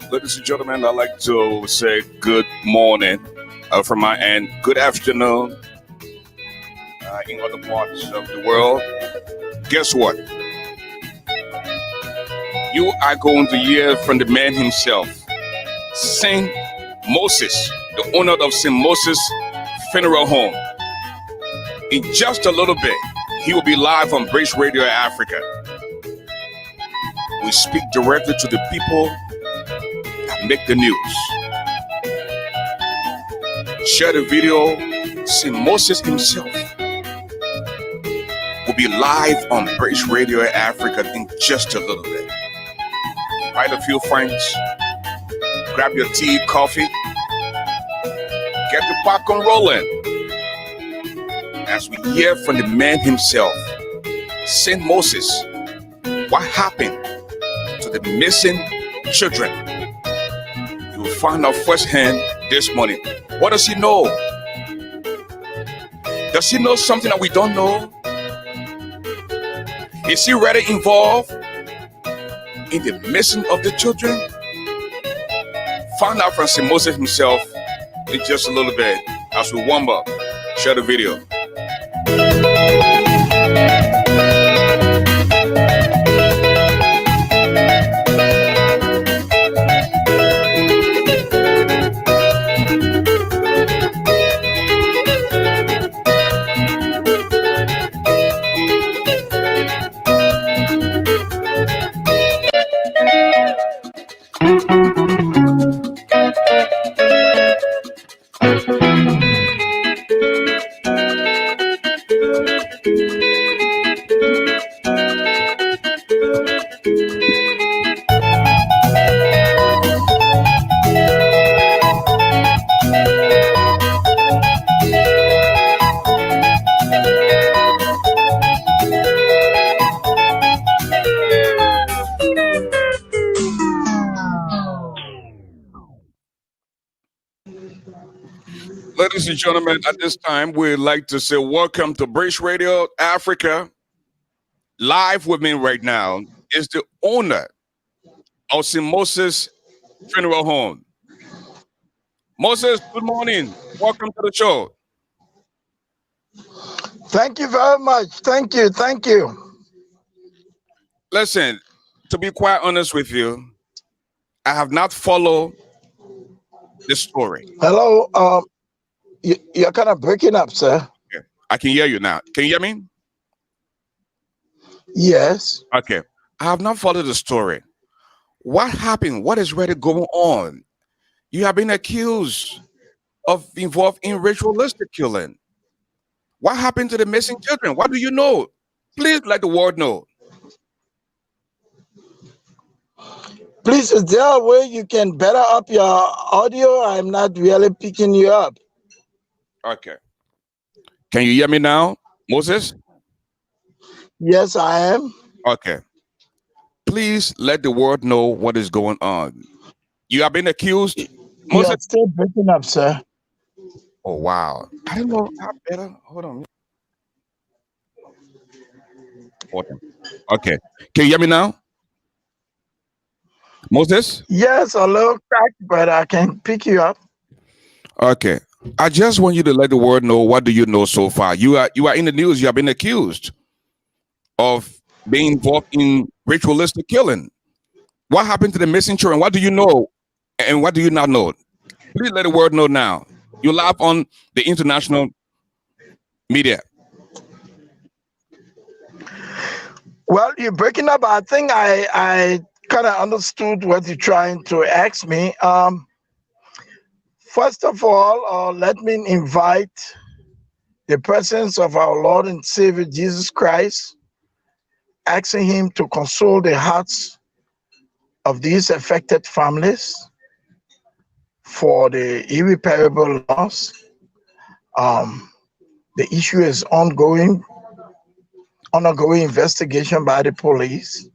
Ladies and gentlemen, I'd like to say good morning from my end. Good afternoon in other parts of the world. Guess what? You are going to hear from the man himself, Saint Moses, the owner of Saint Moses Funeral Home. In just a little bit, he will be live on BRIDGERADIO Africa. We speak directly to the people that make the news. Share the video. Saint Moses himself will be live on BRIDGERADIO Africa in just a little bit. Invite a few friends. Grab your tea, coffee. Get the popcorn rolling as we hear from the man himself, Saint Moses. What happened to the missing children? You will find out firsthand this morning. What does he know? Does he know something that we don't know? Is he really involved in the missing of the children? Find out from Saint Moses himself in just a little bit as we warm up. Share the video. Ladies and gentlemen, at this time, we'd like to say welcome to BRIDGERADIO Africa. Live with me right now is the owner of Saint Moses Funeral Home. Moses, good morning. Welcome to the show. Thank you very much. Thank you. Thank you. Listen, to be quite honest with you, I have not followed the story. Hello. You're kind of breaking up, sir. Yeah, I can hear you now. Can you hear me? Yes. Okay. I have not followed the story. What happened? What is really going on? You have been accused of involved in ritualistic killing. What happened to the missing children? What do you know? Please let the world know. Please, is there a way you can better up your audio? I'm not really picking you up. Okay. Can you hear me now, Moses? Yes, I am. Okay. Please let the world know what is going on. You have been accused. You are Moses. still breaking up, sir. Oh wow. I don't know how better. Hold on. Hold on. Okay. Can you hear me now? Moses? Yes, a little crack, but I can pick you up. Okay. I just want you to let the world know what do you know so far. You are in the news. You have been accused of being involved in ritualistic killing. What happened to the missing children? What do you know? And what do you not know? Please let the world know now. You're live on the international media. Well, you're breaking up. I think I kind of understood what you're trying to ask me. First of all, let me invite the presence of our Lord and Savior Jesus Christ, asking Him to console the hearts of these affected families for the irreparable loss. The issue is ongoing investigation by the police.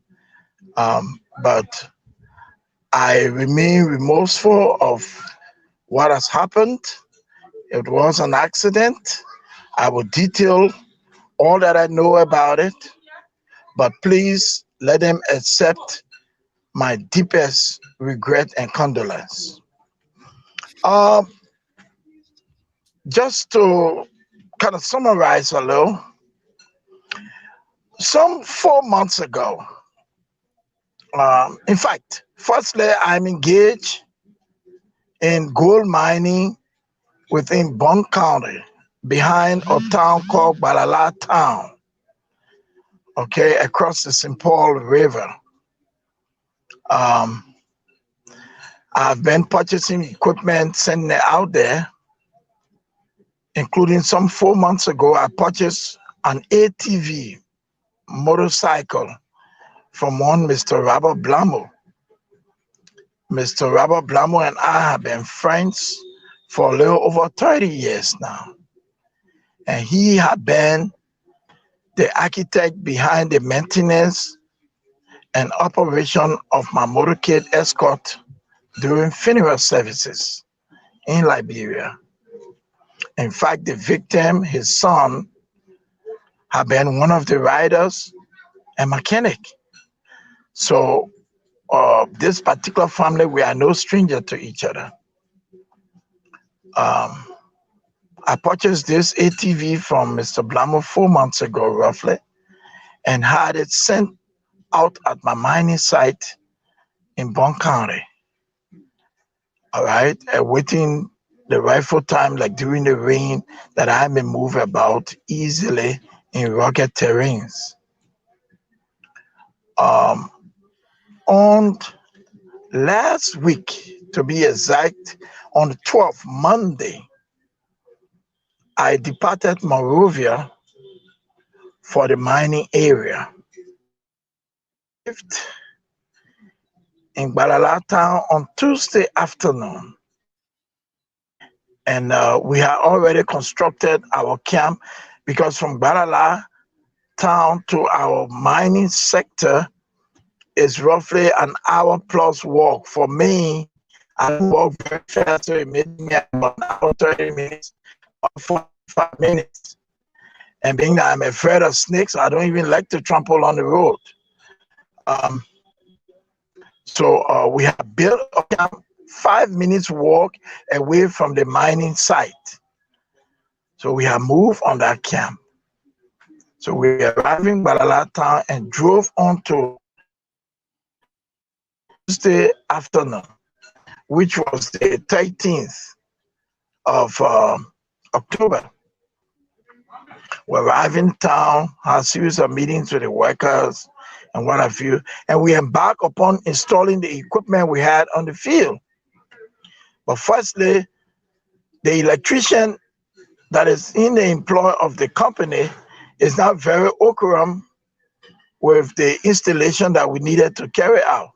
But I remain remorseful of what has happened. It was an accident. I will detail all that I know about it, but please let them accept my deepest regret and condolence. Um, just to kind of summarize a little, some 4 months ago, in fact, firstly, I'm engaged in gold mining within Bond County, behind a town called Balala Town, okay, across the St. Paul River. Um, I've been purchasing equipment, sending it out there, including some 4 months ago, I purchased an ATV motorcycle from one Mr. Robert Blamo. Mr. Robert Blamo and I have been friends for a little over 30 years now. And he had been the architect behind the maintenance and operation of my motorcade escort during funeral services in Liberia. In fact, the victim, his son, had been one of the riders and mechanic. So this particular family, we are no stranger to each other. Um, I purchased this ATV from Mr. Blamo 4 months ago, roughly, and had it sent out at my mining site in Bond County. All right, waiting the rightful time, like during the rain, that I may move about easily in rugged terrains. Um, on last week, to be exact, on the 12th, Monday, I departed Monrovia for the mining area. Arrived in Balala town on Tuesday afternoon, and we had already constructed our camp, because from Balala town to our mining sector is roughly an hour plus walk. For me, I don't walk very fast, so it made me about an hour, 30 minutes, or 45 minutes. And being that I'm afraid of snakes, I don't even like to trample on the road. Um, so we have built a camp 5 minutes walk away from the mining site. So we have moved on that camp. So we arrived in Balala town and drove on to Tuesday afternoon, which was the 13th of October. We arrived in town, had a series of meetings with the workers and what have you, and we embarked upon installing the equipment we had on the field. But firstly, the electrician that is in the employ of the company is not very accurate with the installation that we needed to carry out.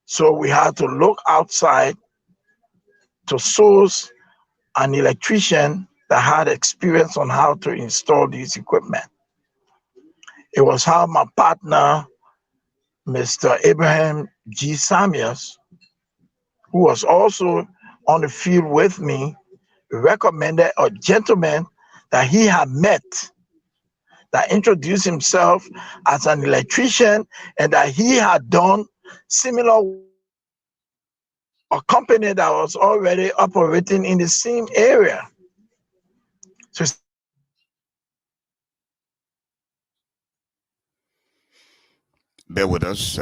So we had to look outside to source an electrician that had experience on how to install this equipment. It was how my partner Mr. Abraham G. Samuels, who was also on the field with me, recommended a gentleman that he had met that introduced himself as an electrician and that he had done similar a company that was already operating in the same area. So bear with us.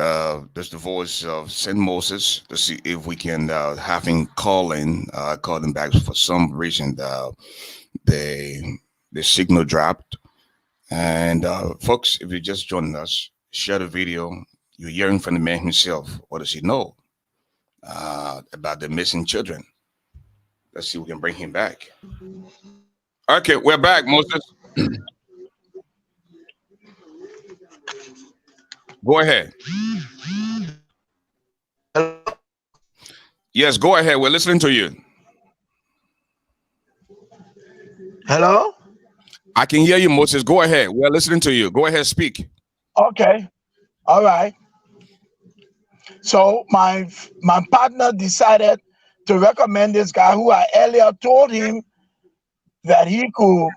There's the voice of Saint Moses to see if we can have him call him back. For some reason, the signal dropped. And folks, if you just joined us, share the video. You're hearing from the man himself. What does he know about the missing children? Let's see if we can bring him back. Okay, we're back, Moses. Go ahead. Yes, go ahead. We're listening to you. hello? I can hear you, Moses. Go ahead. We're listening to you. Go ahead, speak. Okay. All right. So my partner decided to recommend this guy who I earlier told him that he could,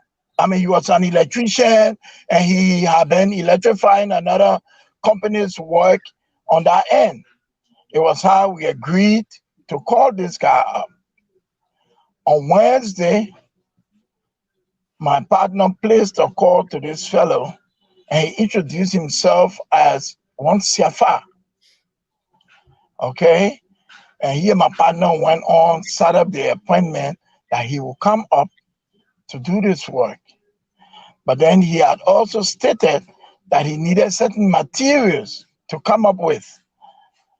he was an electrician and he had been electrifying another company's work on that end. It was how we agreed to call this guy up. On Wednesday, my partner placed a call to this fellow and he introduced himself as one Siafa. Okay? And he and my partner went on, set up the appointment that he will come up to do this work. But then he had also stated that he needed certain materials to come up with.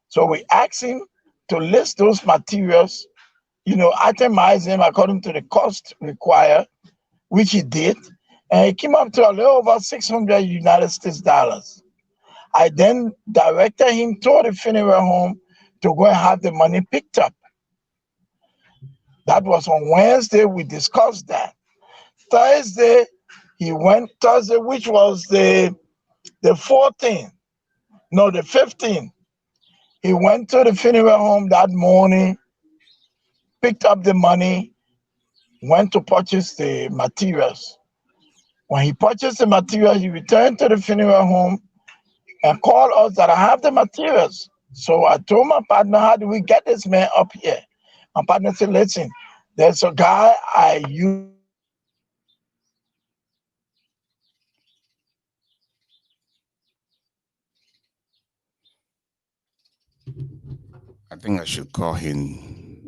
So we asked him to list those materials, itemize them according to the cost required, which he did. And it came up to a little over 600 United States dollars. I then directed him to the funeral home to go and have the money picked up. That was on Wednesday. We discussed that. Thursday, which was the 14th, no, the 15th. He went to the funeral home that morning, picked up the money, went to purchase the materials. When he purchased the materials, he returned to the funeral home and called us that I have the materials. So I told my partner, how do we get this man up here? My partner said, listen, there's a guy I use. I think I should call him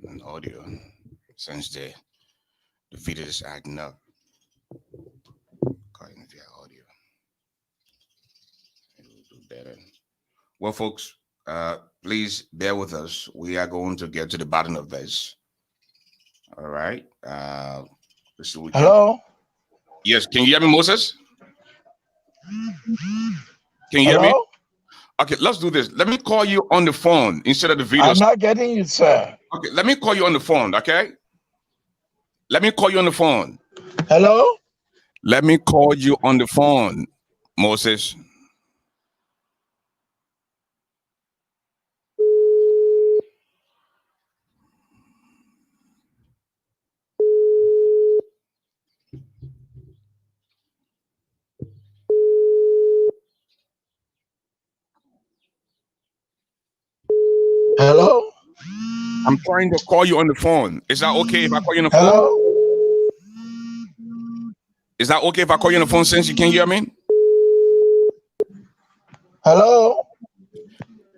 an audio since the video is acting up. Call him via audio. It will do better. Well, folks, please bear with us. We are going to get to the bottom of this. All right. Hello? Yes, can you hear me, Moses? Can you hear me? Hello? Okay, let's do this. Let me call you on the phone instead of the video. I'm not getting you, sir. Okay, let me call you on the phone, okay? Let me call you on the phone. Hello? Let me call you on the phone, Moses. Hello? I'm trying to call you on the phone. Is that okay if I call you on the phone? Hello? Is that okay if I call you on the phone since you can't hear me? Hello?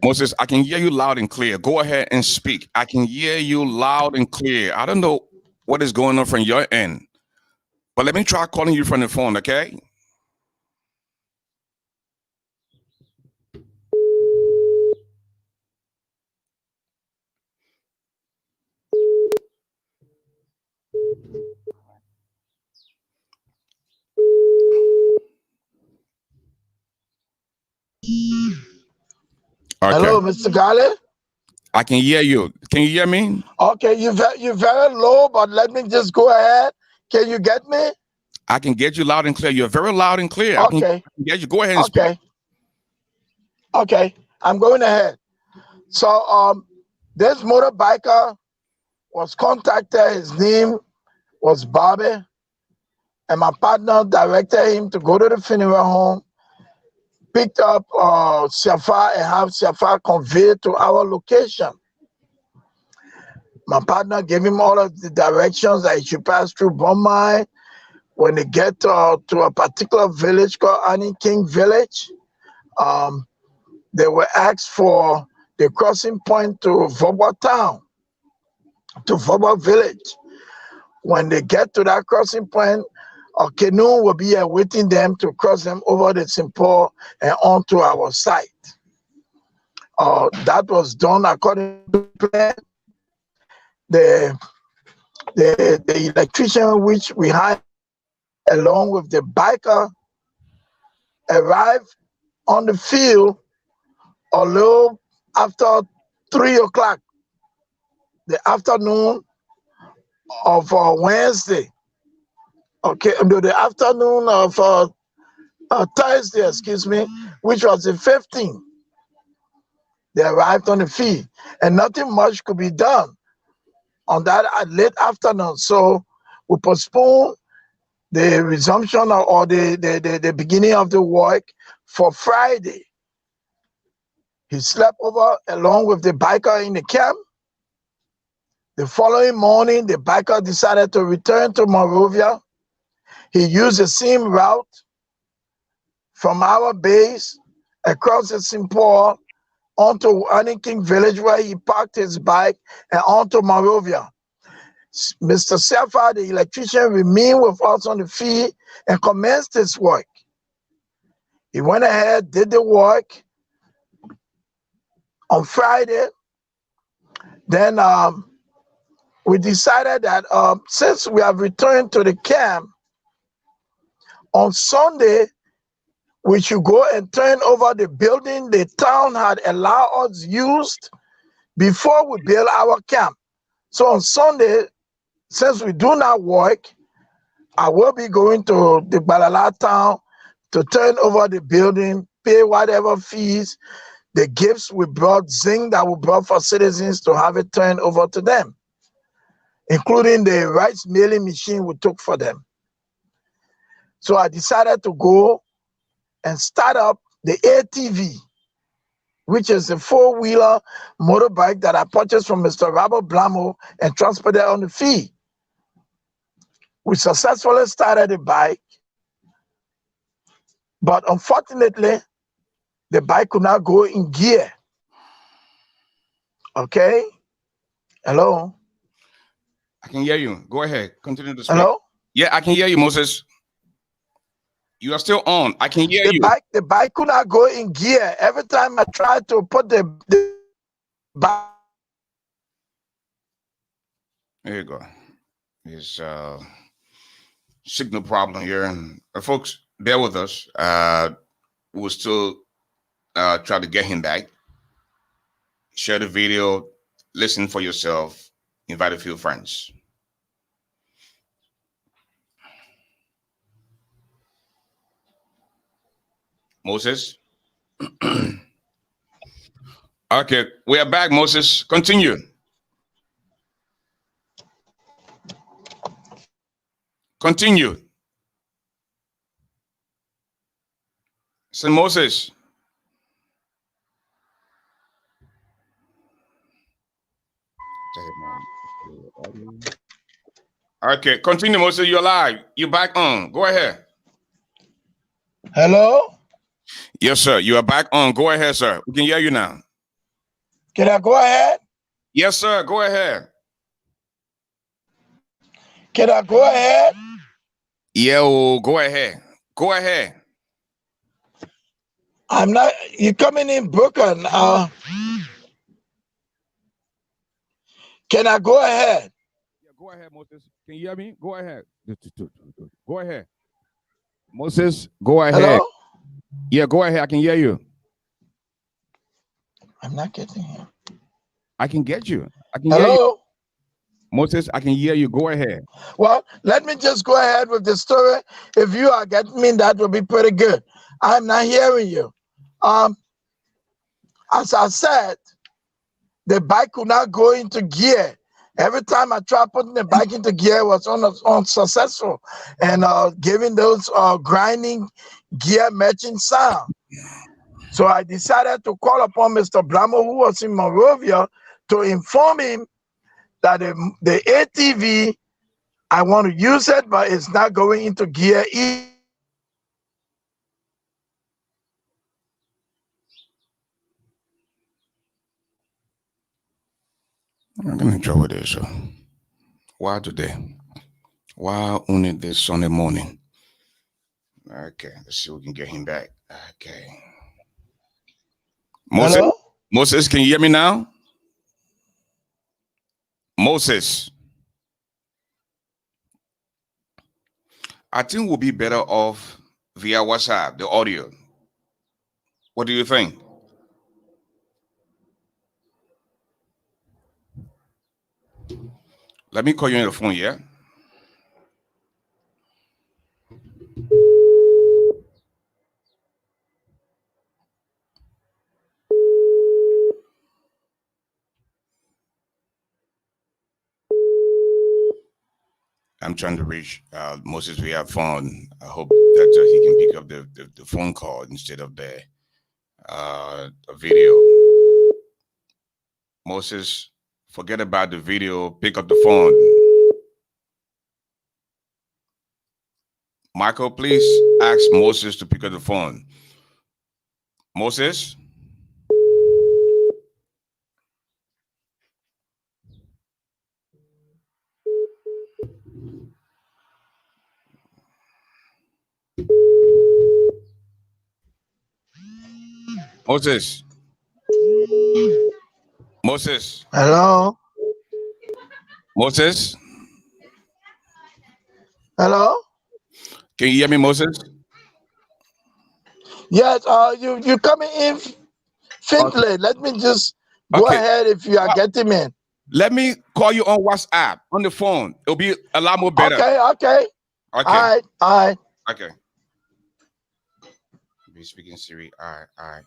Moses, I can hear you loud and clear. Go ahead and speak. I can hear you loud and clear. I don't know what is going on from your end, but let me try calling you from the phone, okay? Okay. Hello, Mr. Garley? I can hear you. Can you hear me? Okay, you're very low, but let me just go ahead. Can you get me? I can get you loud and clear. You're very loud and clear. Okay. I can get you. Go ahead and speak. Okay. Okay, I'm going ahead. So this motorbiker was contacted. His name was Bobby, and my partner directed him to go to the funeral home, picked up Safar, and have Safar conveyed to our location. My partner gave him all of the directions that he should pass through Bombay. When they get to a particular village called Annie King Village, they were asked for the crossing point to Vobwa town, to Vobwa village. When they get to that crossing point, a canoe will be awaiting them to cross them over the Simpor and onto our site. That was done according to plan. The electrician which we hired along with the biker arrived on the field a little after 3 o'clock, the afternoon of Wednesday. Okay, no, the afternoon of Thursday, excuse me, which was the 15th. They arrived on the field, and nothing much could be done on that late afternoon. So we postponed the resumption or the beginning of the work for Friday. He slept over along with the biker in the camp. The following morning, the biker decided to return to Monrovia. He used the same route from our base across the Simpor onto Annie King Village, where he parked his bike, and onto Monrovia. Mr. Safar, the electrician, remained with us on the field and commenced his work. He went ahead, did the work on Friday. Then we decided that since we have returned to the camp, on Sunday, we should go and turn over the building the town had allowed us used before we build our camp. So on Sunday, since we do not work, I will be going to the Balala town to turn over the building, pay whatever fees, the gifts we brought, zinc that we brought for citizens to have it turned over to them, including the rice milling machine we took for them. So I decided to go and start up the ATV, which is a four-wheeler motorbike that I purchased from Mr. Robert Blamo and transported on the field. We successfully started the bike, but unfortunately, the bike could not go in gear. Okay? Hello? I can hear you. Go ahead. Continue to speak. Hello? Yeah, I can hear you, Moses. You are still on. I can hear you. The bike could not go in gear. Every time I tried to put the bike. There you go. It's signal problem here. And folks, bear with us. We'll still try to get him back. Share the video. Listen for yourself. Invite a few friends. Moses? Okay, we are back, Moses. Continue. Continue. So Moses. Okay, continue, Moses. You're live. You're back on. Go ahead. Hello? Yes, sir. You are back on. Go ahead, sir. We can hear you now. Can I go ahead? Yes, sir. Go ahead. Can I go ahead? Yeah, go ahead. Go ahead. I'm not, you're coming in broken. Can I go ahead? Yeah, go ahead, Moses. Can you hear me? Go ahead. Go ahead. Moses, go ahead. Hello? Yeah, go ahead. I can hear you. I'm not getting him. I can get you. I can hear you. Moses, I can hear you. Go ahead. Well, let me just go ahead with the story. If you are getting me, that will be pretty good. I'm not hearing you. as I said, the bike could not go into gear. Every time I tried putting the bike into gear, it was unsuccessful, and giving those grinding gear matching sound. So I decided to call upon Mr. Blamo, who was in Monrovia, to inform him that the ATV, I want to use it, but it's not going into gear either. I'm gonna enjoy this. So, why today? Why only this Sunday morning? Okay, let's see if we can get him back. Okay. Moses, Hello? Moses, can you hear me now? Moses. I think we'll be better off via WhatsApp, the audio. What do you think? Let me call you on the phone, yeah? I'm trying to reach Moses via phone. I hope that he can pick up the phone call instead of the video. Moses, forget about the video. Pick up the phone. Michael, please ask Moses to pick up the phone. Moses? Moses? Moses? Hello? Moses? Hello? Can you hear me, Moses? Yes, you coming in faintly. Let me just go Okay. ahead if you are getting me. Let me call you on WhatsApp, on the phone. It'll be a lot more better. Okay. Okay. All right. Okay. Be speaking Siri. All right.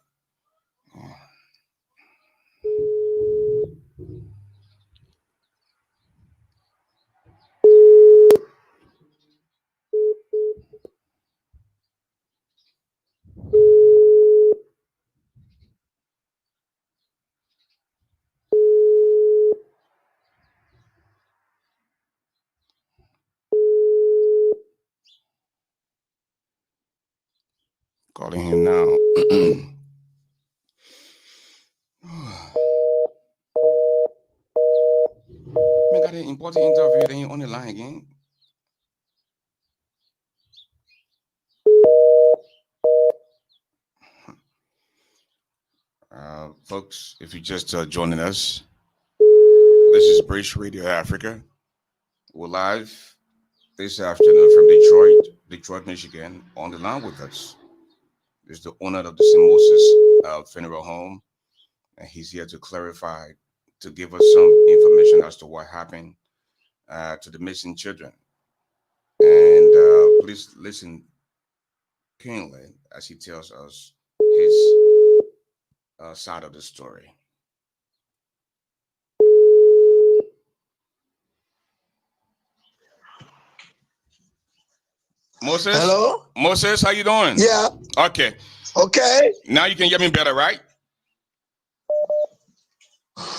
Calling him now. Man, got an important interview. Then you on the line again. Folks, if you just joining us, this is Bridge Radio Africa. We're live this afternoon from Detroit, Michigan. On the line with us is the owner of the St. Moses Funeral Home, and he's here to clarify, to give us some information as to what happened to the missing children. And please listen keenly as he tells us his side of the story. Moses? Hello? Moses, how you doing? Yeah. Okay. Okay. Now you can hear me better, right?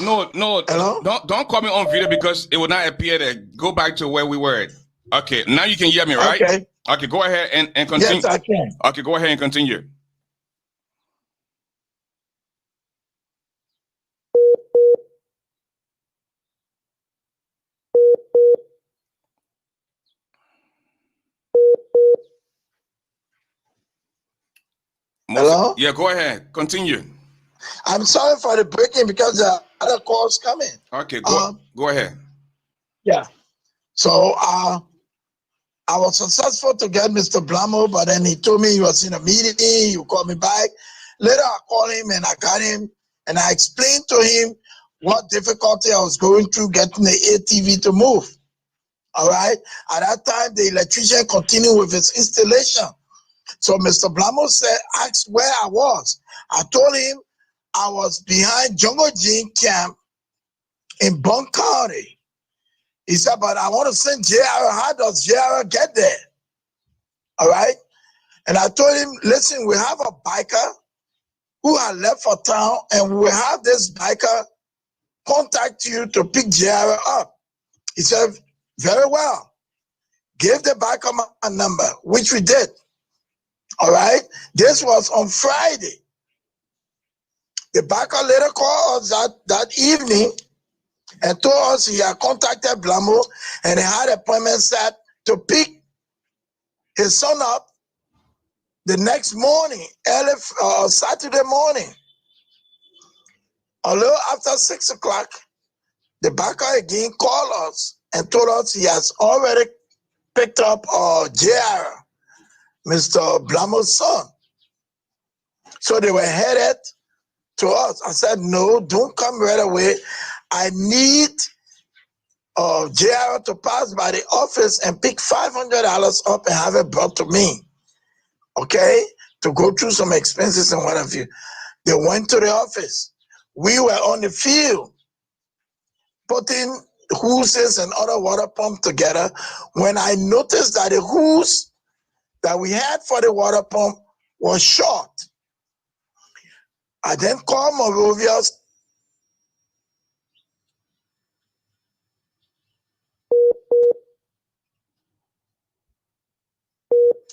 No, Hello? don't call me on video because it will not appear there. Go back to where we were. Okay, now you can hear me, right? Okay, go ahead and continue. Yes, I can. Okay, go ahead and continue. Moses, Hello? yeah, go ahead. Continue. I'm sorry for the breaking because there are other calls coming. Okay, go ahead. Yeah. So I was successful to get Mr. Blamo, but then he told me he was in a meeting. He would call me back. Later, I called him and I got him and I explained to him what difficulty I was going through getting the ATV to move. All right. At that time, the electrician continued with his installation. So Mr. Blamo asked where I was. I told him I was behind Jungle Gene camp in Bond County. He said, but I want to send JR. How does JR get there? All right. And I told him, listen, we have a biker who had left for town, and we have this biker contact you to pick JR up. He said, very well. Give the biker my number, which we did. All right. This was on Friday. The biker later called us that evening and told us he had contacted Blamo and he had appointment set to pick his son up the next morning, early Saturday morning. A little after 6 o'clock, the biker again called us and told us he has already picked up JR, Mr. Blamo's son. So they were headed to us. I said, no, don't come right away. I need JR to pass by the office and pick $500 up and have it brought to me, okay, to go through some expenses and what have you. They went to the office. We were on the field putting hoses and other water pump together when I noticed that the hose that we had for the water pump was short. I then called Moravia's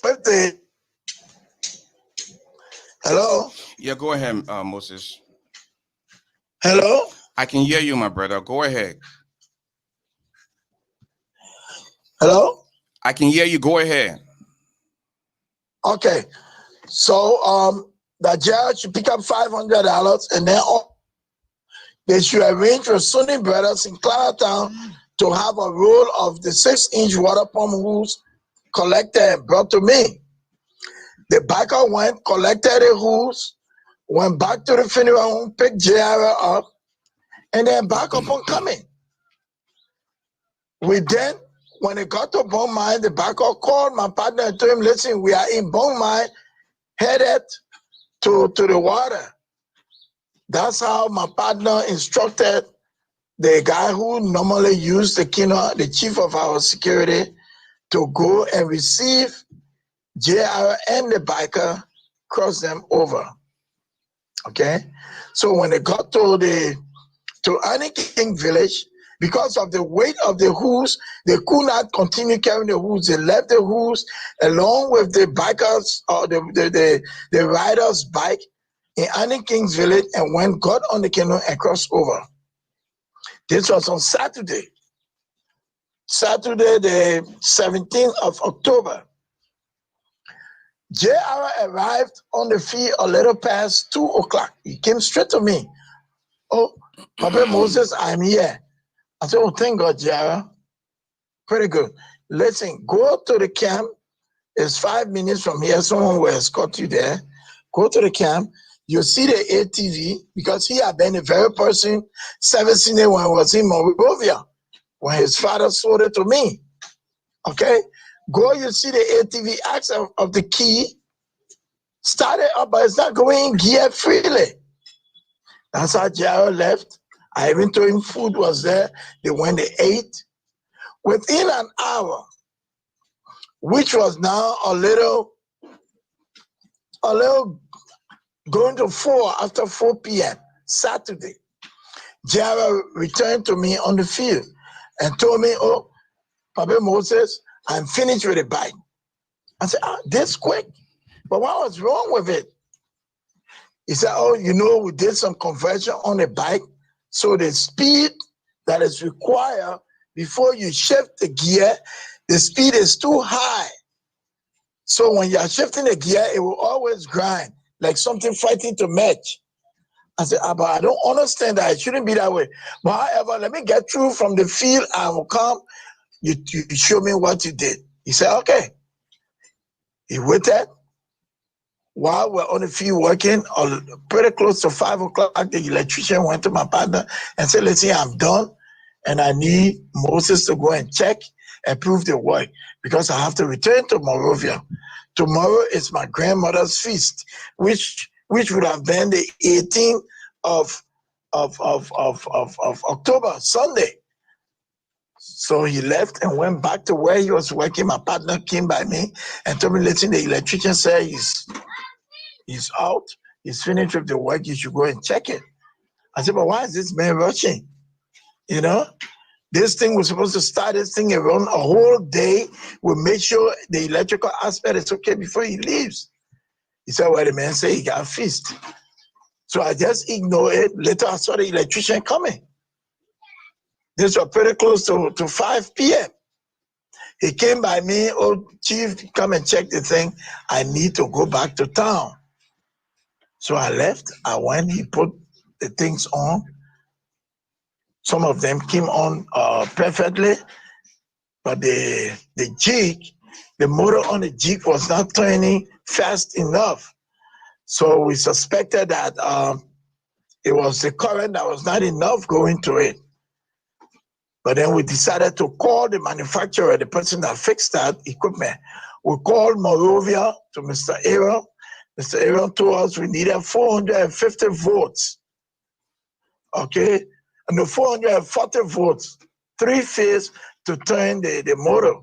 50. Hello? Yeah, go ahead, Moses. Hello? I can hear you, my brother. Go ahead. Hello? I can hear you. Go ahead. Okay. So the judge should pick up $500 and then they should arrange for Sunni Brothers in Claratown to have a roll of the 6-inch water pump hose collected and brought to me. The biker went, collected the hose, went back to the funeral home, picked JR up, and then back up on coming. We then, when it got to Bone Mine, the biker called my partner and told him, listen, we are in Bone Mine, headed to the water. That's how my partner instructed the guy who normally used the Kino, the chief of our security, to go and receive JR and the biker, cross them over. Okay? So when they got to Annie King village, because of the weight of the hose, they could not continue carrying the hose. They left the hose along with the bikers or the rider's bike in Annie King's village and got on the canoe and crossed over. This was on Saturday the 17th of October. JR arrived on the field a little past 2 o'clock. He came straight to me. Oh, Papa Moses, I'm here. I said, oh, thank God, JR. Pretty good. Listen, go to the camp. It's 5 minutes from here. Someone will escort you there. Go to the camp. You'll see the ATV because he had been the very person servicing it when I was in Monrovia, when his father sold it to me. Okay? Go, you see the ATV, ask of the key, start it up, but it's not going in gear freely. That's how JR left. I even told him food was there. They went, they ate. Within an hour, which was now a little going to 4 after 4 p.m. Saturday, JR returned to me on the field and told me, oh, Papa Moses, I'm finished with the bike. I said, this quick? But what was wrong with it? He said, oh, you know, we did some conversion on the bike, so the speed that is required before you shift the gear, the speed is too high. So when you're shifting the gear, it will always grind, like something fighting to match. I said, but I don't understand that. It shouldn't be that way. But however, let me get through from the field. I will come. You show me what you did. He said, okay. He waited while we're on the field working, pretty close to 5 o'clock. The electrician went to my partner and said, listen, I'm done. And I need Moses to go and check and prove the work because I have to return to Monrovia. Tomorrow is my grandmother's feast, which would have been the 18th of October, Sunday. So he left and went back to where he was working. My partner came by me and told me, listen, the electrician said he's out. He's finished with the work. You should go and check it. I said, but why is this man rushing? You know, this thing was supposed to start this thing around a whole day. We'll make sure the electrical aspect is okay before he leaves. He said, well, the man said he got a feast. So I just ignored it. Later, I saw the electrician coming. This was pretty close to 5 p.m. He came by me, oh, chief, come and check the thing. I need to go back to town. So I left. I went. He put the things on. Some of them came on perfectly, but the jig, the motor on the jig was not turning fast enough. So we suspected that it was the current that was not enough going to it. But then we decided to call the manufacturer, the person that fixed that equipment. We called Morovia to Mr. Aaron. Mr. Aaron told us we needed 450 volts. Okay? And the 440 volts, 3-phase to turn the motor.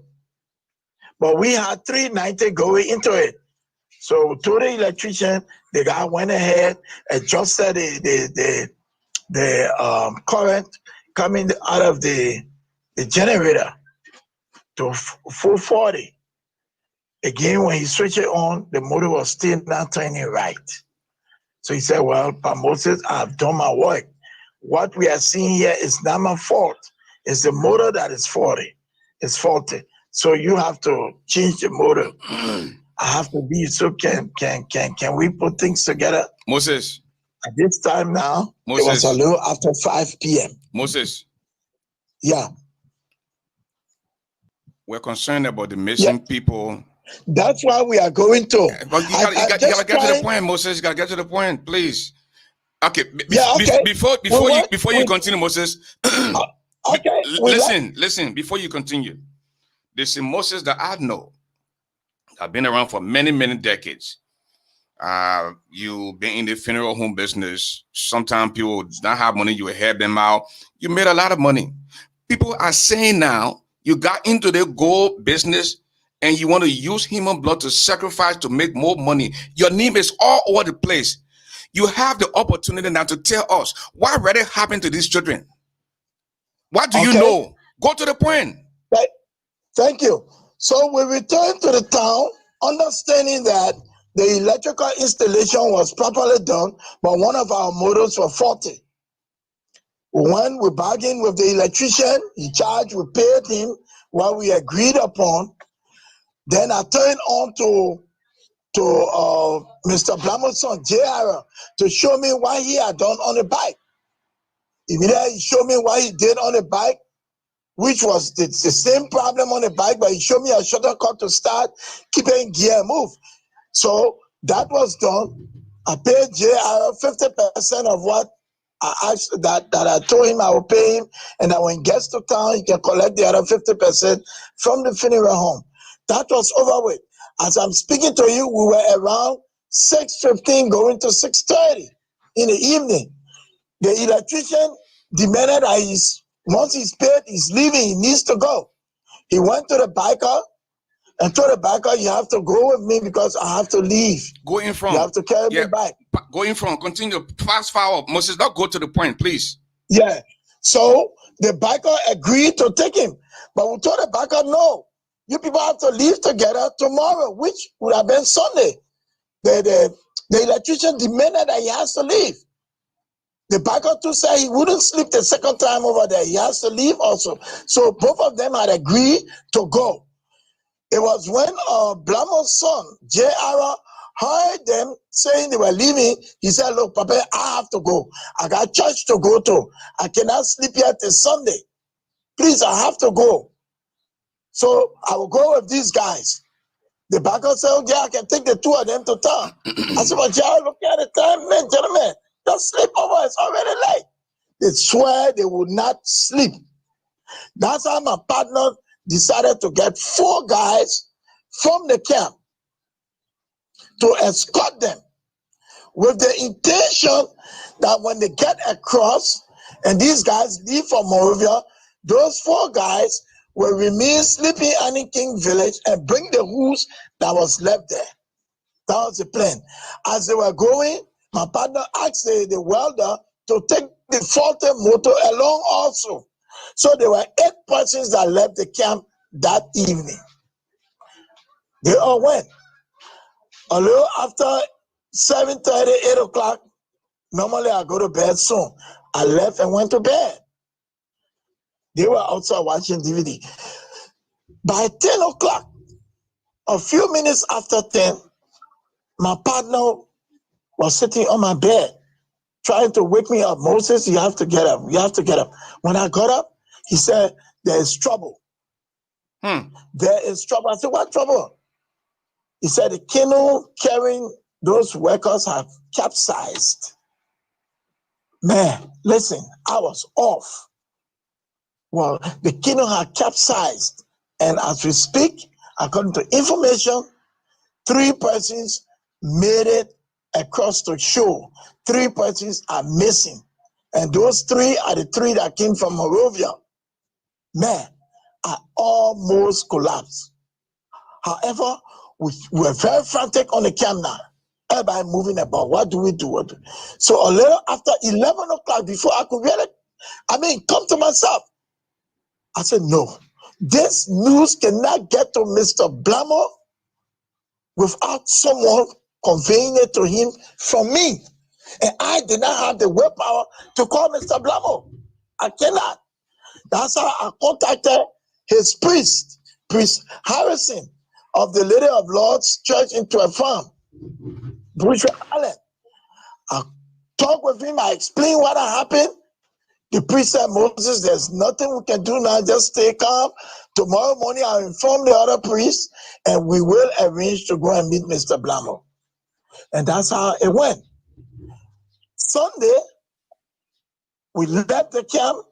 But we had 390 going into it. So we told the electrician, the guy went ahead, adjusted the current coming out of the generator to 440. Again, when he switched it on, the motor was still not turning right. So he said, well, Pa Moses, I've done my work. What we are seeing here is not my fault. It's the motor that is faulty. It's faulty. So you have to change the motor. I have to be, so can we put things together? Moses. At this time now, Moses. It was a little after 5 p.m. Moses. Yeah. We're concerned about the missing people. That's why we are going to. But you gotta get to the point, Moses. You gotta get to the point, please. Okay. Before you continue, Moses. Okay. Listen. Before you continue, this is Moses that I know. I've been around for many decades. You've been in the funeral home business. Sometimes people do not have money. You help them out. You made a lot of money. People are saying now you got into the gold business and you want to use human blood to sacrifice to make more money. Your name is all over the place. You have the opportunity now to tell us what really happened to these children. What do you know? Go to the point. Thank you. So we returned to the town, understanding that the electrical installation was properly done, but one of our motors was faulty. When we bargained with the electrician, he charged, we paid him what we agreed upon. Then I turned on to Mr. Blamo's son, JR, to show me what he had done on the bike. Immediately he showed me what he did on the bike, which was the same problem on the bike, but he showed me a shortcut to start, keep it in gear and move. So that was done. I paid JR 50% of what I asked, that I told him I would pay him, and that when he gets to town, he can collect the other 50% from the funeral home. That was over with. As I'm speaking to you, we were around 6:15 going to 6:30 in the evening. The electrician demanded that once he's paid, he's leaving, he needs to go. He went to the biker and told the biker, you have to go with me because I have to leave. Go in front. You have to carry me back. Go in front. Continue. Fast forward. Moses, don't go to the point, please. Yeah. So the biker agreed to take him. But we told the biker, no, you people have to leave together tomorrow, which would have been Sunday. The electrician demanded that he has to leave. The biker too said he wouldn't sleep the second time over there. He has to leave also. So both of them had agreed to go. It was when Blamo's son, J.R., heard them saying they were leaving. He said, look, Papa, I have to go. I got church to go to. I cannot sleep here till Sunday. Please, I have to go. So I will go with these guys. The biker said, okay, I can take the two of them to town. I said, but J.R., look at the time, man, gentlemen. Just sleep over, it's already late. They swear they would not sleep. That's how my partner decided to get 4 guys from the camp to escort them. with the intention that when they get across and these guys leave for Monrovia, those 4 guys will remain sleeping in Annie King village and bring the hoods that was left there. That was the plan. As they were going, my partner asked the welder to take the faulted motor along also. So there were 8 persons that left the camp that evening. They all went. A little after 7:30, 8 o'clock, normally I go to bed soon. I left and went to bed. They were outside watching DVD. By 10 o'clock, a few minutes after 10, my partner was sitting on my bed, trying to wake me up. Moses, you have to get up. You have to get up. When I got up, he said, there is trouble. There is trouble. I said, what trouble? He said, the canoe carrying those workers have capsized. Man, listen, I was off. Well, the canoe had capsized. And as we speak, according to information, 3 persons made it across the shore. 3 persons are missing. And those 3 are the 3 that came from Monrovia. Man, I almost collapsed. However, we were very frantic on the camp now. Everybody moving about. What do we do? So a little after 11 o'clock, before I could really, come to myself, I said, no, this news cannot get to Mr. Blamo without someone conveying it to him from me. And I did not have the willpower to call Mr. Blamo. I cannot. That's how I contacted his priest Harrison of the Lady of Lords Church into a farm, BRIDGERADIO. I talked with him, I explained what had happened. The priest said, Moses, there's nothing we can do now, just stay calm. Tomorrow morning I'll inform the other priests and we will arrange to go and meet Mr. Blamo. And that's how it went. Sunday, we left the camp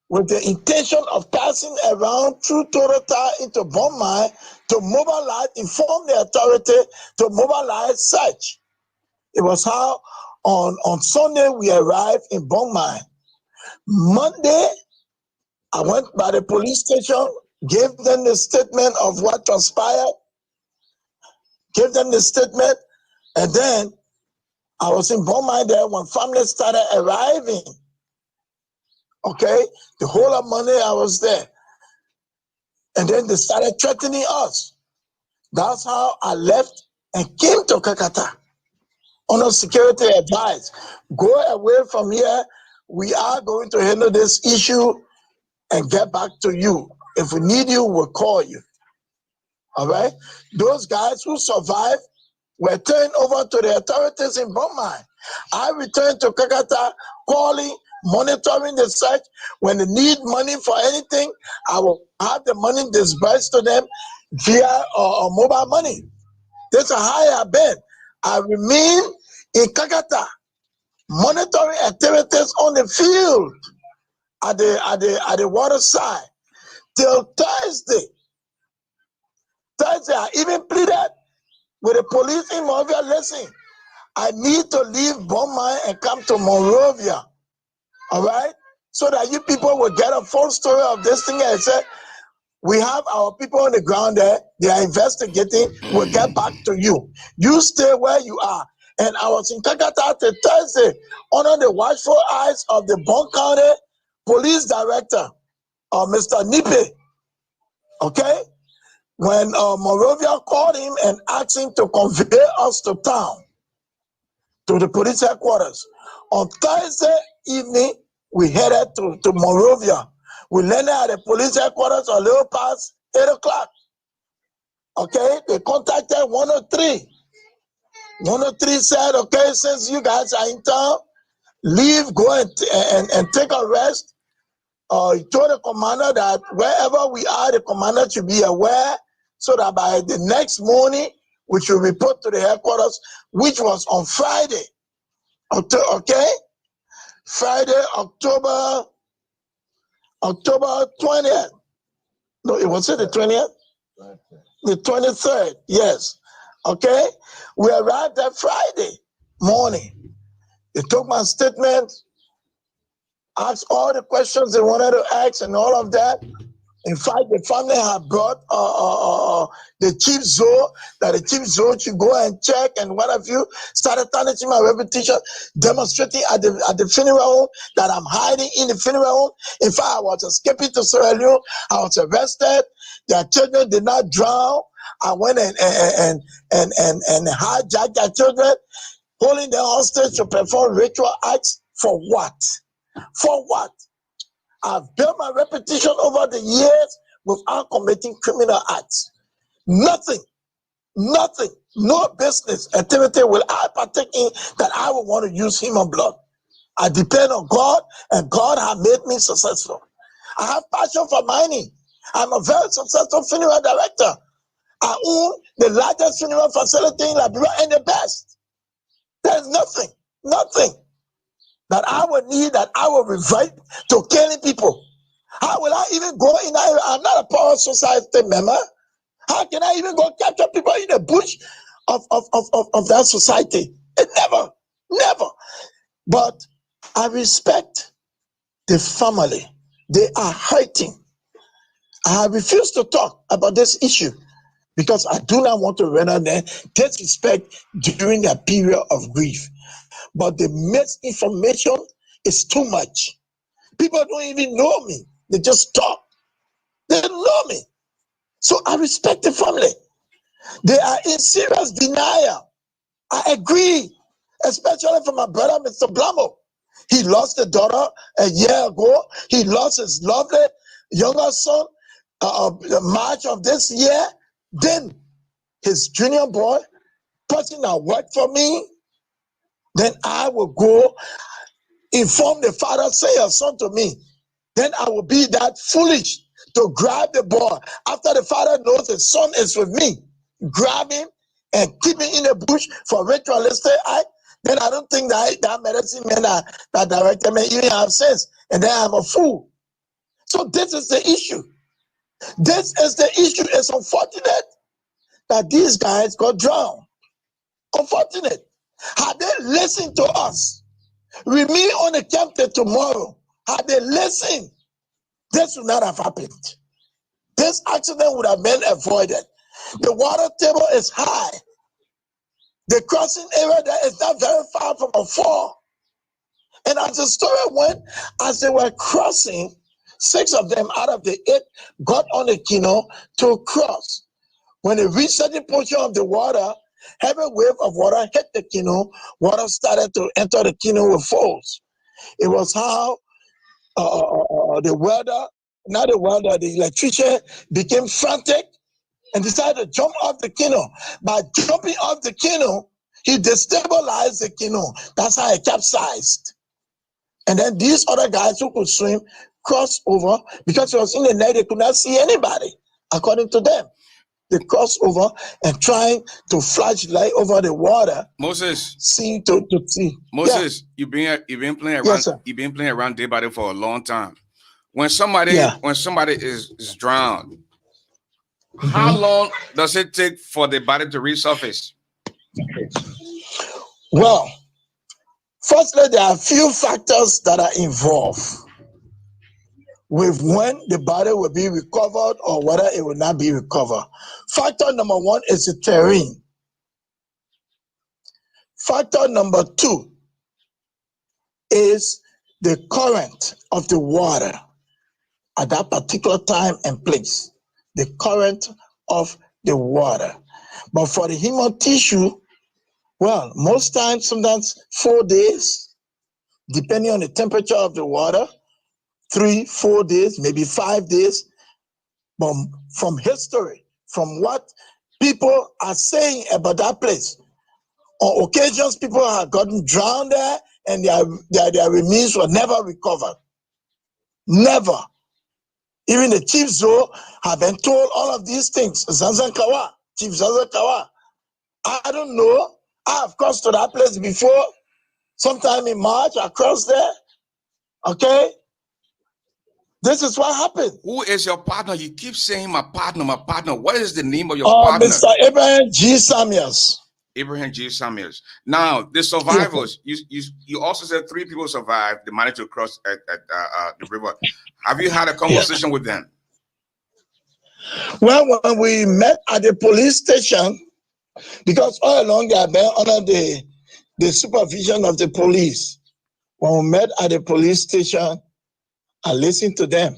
with the intention of passing around through Torota into Bombay to mobilize, inform the authority to mobilize search. It was how on Sunday we arrived in Bombay. Monday, I went by the police station, gave them the statement of what transpired, gave them the statement, and then I was in Bombay there when families started arriving. Okay, the whole of Monday I was there. And then they started threatening us. That's how I left and came to Kakata. Under security advice, go away from here. We are going to handle this issue and get back to you. If we need you, we'll call you. All right? Those guys who survived were turned over to the authorities in Bombay. I returned to Kakata, calling, monitoring the search. When they need money for anything, I will have the money disbursed to them via mobile money. That's how high I've been. I remain in Kakata, monitoring activities on the field at the water side till Thursday. Thursday, I even pleaded with the police in Monrovia, listen, I need to leave Bombay and come to Monrovia, all right? So that you people will get a full story of this thing and say, we have our people on the ground there, they are investigating, we'll get back to you. You stay where you are. And I was in Kakata till Thursday under the watchful eyes of the Bon County Police Director, Mr. Nipe, okay? When Monrovia called him and asked him to convey us to town, to the police headquarters. On Thursday evening, we headed to Monrovia. We landed at the police headquarters a little past 8 o'clock. Okay, they contacted 103. 103 said, okay, since you guys are in town, leave, go and take a rest. He told the commander that wherever we are, the commander should be aware so that by the next morning, we should report to the headquarters, which was on Friday. Okay? Friday, October 20th. No, it was it the 20th? The 23rd, yes. Okay? We arrived that Friday. morning. They took my statement, asked all the questions they wanted to ask and all of that. In fact, the family had brought the chief zoo, that the chief zoo should go and check and what have you, started tarnishing my reputation, demonstrating at the funeral home that I'm hiding in the funeral home. In fact, I was escaping to Sierra Leone. I was arrested. Their children did not drown. I went and hijacked their children, holding them hostage to perform ritual acts. For what? For what? I've built my reputation over the years without committing criminal acts. Nothing, no business activity will I partake in that I would want to use human blood. I depend on God, and God has made me successful. I have passion for mining. I'm a very successful funeral director. I own the largest funeral facility in Liberia and the best. There's nothing that I would need, that I would revert to killing people. How will I even go in? I'm not a power society member. How can I even go capture people in the bush of that society? It never. But I respect the family. They are hurting. I refuse to talk about this issue because I do not want to render them disrespect during their period of grief. But the misinformation is too much. People don't even know me. They just talk. They don't know me. So I respect the family. They are in serious denial. I agree, especially for my brother, Mr. Blamo. He lost a daughter a year ago. He lost his lovely younger son March of this year. Then his junior boy, person that worked for me, then I will go inform the father, say your son to me. Then I will be that foolish to grab the boy after the father knows his son is with me. Grab him and keep him in the bush for ritualistic act. Then I don't think that medicine man that directed me even have sense. And then I'm a fool. So this is the issue. This is the issue. It's unfortunate that these guys got drowned. Unfortunate. Had they listened to us, with me on the captain tomorrow, had they listened, this would not have happened. This accident would have been avoided. The water table is high. The crossing area there is not very far from a fall. And as the story went, as they were crossing, 6 of them out of the 8 got on the canoe to cross. When they reached certain portion of the water, heavy wave of water hit the canoe. Water started to enter the canoe with force. It was how the electrician became frantic and decided to jump off the canoe. By jumping off the canoe, he destabilized the canoe. That's how it capsized. And then these other guys who could swim crossed over because it was in the night, they could not see anybody, according to them. They crossed over and trying to flashlight over the water. Moses, seeing to see. Moses, you've been playing around. Yes, you've been playing around day by day for a long time. When somebody is drowned, how long does it take for the body to resurface? Well, firstly, there are a few factors that are involved with when the body will be recovered or whether it will not be recovered. Factor number 1 is the terrain. Factor number 2 is the current of the water at that particular time and place. The current of the water. But for the human tissue, well, most times, sometimes 4 days, depending on the temperature of the water, 3-4 days, maybe 5 days. But from history, from what people are saying about that place, on occasions people have gotten drowned there and their remains were never recovered. Never. Even the chief zoo have been told all of these things. Zanzankawa, Chief Zanzankawa. I don't know. I have crossed to that place before. Sometime in March, I crossed there. Okay? This is what happened. Who is your partner? You keep saying my partner, my partner. What is the name of your partner? Mr. Abraham G. Samuels. Abraham J. Samuels. Now, the survivors, you also said 3 people survived. They managed to cross the river. Have you had a conversation with them? Well, when we met at the police station, because all along they have been under the supervision of the police. When we met at the police station, I listened to them.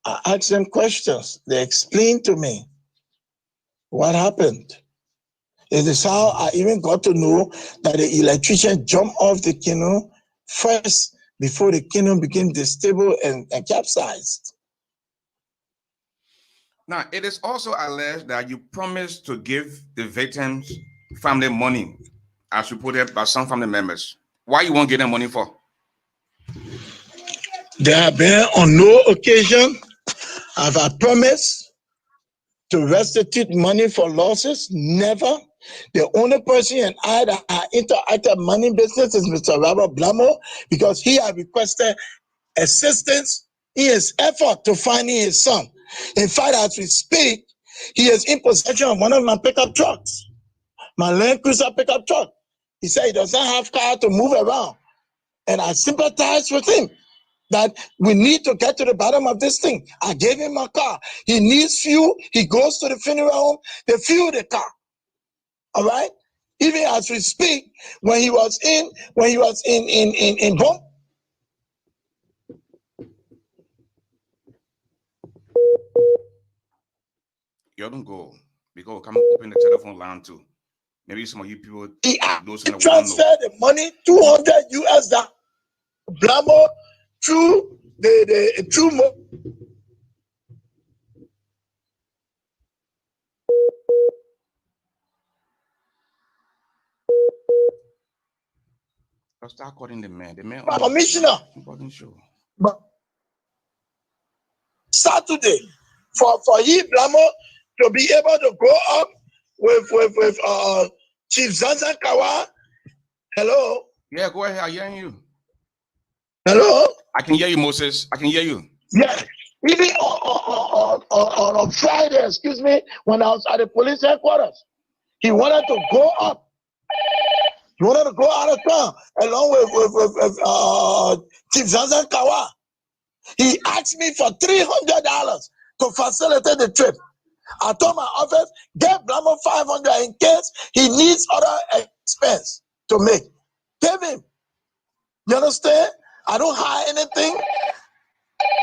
I asked them questions. They explained to me what happened. It is how I even got to know that the electrician jumped off the canoe first before the canoe became unstable and capsized. Now, it is also alleged that you promised to give the victims' family money, as reported by some family members. Why you won't give them money for? There have been on no occasion have I promised to restitute money for losses. Never. The only person and I that are interactive money business is Mr. Robert Blamo, because he had requested assistance in his effort to find his son. In fact, as we speak, he is in possession of one of my pickup trucks, my Land Cruiser pickup truck. He said he does not have car to move around. And I sympathize with him that we need to get to the bottom of this thing. I gave him my car. He needs fuel. He goes to the funeral home. They fuel the car. All right? Even as we speak, when he was in bomb. You don't go, because come open the telephone line too. Maybe some of you people He transferred the money, $200 US Blamo through through. I'll start calling the man. The man Commissioner. Wasn't sure. But Saturday for he Blamo to be able to go up with Chief Zanzan Kawa. Hello. Yeah, go ahead. I'm hearing you. Hello. I can hear you, Moses. I can hear you. Yeah. Even on Friday, excuse me, when I was at the police headquarters, he wanted to go up. He wanted to go out of town along with Chief Zanzan Kawa. He asked me for $300 to facilitate the trip. I told my office, get Blamo $500 in case he needs other expense to make. Give him. You understand? I don't hide anything.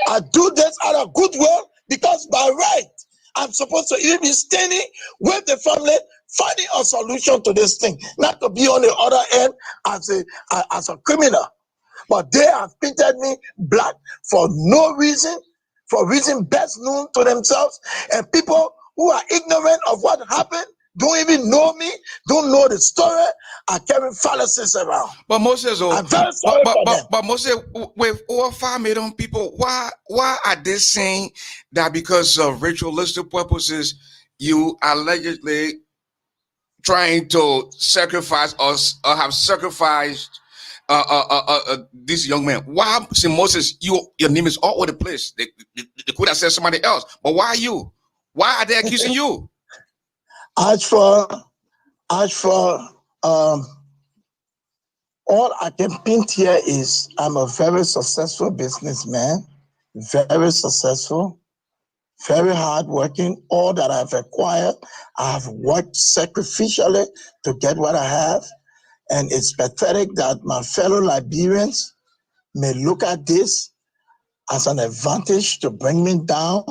I do this out of goodwill because by right, I'm supposed to even be standing with the family, finding a solution to this thing, not to be on the other end as a criminal. But they have painted me black for no reason, for reason best known to themselves. And people who are ignorant of what happened, don't even know me, don't know the story, are carrying fallacies around. But Moses, I'm very sorry for them. But Moses, with over 5 million people, why are they saying that because of ritualistic purposes, you allegedly trying to sacrifice us or have sacrificed this young man? Why, see, Moses, your name is all over the place. They could have said somebody else, but why you? Why are they accusing you? As for all I can paint here is I'm a very successful businessman, very successful, very hardworking. All that I've acquired, I have worked sacrificially to get what I have. And it's pathetic that my fellow Liberians may look at this as an advantage to bring me down.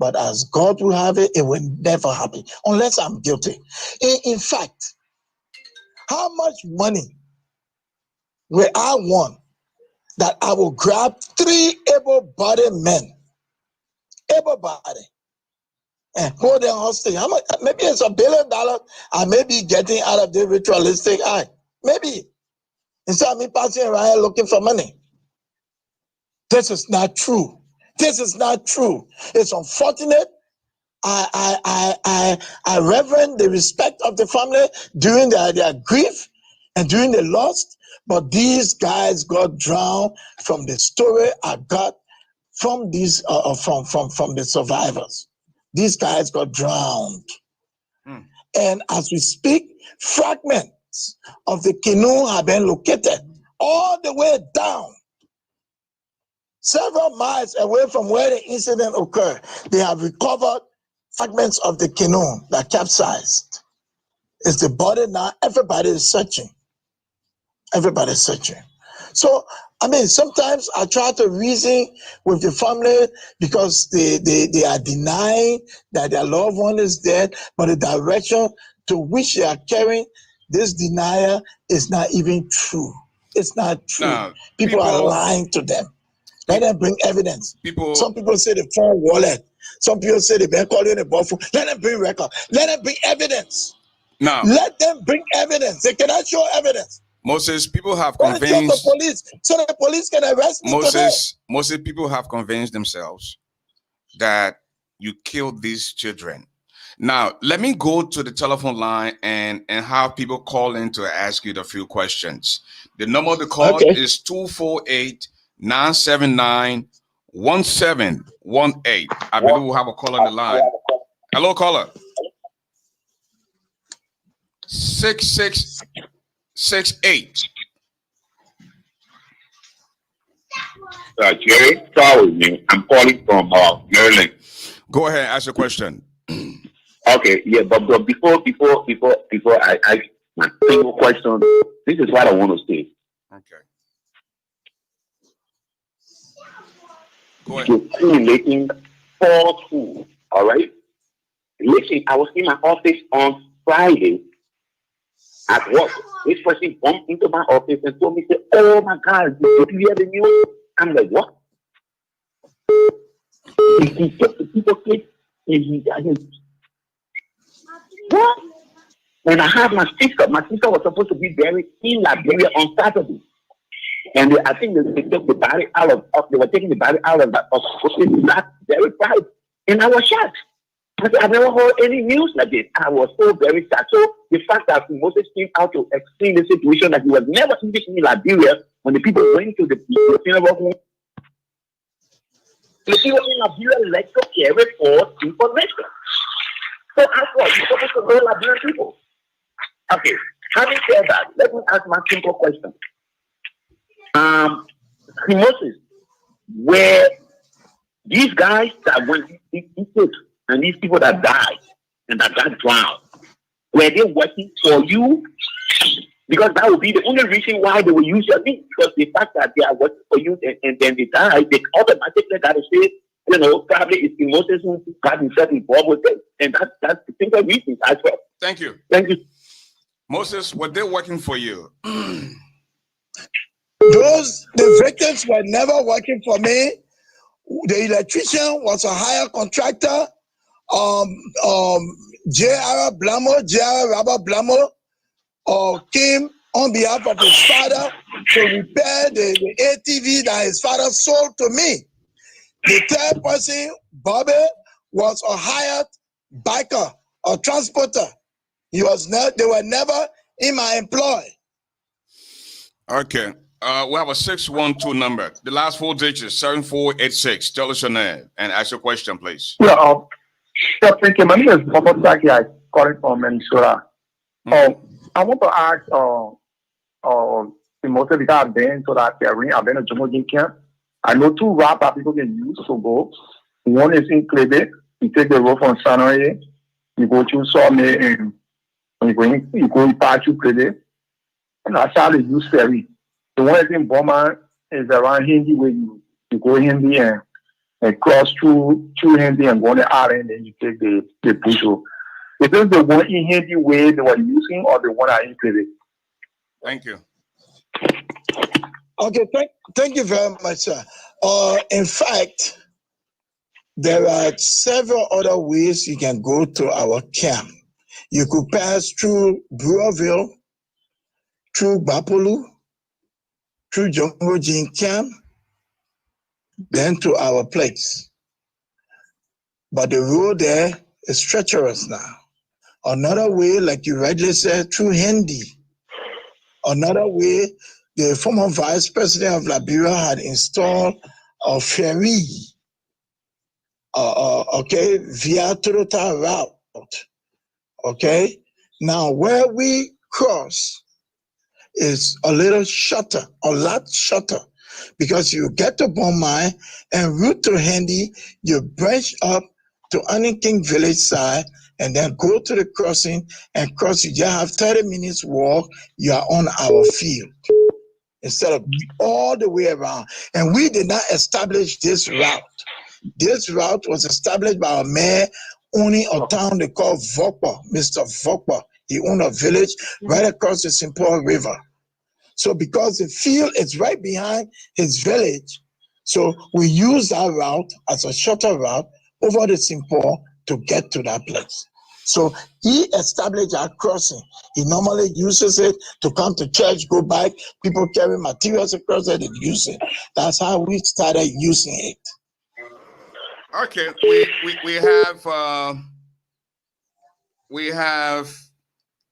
But as God will have it, it will never happen unless I'm guilty. In fact, how much money will I want that I will grab 3 able-bodied men, able-bodied, and hold them hostage? How much? Maybe it's $1 billion I may be getting out of the ritualistic act. Maybe. Instead of me passing around here looking for money. This is not true. This is not true. It's unfortunate. I reverend the respect of the family during their grief and during the loss, but these guys got drowned from the story I got from these from the survivors. These guys got drowned. And as we speak, fragments of the canoe have been located all the way down, several miles away from where the incident occurred. They have recovered fragments of the canoe that capsized. It's the body now. Everybody is searching. Everybody's searching. So, I mean, sometimes I try to reason with the family because they are denying that their loved one is dead, but the direction to which they are carrying this denial is not even true. It's not true. Now, People are lying to them. Let them bring evidence. Some people say the phone wallet. Some people say they've been calling the phone. Let them bring record. Let them bring evidence. Now, let them bring evidence. They cannot show evidence. Moses, people have Let it show convinced the police so the police can arrest me today. Moses, people have convinced themselves that you killed these children. Now, let me go to the telephone line and have people call in to ask you a few questions. The number to call is 248-979-1718. I believe we'll have a caller on the line. Hello, caller. 6668. Jerry, sorry, me. I'm calling from Maryland. Go ahead, ask your question. Okay, yeah, but before I ask my single question, this is what I want to say. Okay. Go ahead. You're accumulating falsehood, all right? Listen, I was in my office on Friday at work. This person bumped into my office and told me, "Oh my God, did you hear the news?" I'm like, "What?" He took the people clip and he what? And I had my sister. My sister was supposed to be buried in Liberia on Saturday. And I think they took the body out of they were taking the body out of that very private. And I was shocked. I said, I've never heard any news like this. I was so very sad. So the fact that Moses came out to explain the situation that he was never in Liberia when the people went to the funeral home. The people in Liberia like to carry forth information. So as what? You're supposed to know Liberian people. Okay. Having said that, let me ask my simple question. Moses, where these guys that went and these people that died and that got drowned, were they working for you? Because that would be the only reason why they will use your name. Because the fact that they are working for you and then they die, they automatically got to say, probably it's Moses who got himself involved with it. And that's the simple reason as well. Thank you. Thank you. Moses, were they working for you? The victims were never working for me. The electrician was a higher contractor. J.R. Robert Blamo, came on behalf of his father to repair the ATV that his father sold to me. The third person, Bobby, was a hired biker or transporter. They were never in my employ. Okay. We have a 612 number. The last four digits, 7486. Tell us your name and ask your question, please. Yeah, thank you. My name is Bobo Saki. I calling from Minnesota. I want to ask the most because I've been to that area. I've been to Jomo camp. I know two routes that people can use to go. One is in Klebe. You take the road from Sanoye. You go to Some and you go past to Klebe. And that's how they use ferry. The one is in Boma is around Hindi where you go Hindi and cross through Hindi and go on the island and you take the bush road. Is this the one in Hindi way they were using or the one I included? Thank you. Okay, thank you very much, sir. In fact, there are several other ways you can go to our camp. You could pass through Brewerville, through Bapolu, through Jongo Jin camp, then to our place. But the road there is treacherous now. Another way, like you rightly said, through Hindi. Another way, the former vice president of Liberia had installed a ferry, via Toyota route, okay? Now, where we cross is a little shorter, a lot shorter, because you get to Bomai and route to Handy, you branch up to King Village side, and then go to the crossing and cross. You just have 30 minutes walk, you are on our field, instead of all the way around. And we did not establish this route. This route was established by a man owning a town they call Vokpa, Mr. Vokpa. He owned a village right across the St. Paul River. So because the field is right behind his village, so we use that route as a shorter route over the St. Paul to get to that place. So he established our crossing. He normally uses it to come to church, go back. People carry materials across it and use it. That's how we started using it. Okay, we have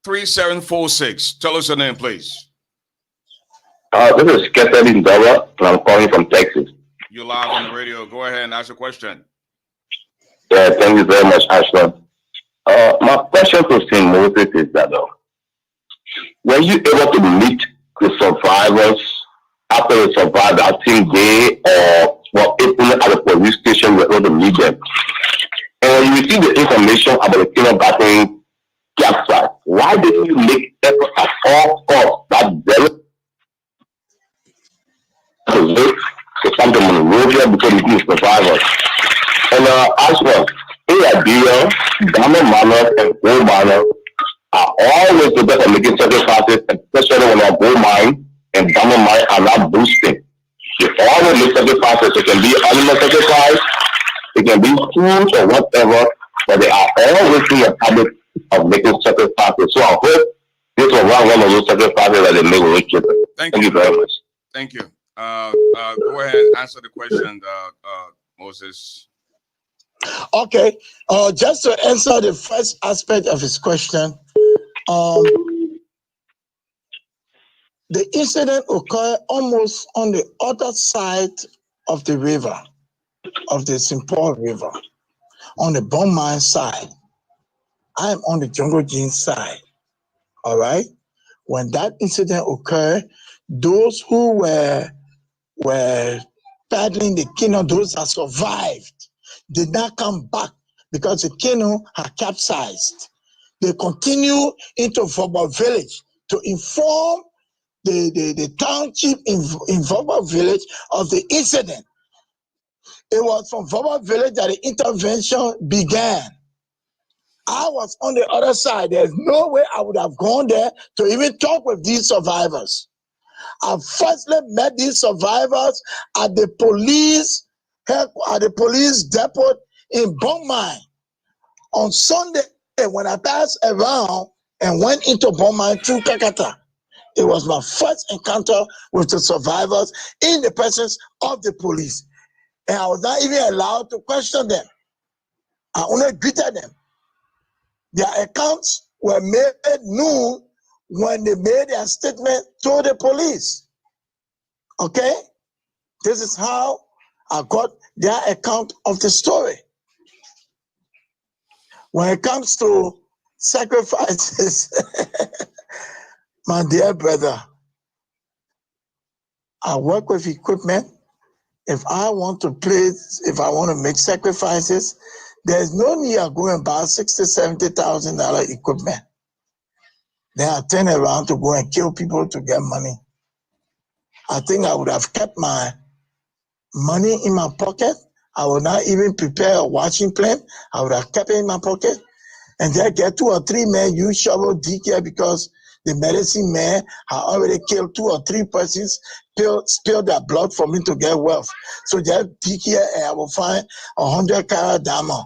3746. Tell us your name, please. This is Catherine Dora, and I'm calling from Texas. You're live on the radio. Go ahead and ask a question. Yeah, thank you very much, Ashford. My question to St. Moses is that were you able to meet the survivors after they survived? I think they were able at the police station, were able to meet them. And you receive the information about the kindergarten campsite. Why didn't you make effort at all costs that very to come to Monrovia because you survivors? And Ashford, Adria, Gamma Manor, and Gold Miner are always the best at making sacrifices, especially when our gold mine and Gamma mine are not boosting. They always make sacrifices. It can be animal sacrifice, it can be food or whatever, but they are always in the habit of making sacrifices. So I hope this will run one of those sacrifices that they make with children. Thank you very much. Thank you. Go ahead and answer the question, Moses. Okay, just to answer the first aspect of his question, the incident occurred almost on the other side of the river, of the St. Paul River, on the Bon Mine side. I'm on the Jungle Gene side, all right? When that incident occurred, those who were paddling the canoe, those that survived, did not come back because the canoe had capsized. They continue into Vauban Village to inform the township in Vauban Village of the incident. It was from Vauban Village that the intervention began. I was on the other side. There's no way I would have gone there to even talk with these survivors. I firstly met these survivors at the police depot in Bomai on Sunday when I passed around and went into Bomai through Kakata. It was my first encounter with the survivors in the presence of the police. And I was not even allowed to question them. I only greeted them. Their accounts were made known when they made their statement to the police. Okay? This is how I got their account of the story. When it comes to sacrifices, my dear brother, I work with equipment. If I want to make sacrifices, there's no need of going and buy $60,000, $70,000 equipment. Then I turn around to go and kill people to get money. I think I would have kept my money in my pocket. I would not even prepare a washing plant. I would have kept it in my pocket. And then get 2 or 3 men use shovel dig here because the medicine man had already killed 2 or 3 persons, spilled their blood for me to get wealth. So just dig here and I will find 100-carat diamond.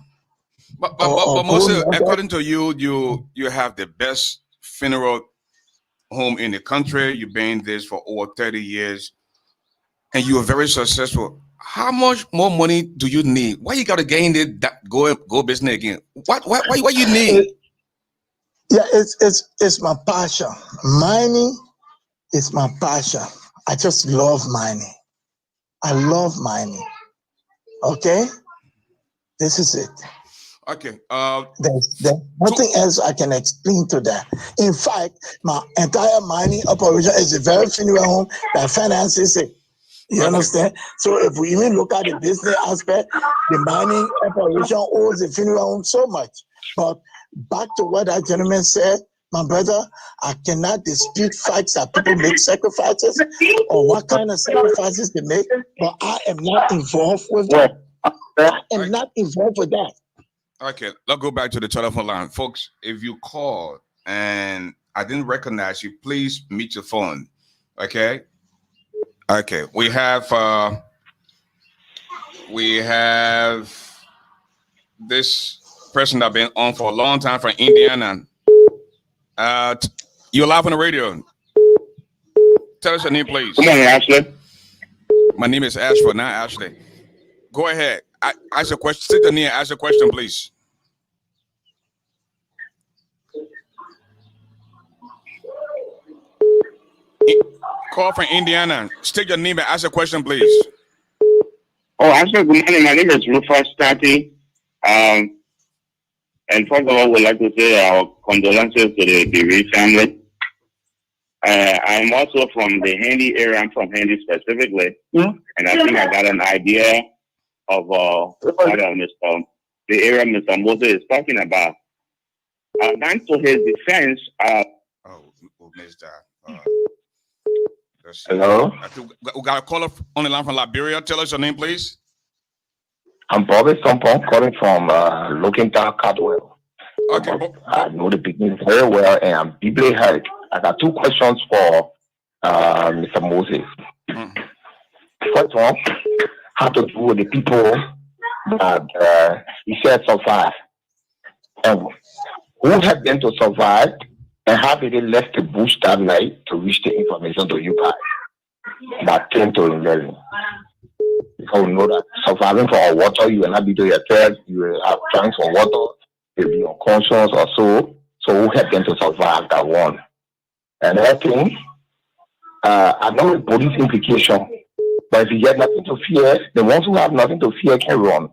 But Moses, according to you have the best funeral home in the country. You've been this for over 30 years, and you are very successful. How much more money do you need? Why you got to gain it? Go business again? What you need? Yeah, it's my passion. Mining is my passion. I just love mining. I love mining. Okay, this is it. Okay. There's nothing else I can explain to that. In fact, my entire mining operation is a very funeral home that finances it. You understand? So if we even look at the business aspect, the mining operation owes the funeral home so much. But back to what that gentleman said, my brother, I cannot dispute facts that people make sacrifices or what kind of sacrifices they make, but I am not involved with that. I am not involved with that. Okay, let's go back to the telephone line. Folks, if you call and I didn't recognize you, please mute your phone. Okay? Okay, we have this person that been on for a long time from Indiana. You're live on the radio. Tell us your name, please. Good morning, Ashley. My name is Ashford, not Ashley. Go ahead. Ask a question. Sit down here. Ask a question, please. Call from Indiana. State your name and ask a question, please. Oh, Ashley, good morning. My name is Rufus Stati. And first of all, we'd like to say our condolences to the bereaved family. I'm also from the Handy area. I'm from Handy specifically. And I think I got an idea of the area Mr. Moses is talking about. Thanks to his defense. We missed that. Hello? We got a caller on the line from Liberia. Tell us your name, please. I'm Bobby Sompong calling from Looking Down Caldwell. Okay. I know the beginning very well and I'm deeply hurt. I got two questions for Mr. Moses. First one, how to do with the people that he said survive. And who helped them to survive and how did they left the bush that night to reach the information to you guys that 10 to 11? Because we know that surviving for water, you will not be to yourself, you will have trying for water, you'll be unconscious or so. So who helped them to survive that one? And that thing, I know the police implication, but if you get nothing to fear, the ones who have nothing to fear can run.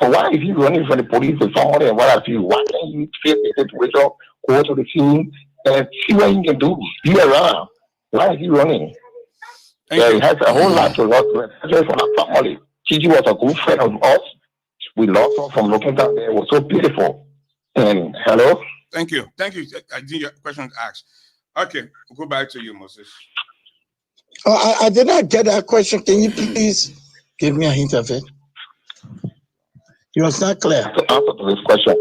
So why is he running from the police to somebody and what have you? Why can't you face the situation, go to the scene and see what he can do? Be around. Why is he running? He has a whole lot to work with, especially from our family. Gigi was a good friend of us. We lost her from looking down there. It was so beautiful. And hello? Thank you. I think your question asked. Okay, we'll go back to you, Moses. I did not get that question. Can you please give me a hint of it? It was not clear. To answer to this question.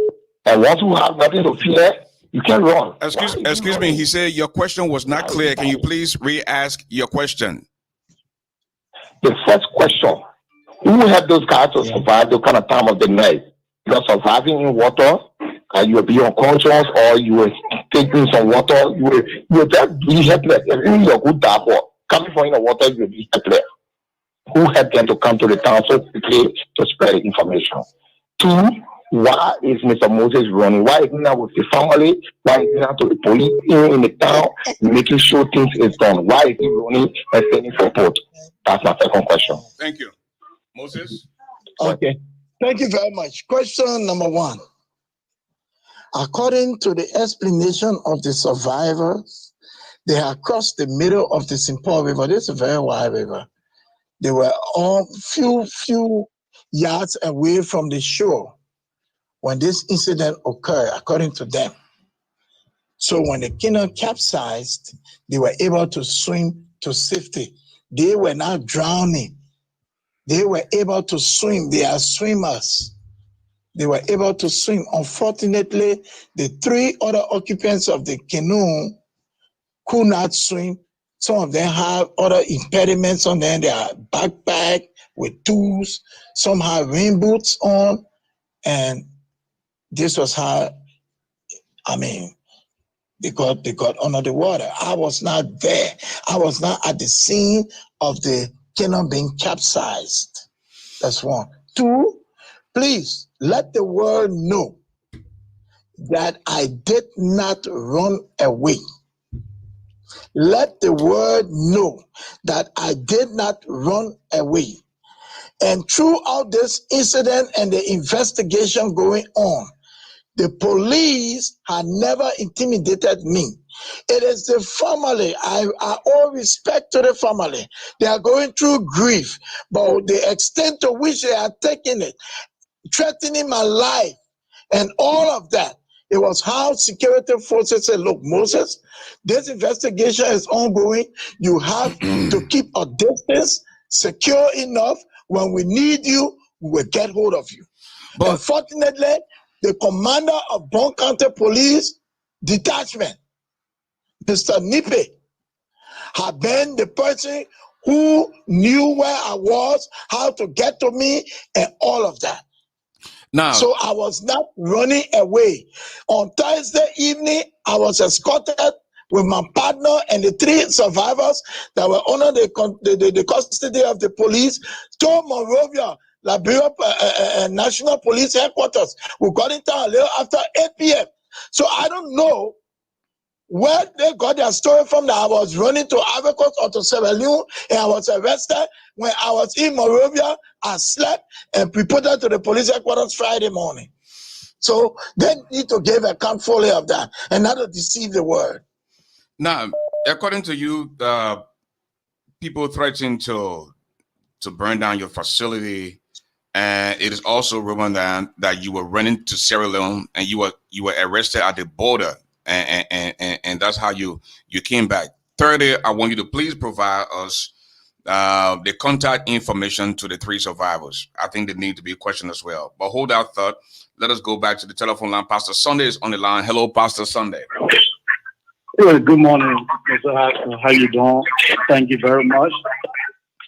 And once you have nothing to fear, you can run. Excuse me. He said your question was not clear. Can you please re-ask your question? The first question, who helped those guys to survive the kind of time of the night? You're surviving in water, you will be unconscious, or you were taking some water, you will just be helpless. Even you're good dabber, coming from in the water, you will be helpless. Who helped them to come to the town so quickly to spread the information? Two, why is Mr. Moses running? Why is he not with the family? Why is he not to the police in the town, making sure things is done? Why is he running and sending support? That's my second question. Thank you. Moses? Okay. Thank you very much. Question number one. According to the explanation of the survivors, they had crossed the middle of the Simpoa River. This is a very wide river. They were all few yards away from the shore when this incident occurred, according to them. So when the canoe capsized, they were able to swim to safety. They were not drowning. They were able to swim. They are swimmers. They were able to swim. Unfortunately, the three other occupants of the canoe could not swim. Some of them have other impediments on them. They are backpack with tools. Some have rain boots on. And this was how, they got under the water. I was not there. I was not at the scene of the canoe being capsized. That's one. Two, please let the world know that I did not run away. Let the world know that I did not run away. And throughout this incident and the investigation going on, the police had never intimidated me. It is the family. I owe respect to the family. They are going through grief, but the extent to which they are taking it, threatening my life, and all of that, it was how security forces said, look, Moses, this investigation is ongoing. You have to keep a distance, secure enough. When we need you, we will get hold of you. But unfortunately, the commander of Bon County Police Detachment, Mr. Nipe, had been the person who knew where I was, how to get to me, and all of that. Now, so I was not running away. On Thursday evening, I was escorted with my partner and the 3 survivors that were under the custody of the police to Monrovia, Liberia National Police Headquarters. We got in town a little after 8 p.m. So I don't know where they got their story from that I was running to Ivory Coast or to Sierra Leone and I was arrested. When I was in Monrovia, I slept and reported to the police headquarters Friday morning. So they need to give account fully of that and not to deceive the world. Now, according to you, people threatening to burn down your facility, and it is also rumored that you were running to Sierra Leone and you were arrested at the border, and that's how you came back. Thirdly, I want you to please provide us the contact information to the 3 survivors. I think they need to be questioned as well. But hold that thought. Let us go back to the telephone line. Pastor Sunday is on the line. Hello, Pastor Sunday. Good morning, Mr. Haskell. How you doing? Thank you very much.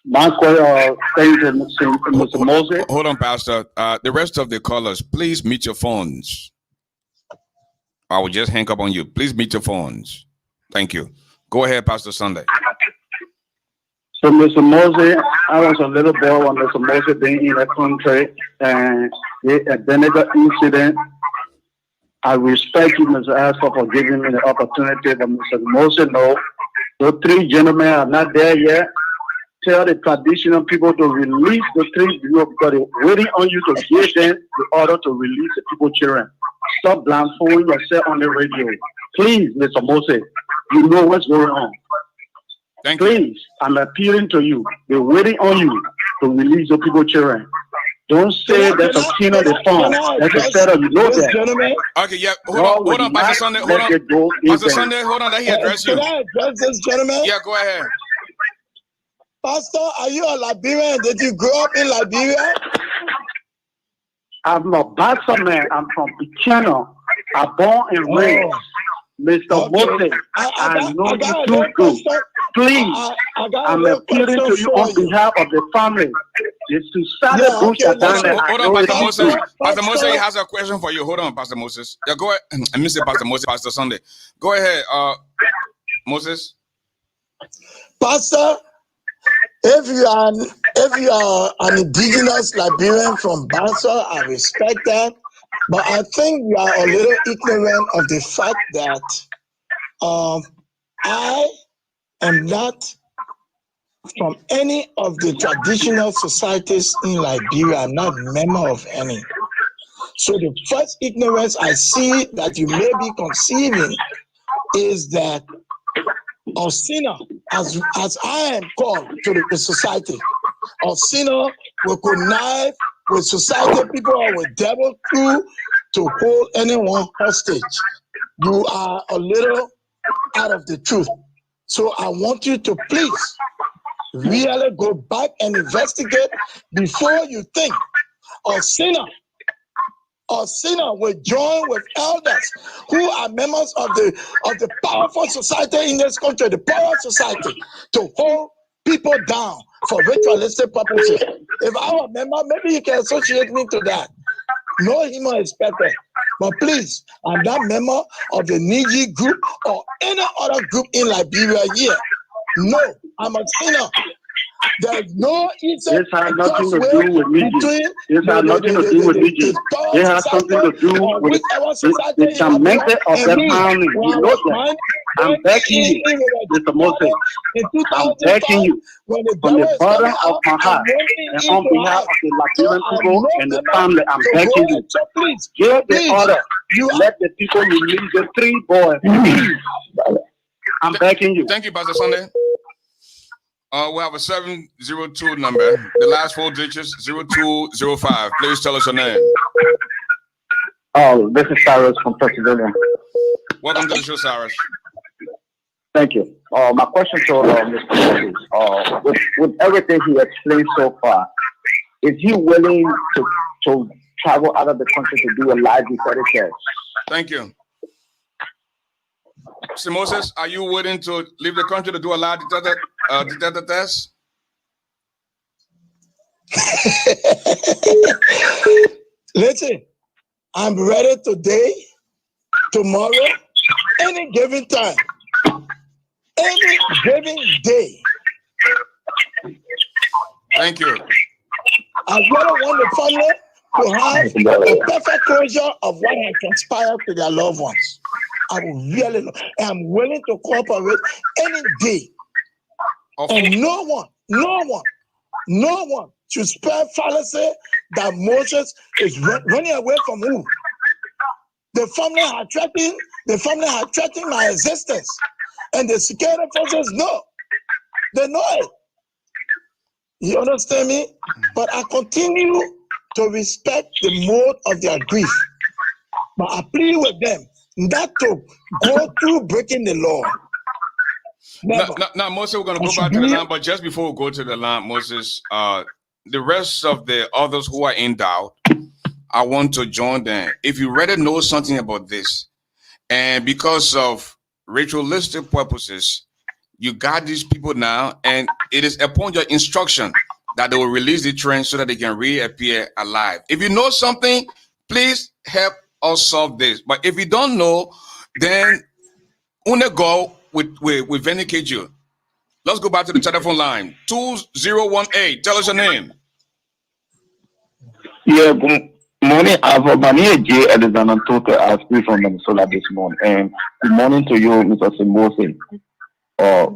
My question, thank you, Mr. Moses. Hold on, Pastor. The rest of the callers, please mute your phones. I will just hang up on you. Please mute your phones. Thank you. Go ahead, Pastor Sunday. So, Mr. Moses, I was a little boy when Mr. Moses being in the country and the identical incident. I respect you, Mr. Haskell, for giving me the opportunity. But Mr. Moses, no, those 3 gentlemen are not there yet. Tell the traditional people to release the 3 people because they're waiting on you to give them the order to release the people children. Stop blindfolding yourself on the radio. Please, Mr. Moses, you know what's going on. Thank Please, you. I'm appealing to you. They're waiting on you to release the people children. Don't say that's a king of the phone. That's a setup. You know that. Okay, yeah. Hold on, Pastor Sunday. Hold on. Pastor Sunday, hold on. Let him address you. Can I address this gentleman? Yeah, go ahead. Pastor, are you a Liberian? Did you grow up in Liberia? I'm a Bassa man. I'm from Pichano. I'm born and raised. Mr. Moses, I know you too good. Please, I'm appealing to you on behalf of the family. It's to start the bush Hold on, Pastor Moses. Pastor Moses has a question for you. Hold on, Pastor Moses. Yeah, go ahead. I missed it, Pastor Moses, Pastor Sunday. Go ahead, Moses. Pastor, if you are an indigenous Liberian from Bassa, I respect that. But I think we are a little ignorant of the fact that I am not from any of the traditional societies in Liberia. I'm not a member of any. So the first ignorance I see that you may be conceiving is that Osina, as I am called to the society, Osina will connive with society people or with devil crew to hold anyone hostage. You are a little out of the truth. So I want you to please really go back and investigate before you think Osina will join with elders who are members of the powerful society in this country, the power society, to hold people down for ritualistic purposes. If I were a member, maybe you can associate me to that. No human is perfect. But please, I'm not a member of the Niji group or any other group in Liberia here. No, I'm a sinner. There's no easy This has nothing to do with religion. This has nothing to do with religion. It has something to do with the dimension of that family. You know that. I'm begging you, Mr. Moses. I'm begging you from the bottom of my heart and on behalf of the Liberian people and the family, I'm begging you. Give the order. Let the people release the 3 boys. I'm begging you. Thank you, Pastor Sunday. We have a 702 number. The last 4 digits, 0205. Please tell us your name. Oh, this is Cyrus from Pennsylvania. Welcome to the show, Cyrus. Thank you. My question to Mr. Moses, with everything he explained so far, is he willing to travel out of the country to do a live detector test? Thank you. Mr. Moses, are you willing to leave the country to do a live detector test? Listen, I'm ready today, tomorrow, any given time, any given day. Thank you. I really want the family to have a perfect closure of what has transpired to their loved ones. I will really know. I'm willing to cooperate any day. And no one should spread fallacy that Moses is running away from who? The family had threatened my existence. And the security forces know. They know it. You understand me? But I continue to respect the mode of their grief. But I plead with them not to go through breaking the law. Now, Moses, we're going to go back to the line, but just before we go to the line, Moses, the rest of the others who are in doubt, I want to join them. If you already know something about this, and because of ritualistic purposes, you got these people now, and it is upon your instruction that they will release the train so that they can reappear alive. If you know something, please help us solve this. But if you don't know, then Unego will vindicate you. Let's go back to the telephone line. 2018. Tell us your name. Yeah, good morning. I've been J. Alexander Toke. I speak from Minnesota this morning. And good morning to you, Mr. Simose.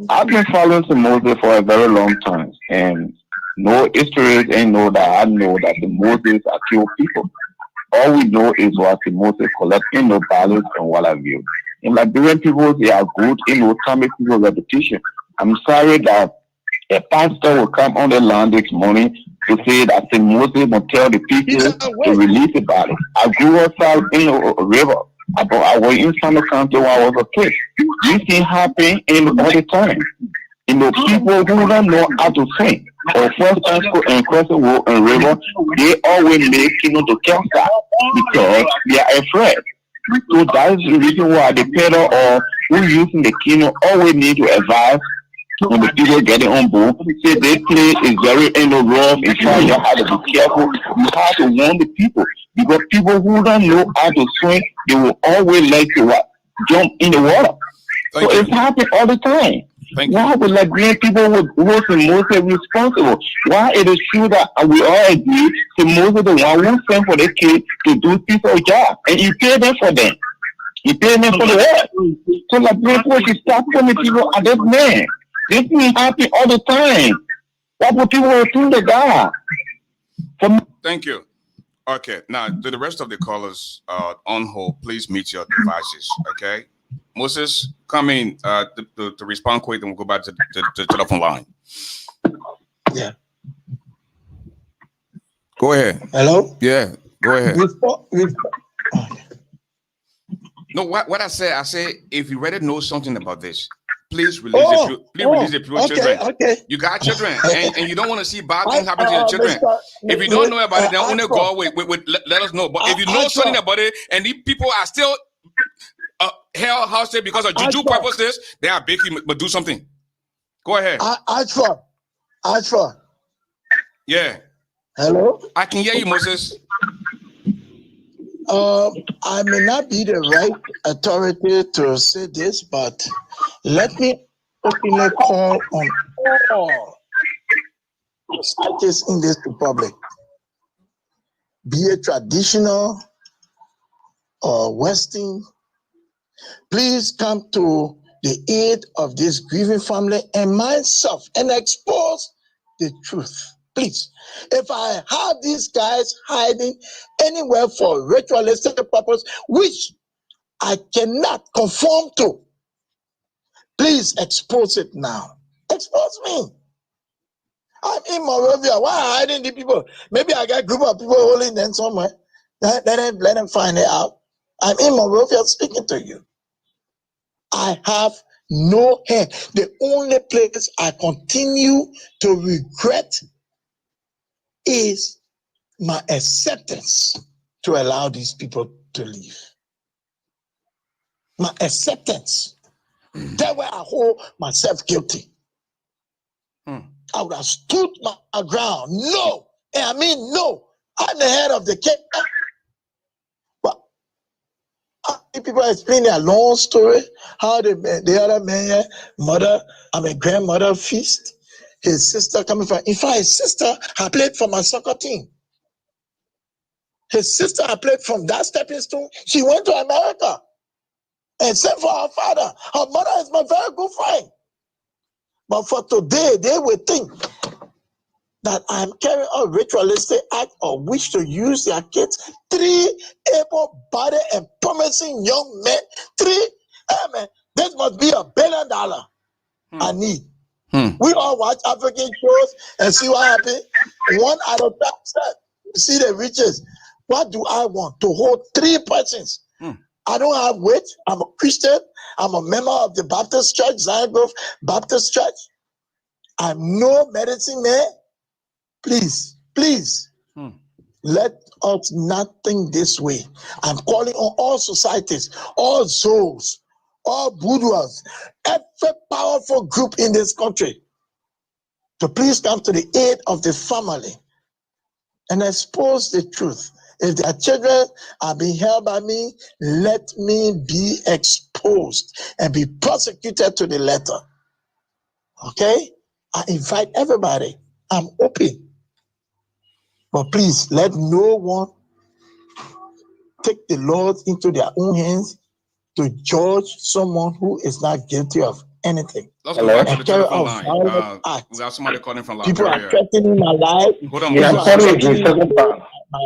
I've been following Simose for a very long time. And no history ain't know that I know that the Moses are kill people. All we know is what Simose collect in the ballots and what have you. In Liberian people, they are good in no time people repetition. I'm sorry that a pastor will come on the land this morning to say that Simose will tell the people to release the ballot. I grew up in a river. I was in Santa County when I was a kid. This thing happen all the time. People who don't know how to swim or first time and cross the river, they always make to cancel because they are afraid. So that is the reason why the pedal or who using the canoe always need to advise when the people getting on board. Say they play is very rough. In fact, you have to be careful. You have to warn the people because people who don't know how to swim, they will always like to jump in the water. So it's happening all the time. Why would Liberian people would Moses responsible? Why it is true that we all agree to Moses the one who sent for the kid to do piece of job and he paid them for them. He paid them for the work. So Liberian people should stop putting people at this man. This thing happen all the time. What would people do to God? Thank you. Okay, now to the rest of the callers on hold, please mute your devices. Okay. Moses, come in to respond quick, and we'll go back to the telephone line. Yeah. Go ahead. Hello? Yeah, go ahead. No, what I said, if you already know something about this, please release the pure children. Okay. You got children, and you don't want to see bad things happen to your children. If you don't know about it, then only go let us know. But if you know something about it, and these people are still held hostage because of juju purposes, they are baking, but do something. Go ahead. ASHFORD. Yeah. Hello? I can hear you, Moses. I may not be the right authority to say this, but let me openly call on all societies in this republic, be it traditional or Western, please come to the aid of this grieving family and myself and expose the truth. Please, if I have these guys hiding anywhere for ritualistic purpose, which I cannot conform to, please expose it now. Expose me. I'm in Moravia. Why are hiding the people? Maybe I got a group of people holding them somewhere. Let them find it out. I'm in Moravia speaking to you. I have no hand. The only place I continue to regret is my acceptance to allow these people to leave. My acceptance. That's where I hold myself guilty. I would have stood my ground. No. And I mean, no. I'm the head of the case. But people explain their long story, how the other man, grandmother feast, his sister coming from. In fact, his sister had played for my soccer team. His sister had played from that stepping stone. She went to America and sent for her father. Her mother is my very good friend. But for today, they will think that I'm carrying a ritualistic act or wish to use their kids. 3 able-bodied and promising young men. 3, hey man, this must be $1 billion I need. We all watch African shows and see what happens. One out of that set, you see the riches. What do I want? To hold 3 persons. I don't have weight. I'm a Christian. I'm a member of the Baptist Church, Zion Grove Baptist Church. I'm no medicine man. Please, let us not think this way. I'm calling on all societies, all souls, all boudoirs, every powerful group in this country to please come to the aid of the family and expose the truth. If their children are being held by me, let me be exposed and be prosecuted to the letter. Okay? I invite everybody. I'm open. But please, let no one take the Lord into their own hands to judge someone who is not guilty of anything. Let's go back to the telephone line. We got somebody calling from Liberia. People are threatening my life. Hold on, Yeah, I'm calling again, second time. I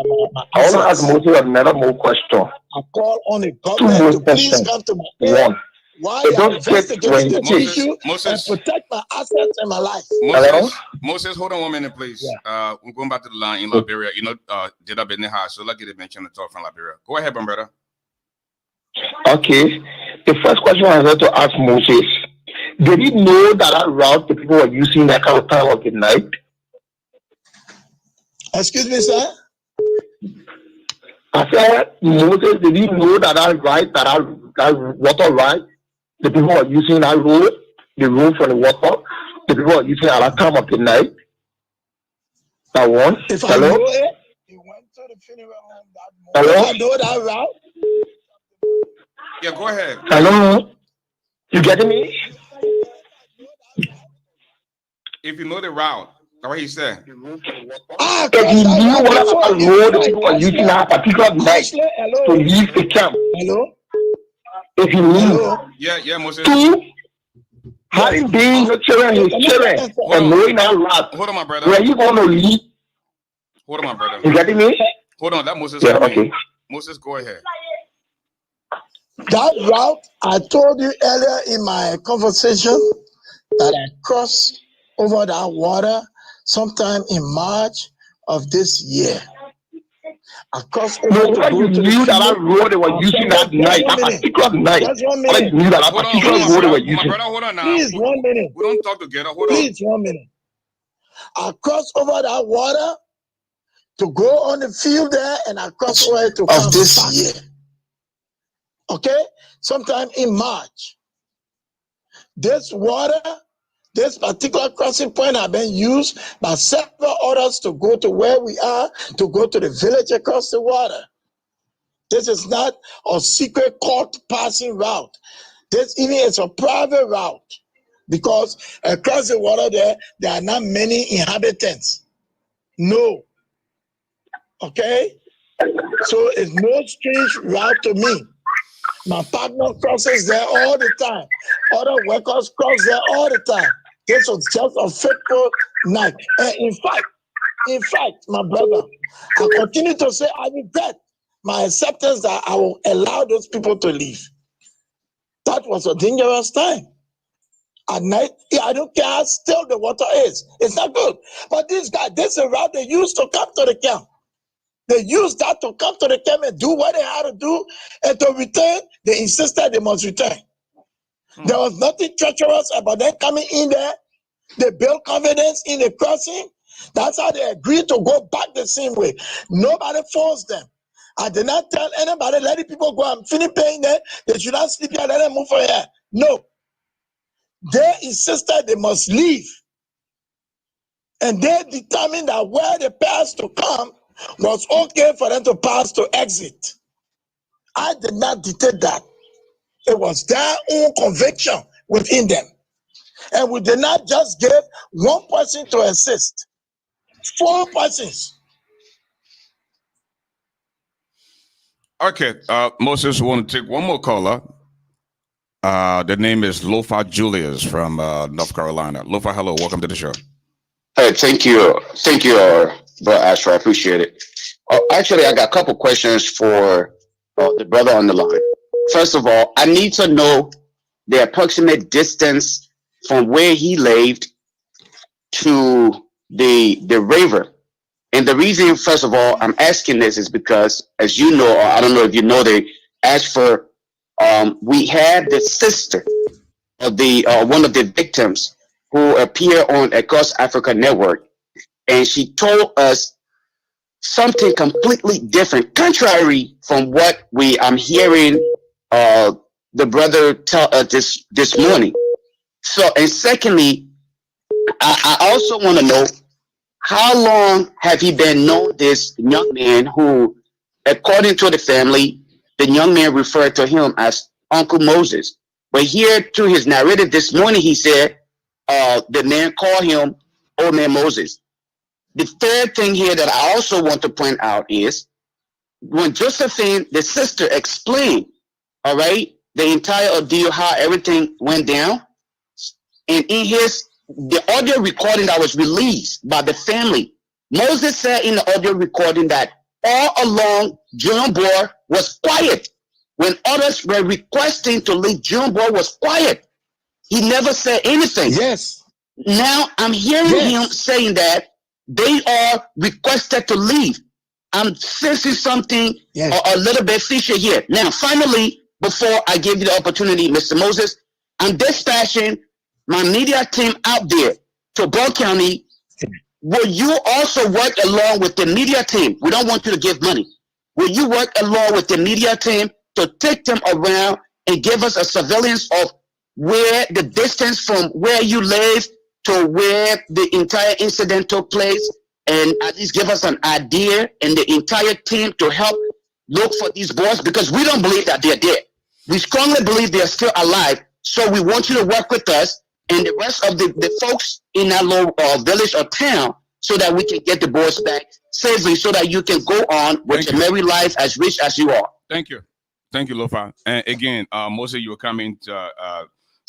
want to ask Moses another more question. I call on the government to please come to my aid. One. Why they are investigating the issue and protect my assets and my life. Moses, hold on 1 minute, please. Yeah. We're going back to the line in Liberia. You know, did I be in the house? So let's get it mentioned to talk from Liberia. Go ahead, my brother. Okay. The first question I wanted to ask Moses, did he know that route the people were using that kind of time of the night? Excuse me, sir? I said, Moses, did he know that water right? The people are using that road, the road for the water. The people are using at that time of the night. That one. If Hello? I know it, he went to the funeral home that morning. Hello? I know that route. Yeah, go ahead. Hello? You getting me? If you know the route, that's what he said. If you knew what road the people are using at a particular night to leave the camp. Hello? If you knew. Yeah, Moses. 2, having been your children, his children, and knowing that route. Hold on, my brother. Where you going to leave? Hold on, my brother. You getting me? Hold on, that Moses. Yeah, okay. Moses, go ahead. That route, I told you earlier in my conversation that I crossed over that water sometime in March of this year. I crossed over to go to knew that road they were using that night, that particular night. Just 1 minute. Knew that particular road they were using. My brother, hold on now. Please, 1 minute. We don't talk together. Hold on. Please, 1 minute. I crossed over that water to go on the field there, and I crossed over to come this year. Okay? Sometime in March. This water, this particular crossing point have been used by several others to go to where we are, to go to the village across the water. This is not a secret court passing route. This even is a private route. because across the water there are not many inhabitants. No. Okay? So it's no strange route to me. My partner crosses there all the time. Other workers cross there all the time. This was just a fateful night. And in fact, my brother, I continue to say I regret my acceptance that I will allow those people to leave. That was a dangerous time. At night, I don't care how still the water is. It's not good. But these guys, this is a route they used to come to the camp. They used that to come to the camp and do what they had to do, and to return, they insisted they must return. There was nothing treacherous about them coming in there. They built confidence in the crossing. That's how they agreed to go back the same way. Nobody forced them. I did not tell anybody, let the people go. I'm finished paying them. They should not sleep here. Let them move from here. No. They insisted they must leave. And they determined that where they passed to come was okay for them to pass to exit. I did not dictate that. It was their own conviction within them. And we did not just give one person to assist. 4 persons. Okay, Moses, we want to take one more caller. The name is Lofa Julius from North Carolina. Lofa, hello, welcome to the show. Hey, thank you, Brother Astro. I appreciate it. Actually, I got a couple questions for the brother on the line. First of all, I need to know the approximate distance from where he lived to the river. And the reason, first of all, I'm asking this is because, as you know, or I don't know if you know, they asked for, we had the sister of the one of the victims who appear on Across Africa Network, and she told us something completely different, contrary from what I'm hearing the brother tell us this morning. So, and secondly, I also want to know, how long have he been known this young man who, according to the family, the young man referred to him as Uncle Moses. But here to his narrative this morning, he said the man called him Old Man Moses. The third thing here that I also want to point out is when Josephine, the sister, explained, all right, the entire ordeal, how everything went down, and in the audio recording that was released by the family, Moses said in the audio recording that all along Junior Boy was quiet. When others were requesting to leave, Junior Boy was quiet. He never said anything. Yes. Now I'm hearing him saying that they are requested to leave. I'm sensing something a little bit fishy here. Now, finally, before I give you the opportunity, Mr. Moses, I'm dispatching my media team out there to Ball County. Will you also work along with the media team? We don't want you to give money. Will you work along with the media team to take them around and give us a surveillance of where the distance from where you live to where the entire incident took place, and at least give us an idea, and the entire team to help look for these boys, because we don't believe that they're dead. We strongly believe they're still alive. So we want you to work with us and the rest of the folks in that little village or town, so that we can get the boys back safely, so that you can go on with your merry life as rich as you are. Thank you. Thank you, Lofa. And again, Moses, you were coming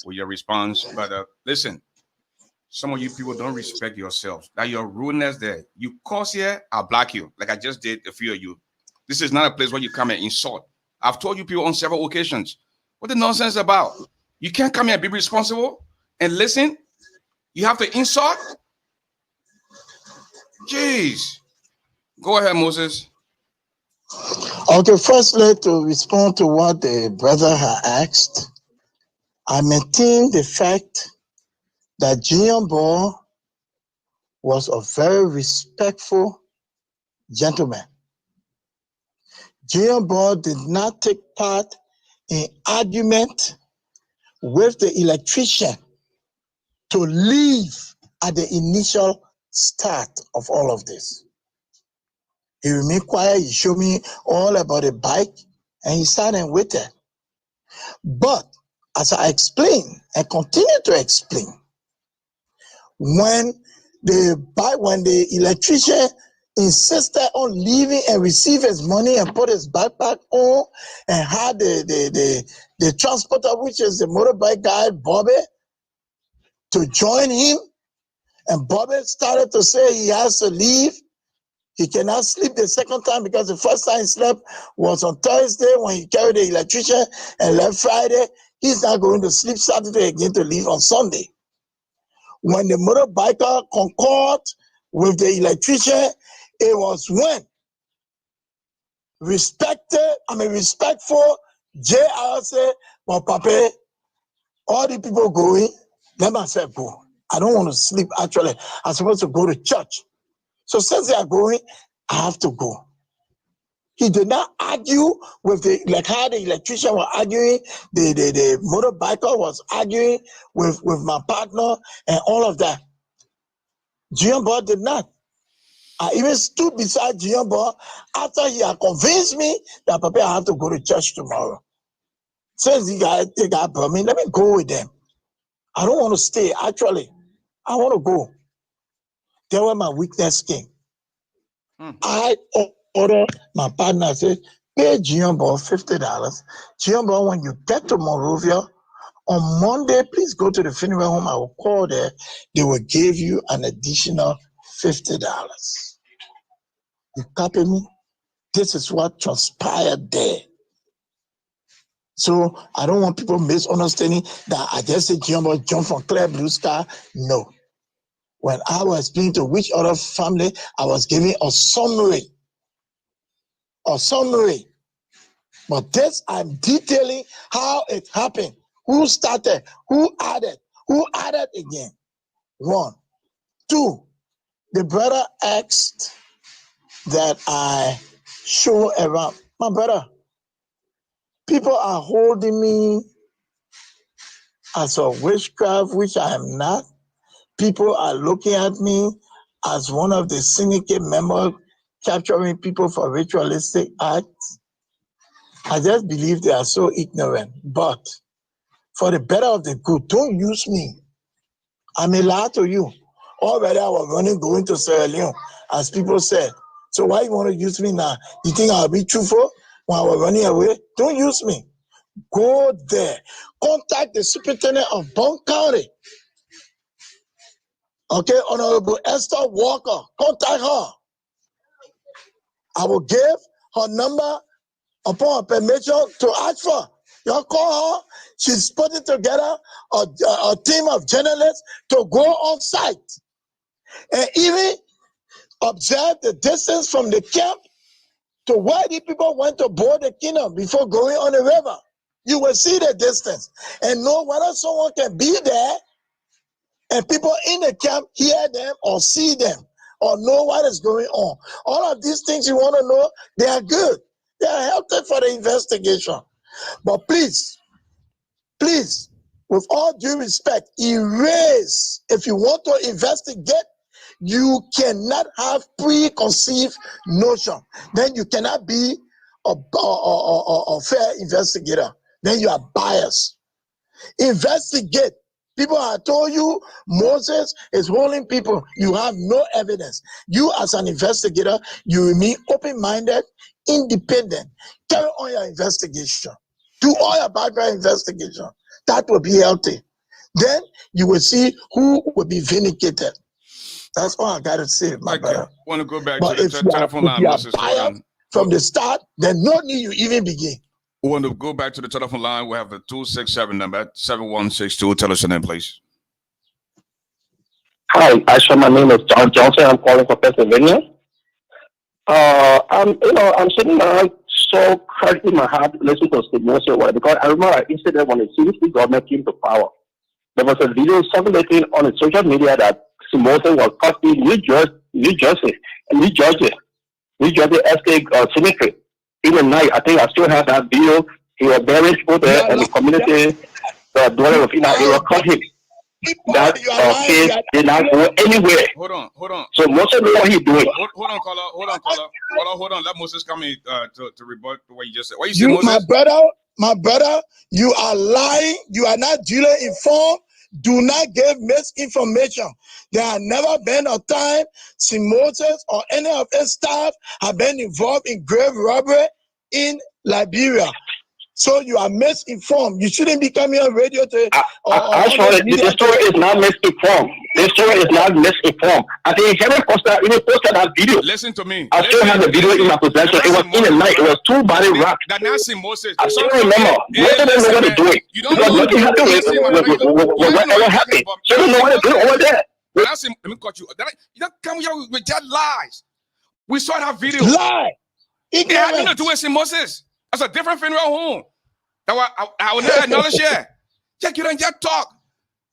with your response. But listen, some of you people don't respect yourselves. That your rudeness there. You cause here, I'll block you, like I just did a few of you. This is not a place where you come and insult. I've told you people on several occasions. What the nonsense about? You can't come here and be responsible and listen. You have to insult. Jeez. Go ahead, Moses. Okay, firstly, to respond to what the brother had asked, I maintain the fact that Junior Boy was a very respectful gentleman. Junior Boy did not take part in argument with the electrician to leave at the initial start of all of this. He remained quiet. He showed me all about the bike, and he sat and waited. But as I explain and continue to explain, when the electrician insisted on leaving and receive his money and put his backpack on and had the transporter, which is the motorbike guy, Bobby, to join him, and Bobby started to say he has to leave. He cannot sleep the second time because the first time he slept was on Thursday when he carried the electrician and left Friday. He's not going to sleep Saturday again to leave on Sunday. When the motorbiker concurred with the electrician, it was when respectful JR said, well, Papa, all the people going, let myself go. I don't want to sleep, actually. I'm supposed to go to church. So since they are going, I have to go. He did not argue with how the electrician was arguing, the motorbiker was arguing with my partner and all of that. Giambo did not. I even stood beside Giambo after he had convinced me that, Papa, I have to go to church tomorrow. Since they got brought me, let me go with them. I don't want to stay, actually. I want to go. That's where my weakness came. I ordered my partner, I said, pay Giambo $50. Giambo, when you get to Monrovia, on Monday, please go to the funeral home. I will call there. They will give you an additional $50. You copy me? This is what transpired there. So I don't want people misunderstanding that I just said Giambo jumped from Clear Blue Sky. No. When I was speaking to which other family, I was giving a summary. But this, I'm detailing how it happened. Who started? Who added again? 1. 2, the brother asked that I show around. My brother, people are holding me as a witchcraft, which I am not. People are looking at me as one of the syndicate members capturing people for ritualistic acts. I just believe they are so ignorant. But for the better of the good, don't use me. I may lie to you. Already I was running, going to Sierra Leone, as people said. So why you want to use me now? You think I'll be truthful when I was running away? Don't use me. Go there. Contact the superintendent of Bond County. Okay, Honorable Esther Walker. Contact her. I will give her number upon permission to ask for. You call her. She's putting together a team of journalists to go on site and even observe the distance from the camp to where the people went to board the kingdom before going on the river. You will see the distance and know whether someone can be there and people in the camp hear them or see them or know what is going on. All of these things you want to know, they are good. They are helpful for the investigation. But please, with all due respect, erase. If you want to investigate, you cannot have preconceived notion. Then you cannot be a fair investigator. Then you are biased. Investigate. People have told you Moses is holding people. You have no evidence. You as an investigator, you remain open-minded, independent. Carry on your investigation. Do all your background investigation. That will be healthy. Then you will see who will be vindicated. That's all I got to say, my brother. I want to go back But to the telephone line, Moses. From the start, then no need you even begin. We want to go back to the telephone line. We have the 267 number, 7162. Tell us your name, please. Hi, Aisha. My name is John Johnson. I'm calling from Pennsylvania. I'm sitting there so hurt in my heart listening to Steve Moses because I remember an incident when the CDC government came to power. There was a video circulating on the social media that Steve Moses was caught in New Jersey SK Cemetery. In the night, I think I still have that video. He was buried people there, and the community, the dweller of Ina area caught him. That case did not go anywhere. Hold on. So Moses knew what he's doing. Hold on, caller. Hold on. Let Moses come in to rebut what you just said. What you said, Moses? My brother, my brother, you are lying. You are not duly informed. Do not give misinformation. There has never been a time St. Moses or any of his staff have been involved in grave robbery in Liberia. So you are misinformed. You shouldn't be coming on radio to the story is not misinformed. The story is not misinformed. I think Henry Costa even posted that video. Listen to me. I still have the video in my possession. It was in the night. It was two body wrapped. That not St. Moses. I still remember. Most of them know what they're doing. You don't know nothing happened whatever happened. They don't know what they're doing over there. Let me cut you. You don't come here with just lies. We saw that video. Lie. It had nothing to do with St. Moses. That's a different funeral home. I will never acknowledge it. Just you don't just talk.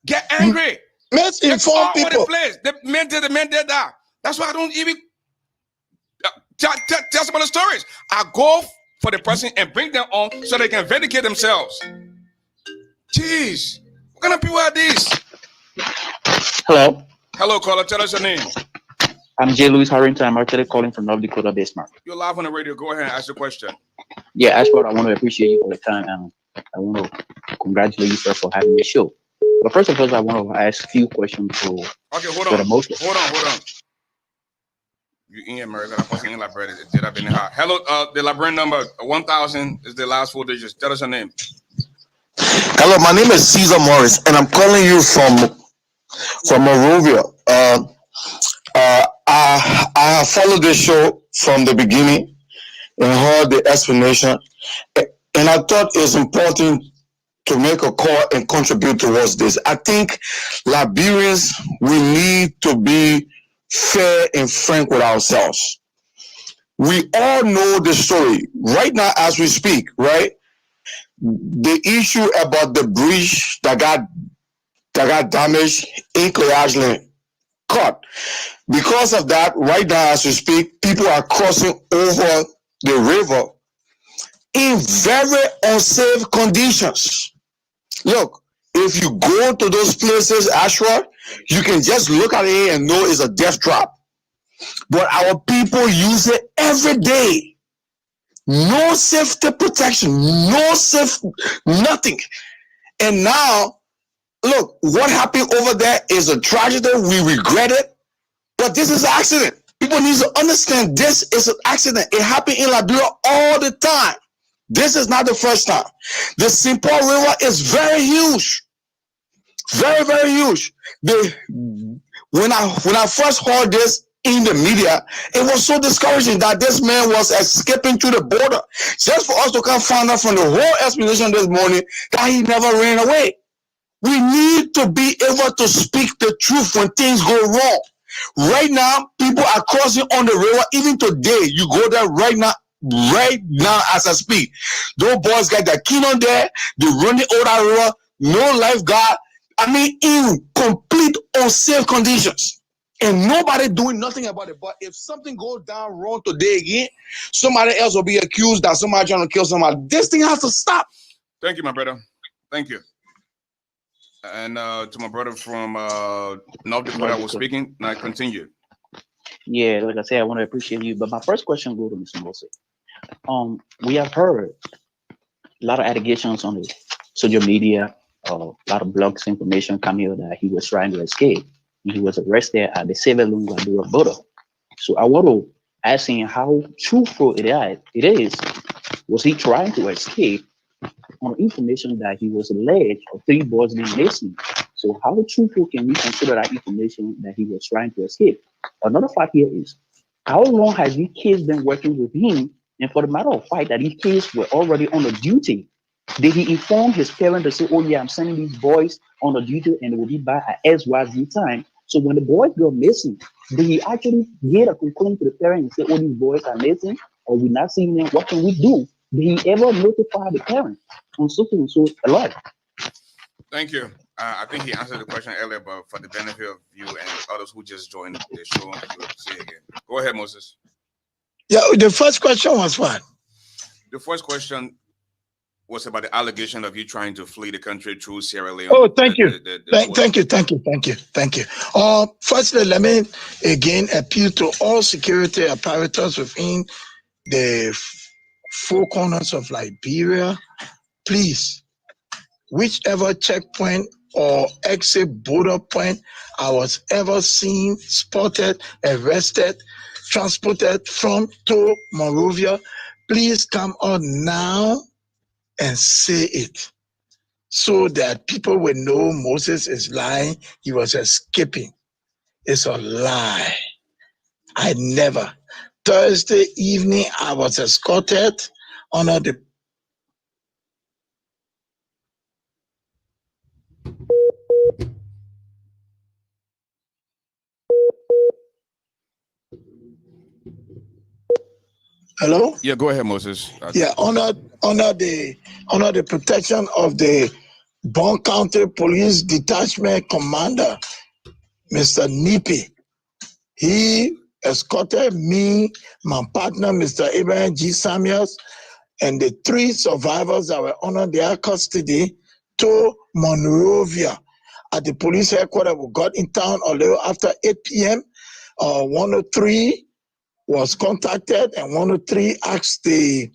Get angry. Misinform people. Over the place. The men did that. That's why I don't even tell some of the stories. I go for the person and bring them on so they can vindicate themselves. Jeez. What kind of people are these? Hello. Hello, caller. Tell us your name. I'm J. Louis Harrington. I'm actually calling from North Dakota, Bismarck. You're live on the radio. Go ahead and ask your question. Yeah, Ashford, I want to appreciate you for the time. And I want to congratulate you, sir, for having the show. But first of all, I want to ask a few questions for hold on. You in America? I'm in Liberia. Did I been hot? Hello, the Liberian number 1000 is the last 4 digits. Tell us your name. Hello, my name is Caesar Morris, and I'm calling you from Monrovia. I have followed this show from the beginning and heard the explanation, and I thought it's important to make a call and contribute towards this. I think Liberians, we need to be fair and frank with ourselves. We all know the story right now as we speak, right? The issue about the bridge that got damaged in Clay cut. Because of that, right now as we speak, people are crossing over the river in very unsafe conditions. Look, if you go to those places, Ashford, you can just look at it and know it's a death trap. But our people use it every day. No safety protection, nothing. And now, look, what happened over there is a tragedy. We regret it, but this is an accident. People need to understand this is an accident. It happened in Liberia all the time. This is not the first time. The St. Paul River is very huge. Very, very huge. When I first heard this in the media, it was so discouraging that this man was escaping through the border. Just for us to come find out from the whole explanation this morning that he never ran away. We need to be able to speak the truth when things go wrong. Right now, people are crossing on the river. Even today, you go there right now as I speak. Those boys got their key on there. They're running over that river. No lifeguard. I mean, in complete unsafe conditions. And nobody doing nothing about it. But if something goes down wrong today again, somebody else will be accused that somebody trying to kill somebody. This thing has to stop. Thank you, my brother. Thank you. And to my brother from North Dakota was speaking. Now continue. Yeah, like I said, I want to appreciate you. But my first question goes to Mr. Moses. We have heard a lot of allegations on the social media, a lot of blogs information come here that he was trying to escape. He was arrested at the Sierra Leone border. So I want to ask him how truthful it is. Was he trying to escape on information that he was alleged of 3 boys being missing? So how truthful can we consider that information that he was trying to escape? Another fact here is, how long has these kids been working with him? And for the matter of fact, that these kids were already on the duty. Did he inform his parents to say, oh yeah, I'm sending these boys on the duty and they will be back at XYZ time? So when the boys go missing, did he actually get a complaint to the parents and say, oh, these boys are missing, or we're not seeing them? What can we do? Did he ever notify the parents on something and so a lot? Thank you. I think he answered the question earlier, but for the benefit of you and others who just joined the show, you will say again. Go ahead, Moses. Yeah, the first question was what? The first question was about the allegation of you trying to flee the country through Sierra Leone. Oh, thank you. Thank you. Firstly, let me again appeal to all security apparatus within the 4 corners of Liberia please, whichever checkpoint or exit border point I was ever seen, spotted, arrested, transported from to Monrovia, please come out now and say it so that people will know Moses is lying. He was escaping. It's a lie. I never. Thursday evening, I was escorted under the Hello? Yeah, go ahead, Moses. Yeah, under the protection of the Bond County Police Detachment Commander, Mr. Nipi. He escorted me, my partner, Mr. Abraham G. Samuels, and the 3 survivors that were under their custody to Monrovia. At the police headquarters, we got in town a little after 8 p.m. 103 was contacted, and 103 asked the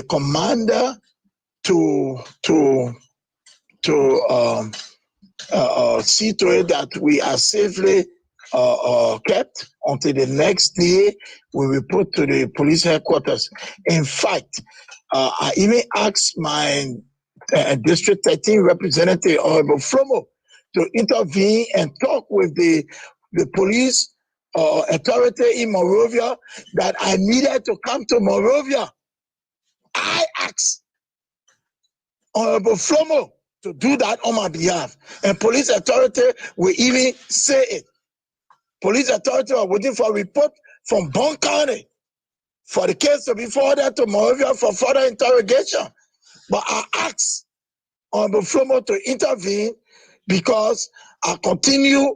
commander to see to it that we are safely kept until the next day we report to the police headquarters. In fact, I even asked my District 13 representative, Honorable Flomo, to intervene and talk with the police authority in Monrovia that I needed to come to Monrovia. I asked Honorable Flomo to do that on my behalf. And police authority will even say it. Police authority are waiting for a report from Bond County for the case to be forwarded to Monrovia for further interrogation. But I asked Honorable Flomo to intervene because I continue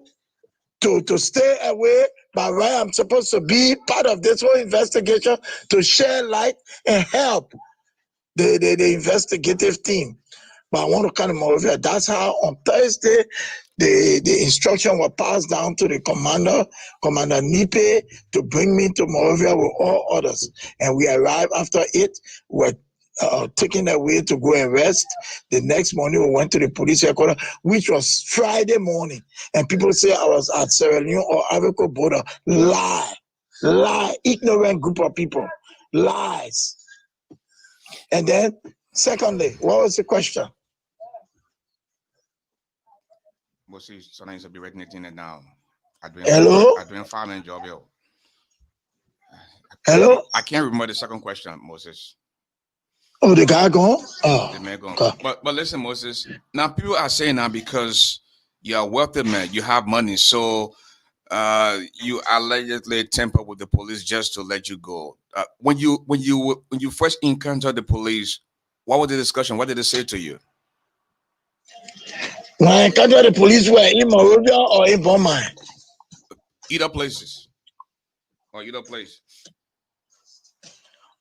to stay away by where I'm supposed to be part of this whole investigation to share light and help the investigative team. But I want to come to Monrovia. That's how on Thursday the instruction was passed down to the Commander Nipe, to bring me to Monrovia with all others. And we arrived after it. We were taken away to go and rest. The next morning we went to the police headquarters, which was Friday morning. And people say I was at Sierra Leone or Ivory Coast border. Lie, ignorant group of people. Lies. And then, secondly, what was the question? Moses, so nice to be writing it down. Hello? I'm doing farming job, yo. Hello? I can't remember the second question, Moses. Oh, the guy gone? Oh, the man gone. God. But listen, Moses. Now people are saying now because you're a wealthy man, you have money, so you allegedly tampered with the police just to let you go. When you first encountered the police, what was the discussion? What did they say to you? When I encountered the police, were in Monrovia or in Beaumont? Either places. Or either place.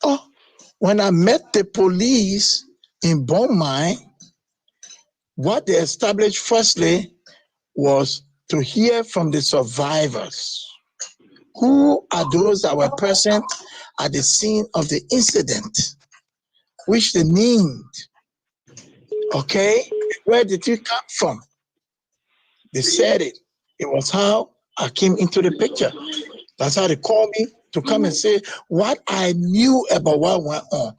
Oh, when I met the police in Beaumont, what they established firstly was to hear from the survivors. Who are those that were present at the scene of the incident, which they named? Okay, where did you come from? They said it. It was how I came into the picture. That's how they called me to come and say what I knew about what went on.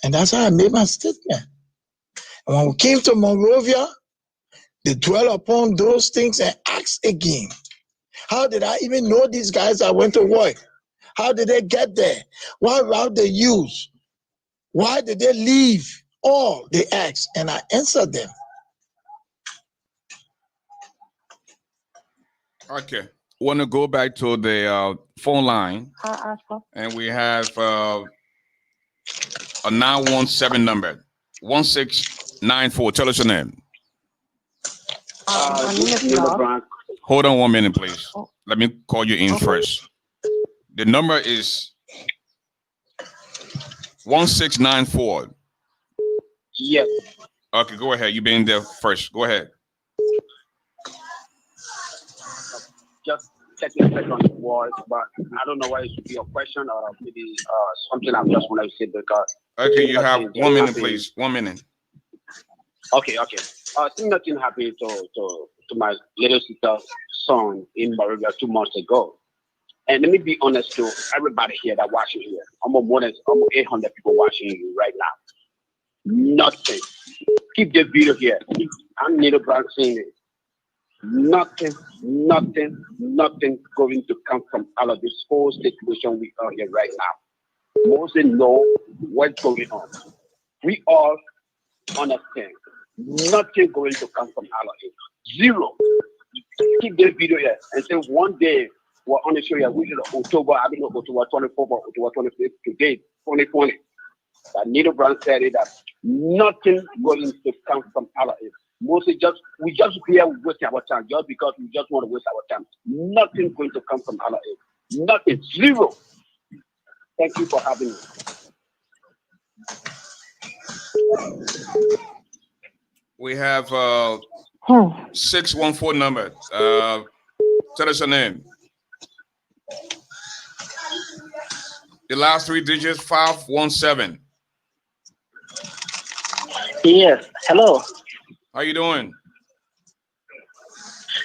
And that's how I made my statement. And when we came to Monrovia, they dwell upon those things and ask again. How did I even know these guys that went to work? How did they get there? What route they use? Why did they leave? All they asked, and I answered them. Okay. Want to go back to the phone line, and we have a 917 number, 1694. Tell us your name. Hold on 1 minute, please. Let me call you in first. The number is 1694. Yes. Okay, go ahead. You've been there first. Go ahead. Just checking a second word, but I don't know why it should be a question or maybe something I just want to say because Okay, you have Nothing 1 minute, happened. please. 1 minute. Okay. Still nothing happened to my little sister's son in Moravia 2 months ago. And let me be honest to everybody here that watching here. Almost 800 people watching you right now. Nothing. Keep the video here. I'm Nino Brown saying it. Nothing going to come from all of this whole situation we are here right now. Moses know what's going on. We all understand. Nothing going to come from all of it. Zero. Keep the video here and say one day we're on the show here. We did October 24th or October 25th today, 2020. But Nino Brown said it that nothing going to come from all of it. Mostly we just here wasting our time just because we just want to waste our time. Nothing going to come from all of it. Nothing. Zero. Thank you for having me. We have 614 number. Tell us your name. The last 3 digits, 517. Yes. Hello. How you doing?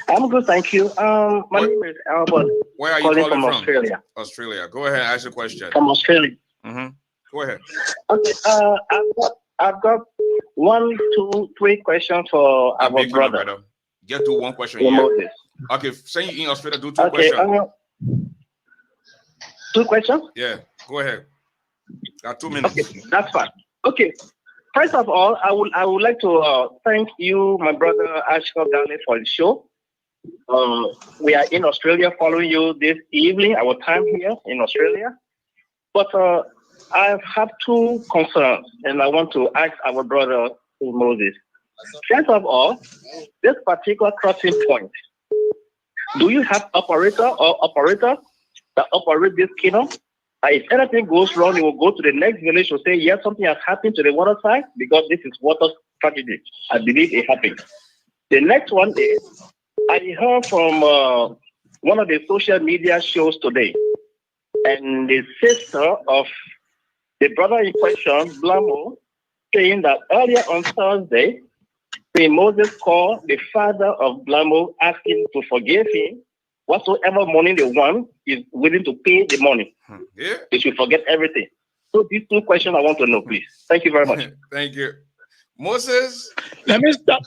I'm good, thank you. My name is Albert. Where are you calling from? Australia. Australia. Go ahead, ask your question. From Australia. Go ahead. Okay. I've got 1, 2, 3 questions for our brother. Get to one question. Moses. Okay, say you in Australia, do 2 questions. 2 questions? Yeah, go ahead. Got 2 minutes. Okay, that's fine. Okay. First of all, I would like to thank you, my brother ASHFORD GARLEY, for the show. We are in Australia following you this evening, our time here in Australia. But I have 2 concerns, and I want to ask our brother Moses. First of all, this particular crossing point, do you have operators that operate this kingdom? If anything goes wrong, you will go to the next village to say, yes, something has happened to the water side because this is water tragedy. I believe it happened. The next one is, I heard from one of the social media shows today, and the sister of the brother in question, Blamo, saying that earlier on Thursday, Moses called the father of Blamo, asking to forgive him. Whatsoever money they want is willing to pay the money. Yeah. They should forget everything. So these 2 questions I want to know, please. Thank you very much. Thank you. Moses? Let me start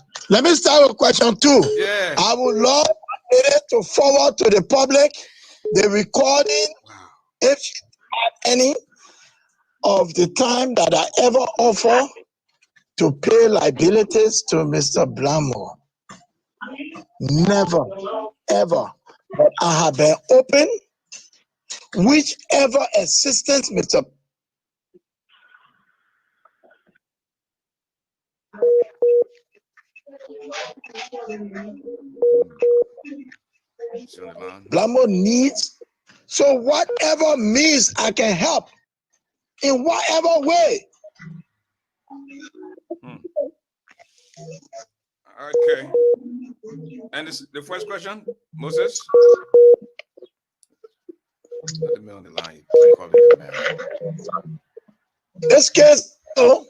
with question 2. Yeah. I would love to forward to the public the recording, if you have any, of the time that I ever offer to pay liabilities to Mr. Blamo. Never, ever. But I have been open, whichever assistance Mr. Blamo needs. So whatever means I can help in whatever way. Okay. And the first question, Moses? Let me on the line. Keep calling the man. This case, hello?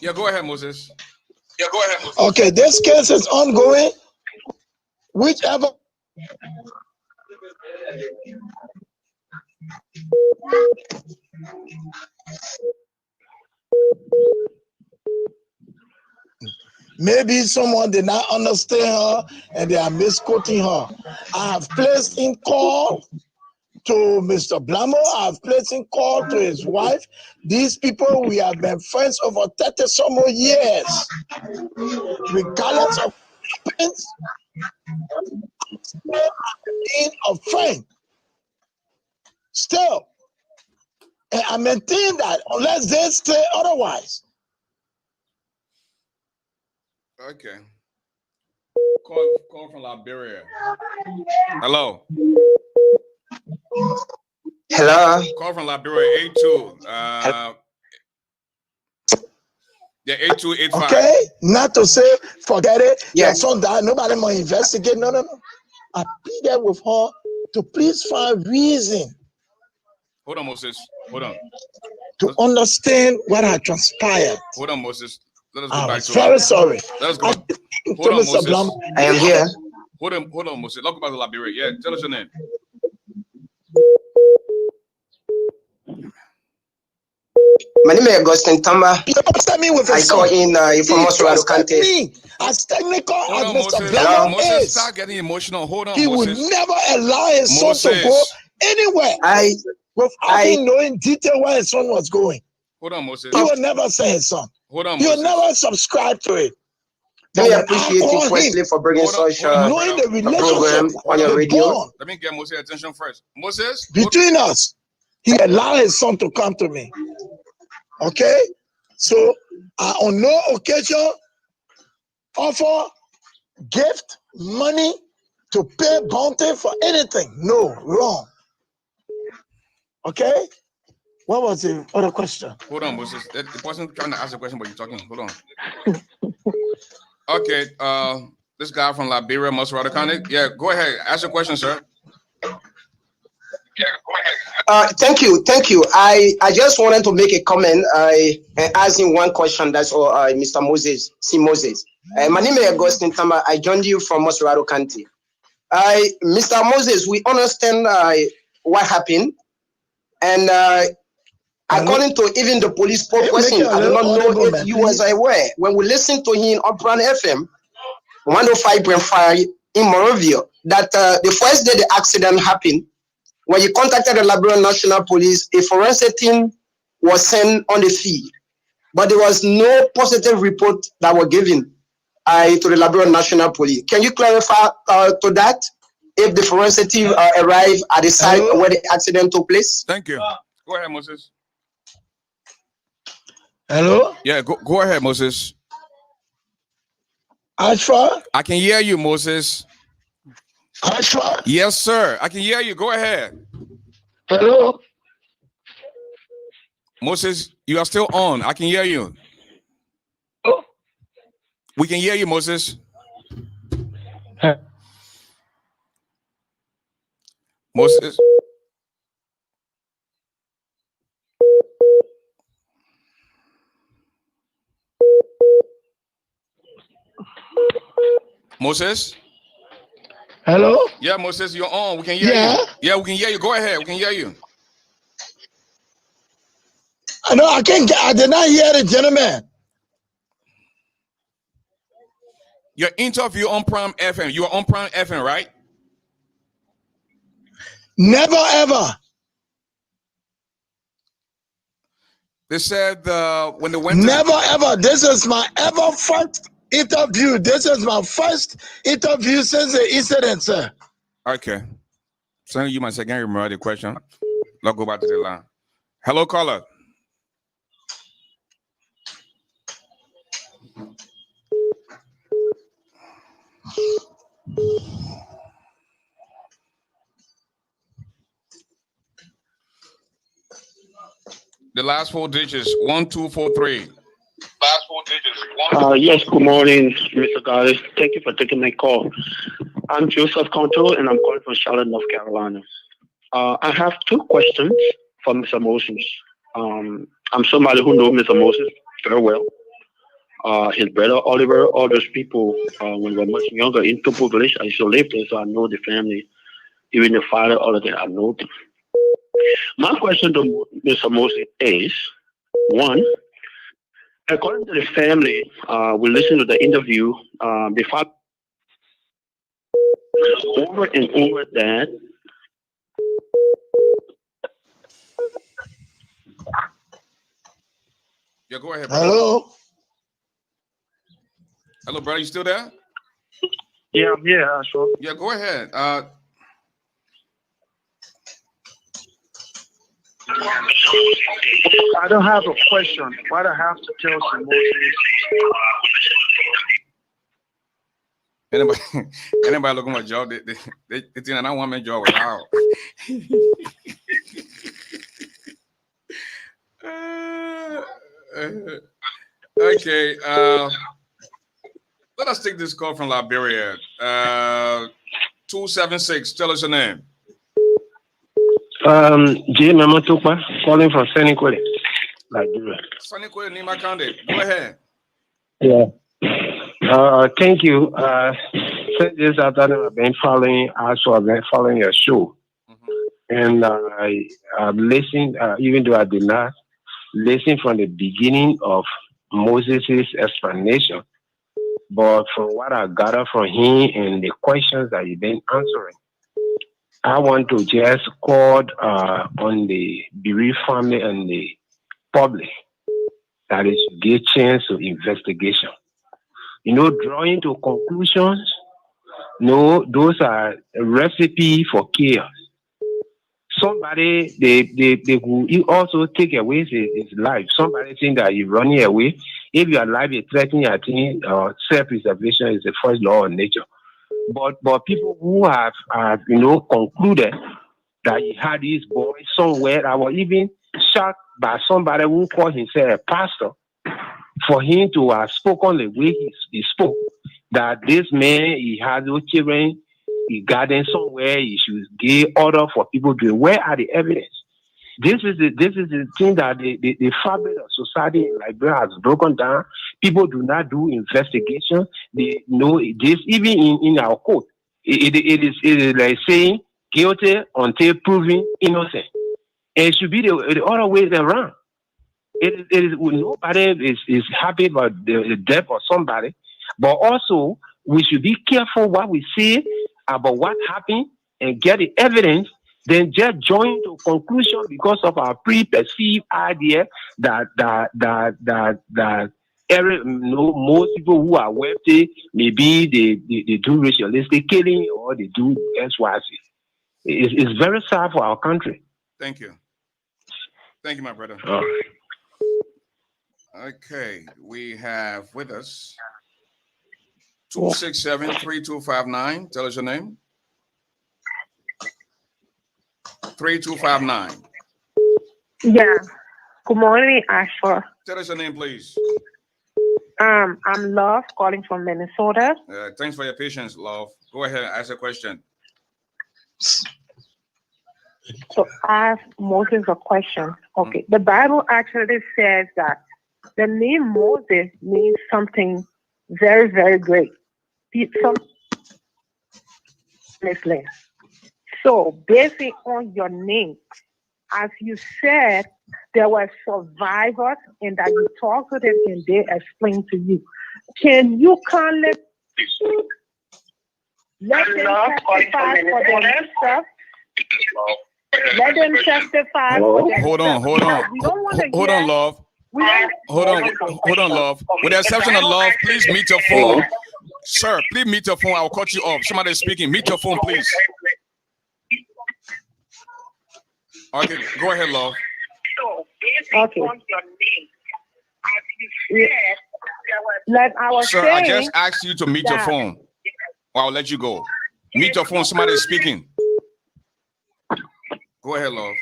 Yeah, go ahead, Moses. Okay, this case is ongoing. Whichever. Maybe someone did not understand her and they are misquoting her. I have placed in call to Mr. Blamo. I have placed in call to his wife. These people, we have been friends over 30 some more years. Regardless of what happens, being a friend. Still, and I maintain that unless they say otherwise. Okay. Call from Liberia. Hello. Hello. Call from Liberia, 82. Yeah, 8285. Okay, not to say forget it. Yeah. Your son died. Nobody more investigate. No. I pleaded with her to please find reason Hold on, Moses. Hold on. To understand what had transpired. Hold on, Moses. Let us go I back was to very sorry. Let us go. Hold on, Moses. I am here. Hold on, Moses. Let's go back to Liberia. Yeah, tell us your name. My name is Augustine Tamba. I call in from Oswaldo County. As technical Hold as on, Mr. Moses. Blanco Moses, is, stop getting emotional. Hold on, he Moses. would never allow his son to go anywhere without him knowing detail where his son was going. Hold on, Moses. He would never say his son. Hold on, He would Moses. never subscribe to it. Let me appreciate you firstly for bringing such knowing the program on your radio. Let me get Moses' attention first. Moses, between us, he allowed his son to come to me. Okay? So I on no occasion offer gift, money to pay bounty for anything. No, wrong. Okay? What was the other question? Hold on, Moses. The person trying to ask a question, but you're talking. Hold on. Okay, this guy from Liberia, Oswaldo County. Yeah, go ahead. Ask your question, sir. Thank you. I just wanted to make a comment. I asked him one question. That's all, Mr. Moses. My name is Augustine Tamba. I joined you from Oswaldo County. Mr. Moses, we understand what happened, and according to even the police spokesperson, I do not know if you was aware. When we listened to him on Brand FM 105.5 in Morovia, that the first day the accident happened, when you contacted the Liberian National Police, a forensic team was sent on the field, but there was no positive report that were given to the Liberian National Police. Can you clarify to that if the forensic team arrived at the site where the accident took place? Thank you. Go ahead, Moses. Hello? Yeah, go ahead, Moses. ASHFORD? I can hear you, Moses. ASHFORD? Yes, sir. I can hear you. Go ahead. Hello? Moses, you are still on. I can hear you. Oh. We can hear you, Moses. Moses. Moses? Hello? Yeah, Moses, you're on. We can hear you. Yeah, we can hear you. Go ahead. We can hear you. No, I did not hear the gentleman. Your interview on Prime FM. You are on Prime FM, right? Never ever. They said when they went never ever. This is my ever first interview. This is my first interview since the incident, sir. Okay. So you might say, can you remember the question? Let's go back to the line. Hello, caller. The last 4 digits, 1243. Last 4 digits. Yes, good morning, Mr. Garley. Thank you for taking my call. I'm Joseph Conto, and I'm calling from Charlotte, North Carolina. I have 2 questions for Mr. Moses. I'm somebody who knows Mr. Moses very well. His brother Oliver, all those people, when we were much younger in Topo Village, I used to live there, so I know the family, even the father, all of that, I know them. My question to Mr. Moses is, 1, according to the family, we listened to the interview, the father over and over that Yeah, go ahead, brother. Hello? Hello, brother. You still there? Yeah, I'm here, sure. Yeah, go ahead. I don't have a question. What I have to tell some anybody looking for a job, they think that I want my job without. Okay. Let us take this call from Liberia. 276. Tell us your name. J. Mamotupa, calling from Senegal, Nigeria. Senegal, Nima Kande. Go ahead. Yeah. Thank you. Since this afternoon, I've been following. Also, I've been following your show, and I've listened. Even though I did not listen from the beginning of Moses' explanation, but from what I gathered from him and the questions that you've been answering, I want to just call on the bereaved family and the public that is give chance to investigation. Drawing to conclusions, those are a recipe for chaos. Somebody, they will also take away his life. Somebody think that you're running away. If your life is threatening, I think self-preservation is the first law of nature. But people who have concluded that he had his boy somewhere, I was even shocked by somebody who called himself a pastor for him to have spoken the way he spoke, that this man, he has no children, he garden somewhere, he should give order for people to. Where are the evidence? This is the thing that the fabric of society in Liberia has broken down. People do not do investigation. They know this even in our code. It is like saying guilty until proven innocent. And it should be the other way around. It is nobody is happy about the death of somebody, but also we should be careful what we say about what happened and get the evidence. Then just join to conclusion because of our pre-perceived idea that most people who are wealthy, maybe they do ritualistic killing or they do XYZ. It's very sad for our country. Thank you. Thank you, my brother. Okay, we have with us 267-3259. Tell us your name. 3259. Yeah. Good morning, ASHFORD. Tell us your name, please. I'm Love, calling from Minnesota. Thanks for your patience, Love. Go ahead and ask a question. So I have Moses a question. Okay. The Bible actually says that the name Moses means something very, very great. So based on your name, as you said, there were survivors and that you talked to them and they explained to you. Can you kindly let them testify for themselves? Let them testify for themselves. Hold on. We don't want to Hold on, Love. Hold on, Love. With the exception of Love, please mute your phone. Sir, please mute your phone. I'll cut you off. Somebody is speaking. Mute your phone, please. Okay, go ahead, Love. Okay. Like I was Sir, saying, I just asked you to mute your phone. Or I'll let you go. Mute your phone. Somebody is speaking. Go ahead, Love.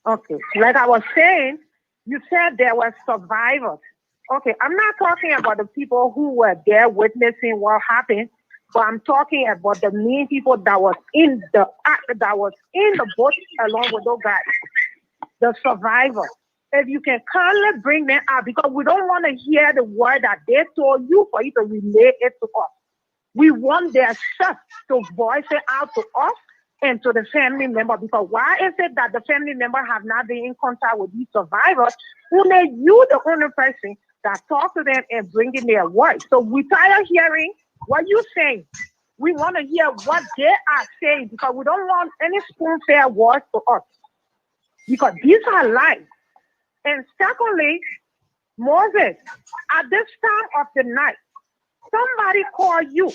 Okay. Like I was saying, you said there were survivors. Okay, I'm not talking about the people who were there witnessing what happened, but I'm talking about the main people that was in the boat along with those guys, the survivors. If you can kindly bring them out, because we don't want to hear the word that they told you for you to relay it to us. We want their self to voice it out to us and to the family member. Because why is it that the family member have not been in contact with these survivors? Only you, the only person that talk to them and bring in their words. So we tired hearing what you're saying. We want to hear what they are saying because we don't want any spoon-fed words to us. Because these are lies. And secondly, Moses, at this time of the night, somebody called you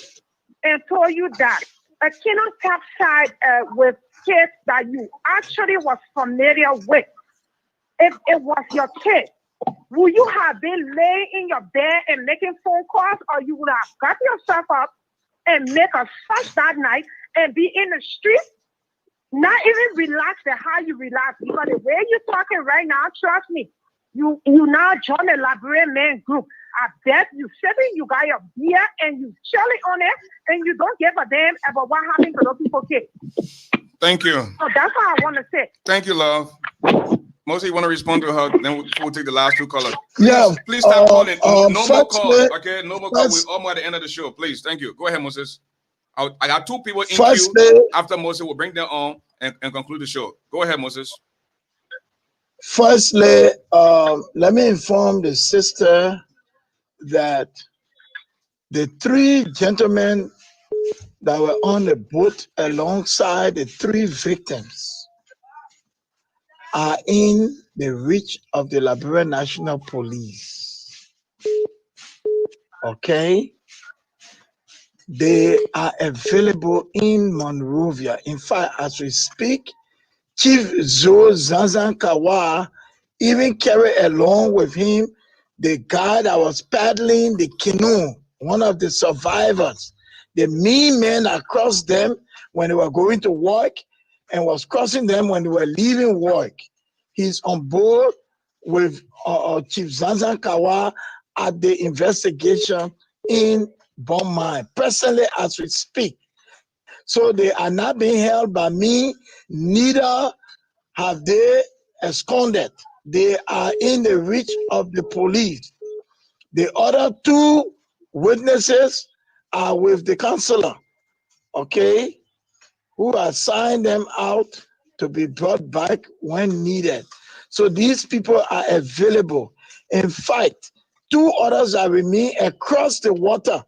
and told you that a kingdom capsized with kids that you actually was familiar with. If it was your kid, would you have been laying in your bed and making phone calls, or you would have got yourself up and make a fuss that night and be in the street? Not even relax the how you relax, because the way you're talking right now, trust me, you now join the Liberian man group. I bet you sitting, you got your beer and you chilling on it, and you don't give a damn about what happened to those people kids. Thank you. So that's all I want to say. Thank you, love. Mostly you want to respond to her, then we'll take the last two callers. Yeah. Please stop calling. No more calls. Firstly, Okay, no more calls. We're almost at the end of the show. Please, thank you. Go ahead, Moses. I got two people in queue. After Moses, we'll bring them on and conclude the show. Go ahead, Moses. Firstly, let me inform the sister that the three gentlemen that were on the boat alongside the three victims are in the reach of the Liberia National Police. Okay? They are available in Monrovia. In fact, as we speak, Chief Zo Zanzan Kawa even carried along with him the guy that was paddling the canoe, one of the survivors. The mean man across them when they were going to work and was crossing them when they were leaving work. He's on board with Chief Zanzan Kawa at the investigation in Bon Mine, presently as we speak. So they are not being held by me, neither have they absconded. They are in the reach of the police. The other two witnesses are with the counselor, okay, who assigned them out to be brought back when needed. So these people are available. In fact, two others are with me across the water.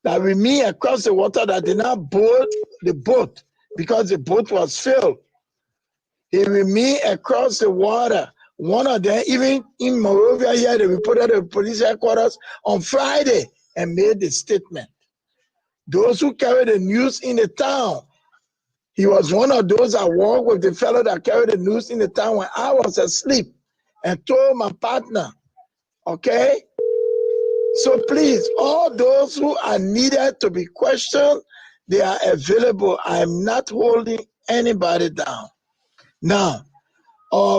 That remain across the water that did not board the boat because the boat was filled. He remained across the water. One of them, even in Monrovia here, they reported the police headquarters on Friday and made the statement. Those who carried the news in the town, he was one of those that worked with the fellow that carried the news in the town when I was asleep and told my partner, okay? So please, all those who are needed to be questioned, they are available. I am not holding anybody down. Now,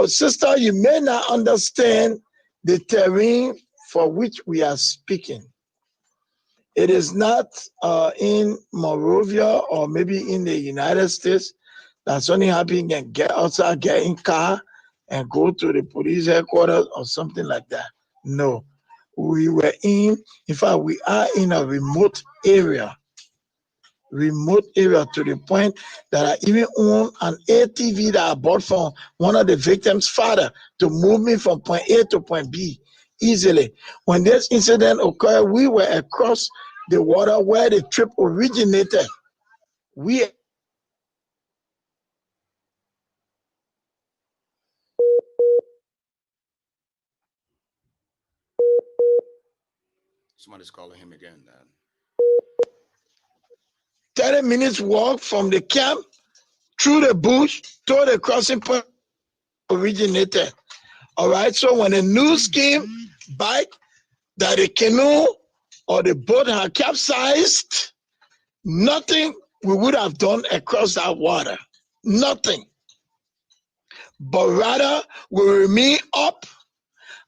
sister, you may not understand the terrain for which we are speaking. It is not in Monrovia or maybe in the United States. That's only happening and get outside, get in car and go to the police headquarters or something like that. No. We were in fact, we are in a remote area to the point that I even own an ATV that I bought from one of the victims' father to move me from point A to point B easily. When this incident occurred, we were across the water where the trip originated. Somebody's calling him again. 30 minutes walk from the camp through the bush to the crossing point originated. All right, so when the news came back that the canoe or the boat had capsized, nothing we would have done across that water. Nothing. But rather, we remain up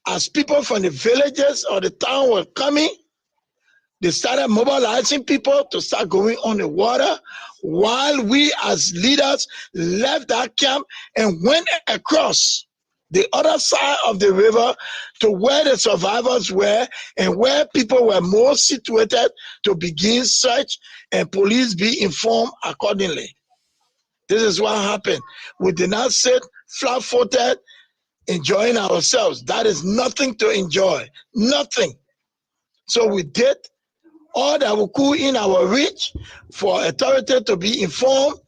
as people from the villages or the town were coming. They started mobilizing people to start going on the water while we as leaders left that camp and went across the other side of the river to where the survivors were and where people were more situated to begin search and police be informed accordingly. This is what happened. We did not sit flat-footed enjoying ourselves. That is nothing to enjoy. Nothing. So we did all that we could in our reach for authority to be informed,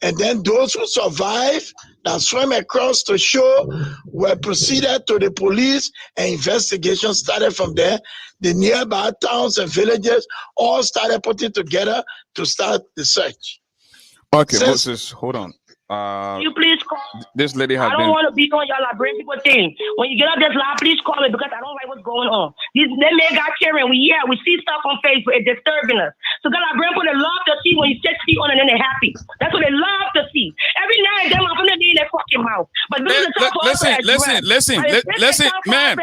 and then those who survived that swam across the shore were proceeded to the police and investigation started from there. The nearby towns and villages all started putting together to start the search. Okay, Moses, hold on. You please call. This lady has I don't want to be on y'all like bring people thing. When you get up this line, please call me because I don't like what's going on. These men got carrying. We see stuff on Facebook. It's disturbing us. So God, I bring people that love to see when you set feet on and then they're happy. That's what they love to see. Every night and then I'm gonna be in their fucking mouth. But listen, ma'am.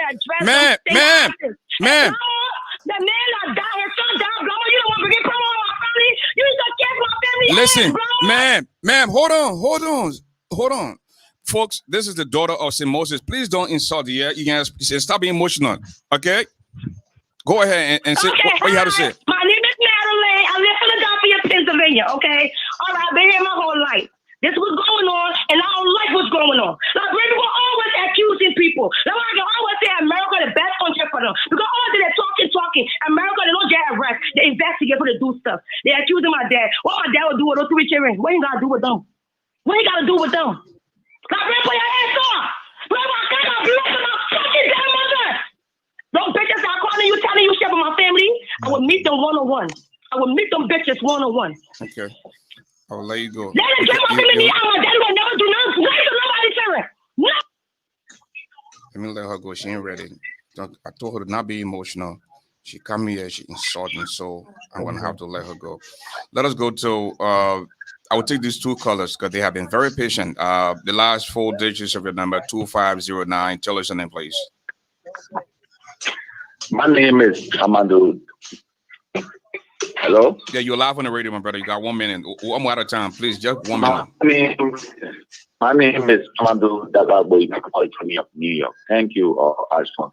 The man that died, his son died. You don't want to get from my family. You need to care for my family. Listen, ma'am, hold on. Folks, this is the daughter of St. Moses. Please don't insult the air. You can stop being emotional, okay? Go ahead and say what you have to say. My name is Natalie. I live in Philadelphia, Pennsylvania, okay? All right, I've been here my whole life. This was going on, and I don't like what's going on. Like, people always accusing people. Like, I can always say America the best country for them. Because all they're talking. America, they don't get arrested. They investigate for to do stuff. They're accusing my dad. What my dad would do with those 3 children? What he got to do with them? What he got to do with them? Like, put your hands off. Bro, I got blood for my fucking grandmother. Those bitches are calling you, telling you shit for my family. I will meet them one-on-one. I will meet them bitches one-on-one. Okay. I'll let you go. Let it get my family out. My daddy will never do nothing. Nobody caring. No. Let me let her go. She ain't ready. I told her to not be emotional. She come here, she insulted me, so I'm gonna have to let her go. Let us go to I will take these 2 colors because they have been very patient. The last 4 digits of your number, 2509. Tell us your name, please. My name is Amadou. Hello? Yeah, you're live on the radio, my brother. You got 1 minute. I'm out of time. Please, just 1 minute. My name is Amadou Dagaboy, California, New York. Thank you, Ashford.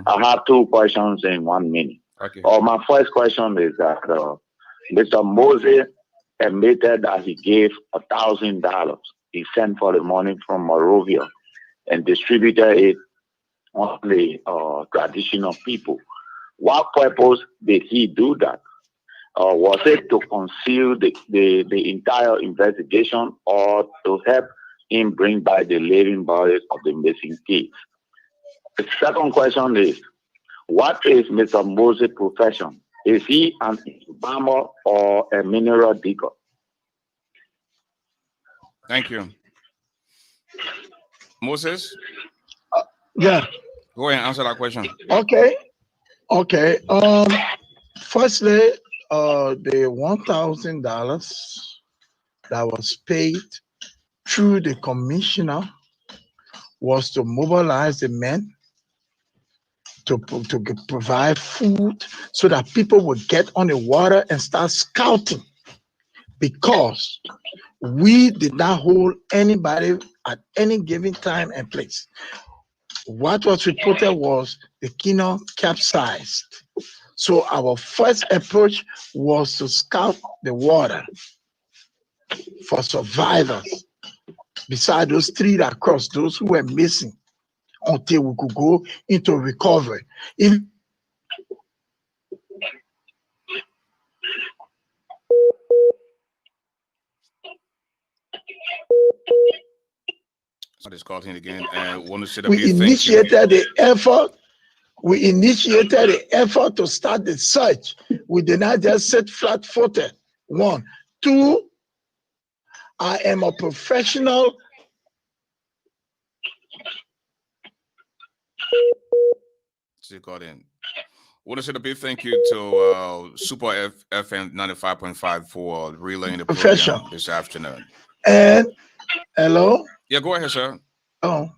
I have 2 questions in 1 minute. Okay. My first question is that Mr. Moses admitted that he gave $1,000. He sent for the money from Morovia and distributed it on the traditional people. What purpose did he do that? Was it to conceal the entire investigation or to help him bring back the living bodies of the missing kids? The second question is, what is Mr. Moses' profession? Is he an embalmer or a mineral digger? Thank you. Moses? Yeah. Go ahead and answer that question. Okay. Firstly, the $1,000 that was paid through the commissioner was to mobilize the men to provide food so that people would get on the water and start scouting, because we did not hold anybody at any given time and place. What was reported was the canoe capsized. So our first approach was to scout the water for survivors, beside those 3 that crossed, those who were missing, until we could go into recovery. I just called him again and want to say that we initiated the effort. We initiated the effort to start the search. We did not just sit flat-footed. 1. 2, I am a professional. She called in. Want to say a big thank you to Super FM 95.5 for relaying the program this afternoon. And hello? Yeah, go ahead, sir. Oh.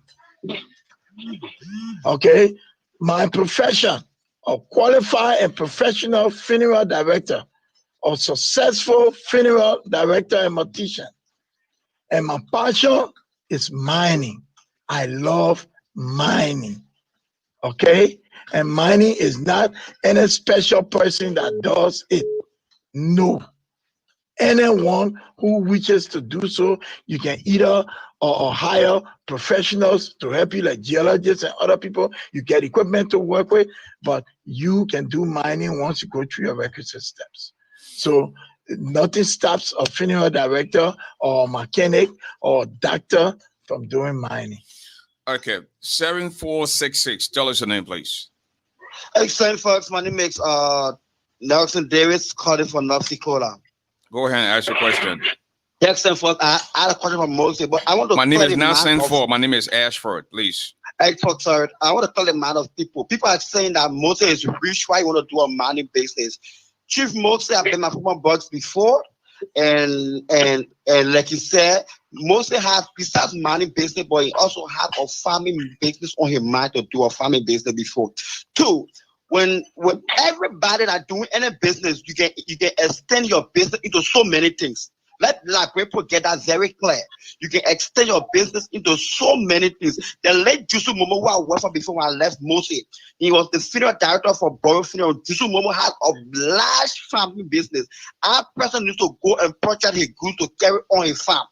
Okay. My profession, a qualified and professional funeral director, a successful funeral director and mortician. And my passion is mining. I love mining. Okay? And mining is not any special person that does it. No. Anyone who wishes to do so, you can either or hire professionals to help you, like geologists and other people. You get equipment to work with, but you can do mining once you go through your requisite steps. So nothing stops a funeral director or mechanic or doctor from doing mining. Okay, 7466. Tell us your name, please. Excellent, folks. My name is Nelson Davis, calling from North Dakota. Go ahead and ask your question. Excellent, folks. I had a question from Moses, but I want to. My name is not Sanford. My name is Ashford, please. Excellent, sir. I want to tell a man of people. People are saying that Moses is rich. Why you want to do a mining business? Chief Moses have been my former boss before, and like you said, Moses has, besides mining business, but he also had a farming business on his mind to do a farming business before. 2, when everybody that doing any business, you can extend your business into so many things. Let people get that very clear. You can extend your business into so many things. The late Jusu Momo, who I worked for before when I left Moses, he was the senior director for Borough Funeral. Jusu Momo had a large family business. Our person needs to go and purchase his goods to carry on his farm.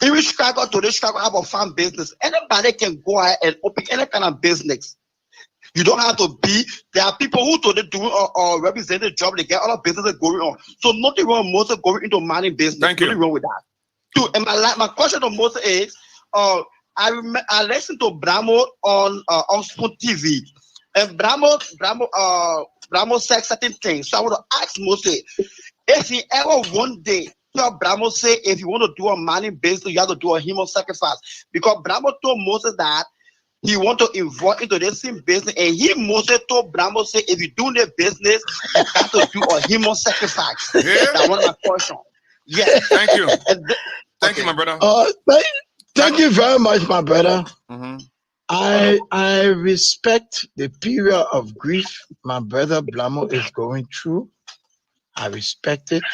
Even Chicago, today Chicago have a farm business. Anybody can go ahead and open any kind of business. You don't have to be. There are people who today doing or represent the job. They get other businesses going on. So nothing wrong with Moses going into mining business. Thank you. Nothing wrong with that. Too. And my question to Moses is, I listened to Bramo on Oxford TV, and Bramo said certain things. So I want to ask Moses if he ever one day. Bramo say if you want to do a mining business, you have to do a human sacrifice. Because Bramo told Moses that he want to involve into this same business, and Moses told Bramo say if you do the business, you have to do a human sacrifice. Yeah. That's one of my questions. Yes. Thank you. Thank you, my brother. Thank you very much, my brother. Mm-hmm. I respect the period of grief my brother Blamo is going through. I respect it.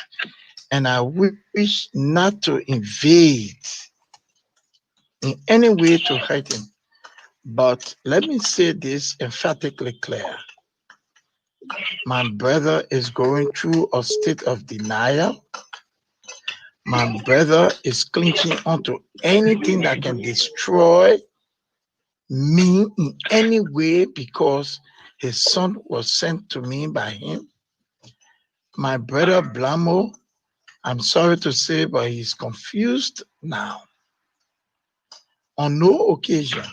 And I wish not to invade in any way to hurt him. But let me say this emphatically clear. My brother is going through a state of denial. My brother is clinching onto anything that can destroy me in any way because his son was sent to me by him. My brother Blamo, I'm sorry to say, but he's confused now. On no occasion,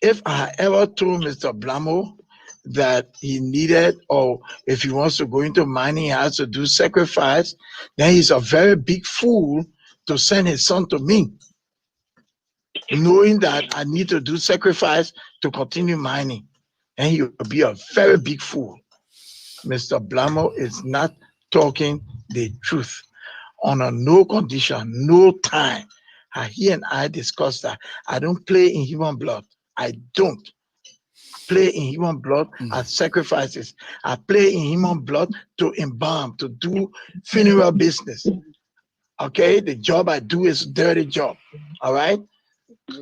if I ever told Mr. Blamo that he needed, or if he wants to go into mining, he has to do sacrifice, then he's a very big fool to send his son to me, knowing that I need to do sacrifice to continue mining. And he will be a very big fool. Mr. Blamo is not talking the truth. On a no condition, no time. He and I discussed that. I don't play in human blood. I don't play in human blood as sacrifices. I play in human blood to embalm, to do funeral business. Okay, the job I do is a dirty job. All right.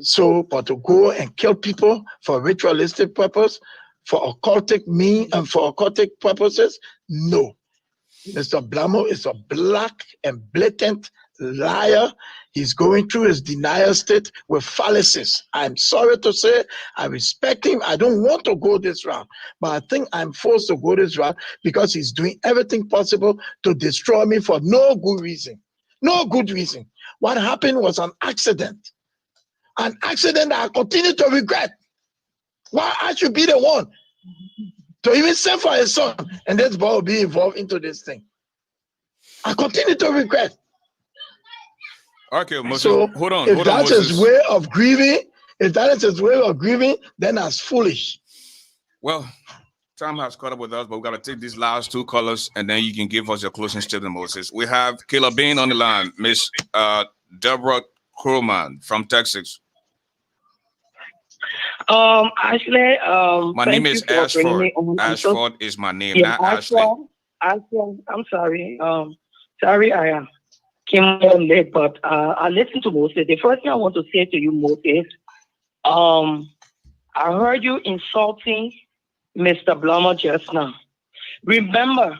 So, but to go and kill people for ritualistic purpose, for occultic mean and for occultic purposes, no. Mr. Blamo is a black and blatant liar. He's going through his denial state with fallacies. I'm sorry to say, I respect him. I don't want to go this route, but I think I'm forced to go this route because he's doing everything possible to destroy me for no good reason. No good reason. What happened was an accident. An accident that I continue to regret. Why I should be the one to even send for his son, and this boy will be involved into this thing. I continue to regret. Okay, Moses, so hold on. If that's Moses. his way of grieving, then that's foolish. Well, time has caught up with us, but we got to take these last two callers, and then you can give us your closing statement, Moses. We have Caleb Bain on the line, Miss Deborah Crowman from Texas. Actually, my name is Ashford. Ashford is my name, yeah, not Ashley. Ashford, I'm sorry. Sorry, I came on late, but I listened to Moses. The first thing I want to say to you, Moses, I heard you insulting Mr. Blamo just now. Remember,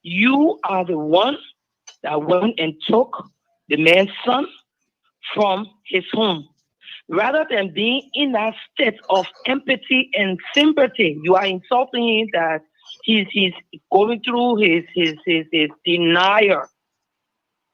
you are the one that went and took the man's son from his home. Rather than being in that state of empathy and sympathy, you are insulting him that he's going through his denial.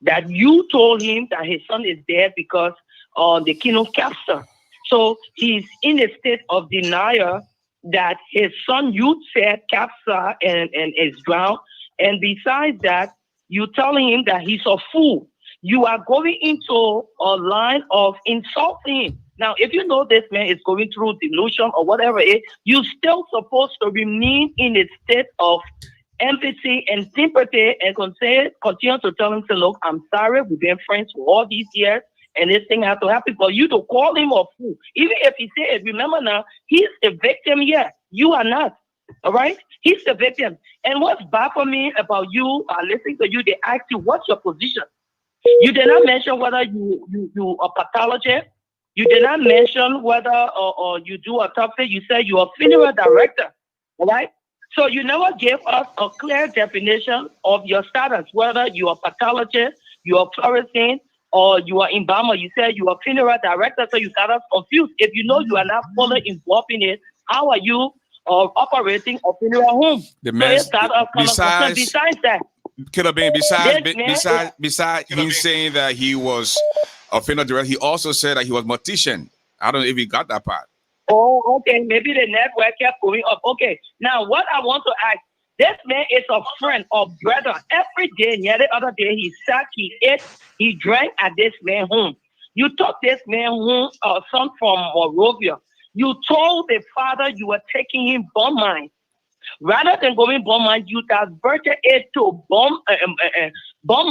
That you told him that his son is dead because the kingdom captured. So he's in a state of denial that his son, you said, captured and is drowned. And besides that, you telling him that he's a fool. You are going into a line of insulting him. Now, if you know this man is going through delusion or whatever it is, you're still supposed to remain in a state of empathy and sympathy and continue to tell him, look, I'm sorry, we've been friends for all these years, and this thing has to happen. For you to call him a fool, even if he said, remember now, he's a victim, yeah, you are not. All right? He's the victim. And what's bad for me about you, listening to you, they ask you, what's your position? You did not mention whether you are pathologist. You did not mention whether or you do autopsy. You said you are funeral director. All right? So you never gave us a clear definition of your status, whether you are pathologist, you are florist, or you are embalmer. You said you are funeral director, so you got us confused. If you know you are not fully involved in it, how are you operating a funeral home? The man, so besides that, Killer Bean, besides him saying that he was a funeral director, he also said that he was mortician. I don't know if he got that part. Oh, okay. Maybe the network kept going up. Okay. Now, what I want to ask, this man is a friend or brother. Every day, the other day, he sat, he ate, he drank at this man's home. You took this man home, son from Morovia. You told the father you were taking him bomb mine. Rather than going bomb mine, you diverted it to bomb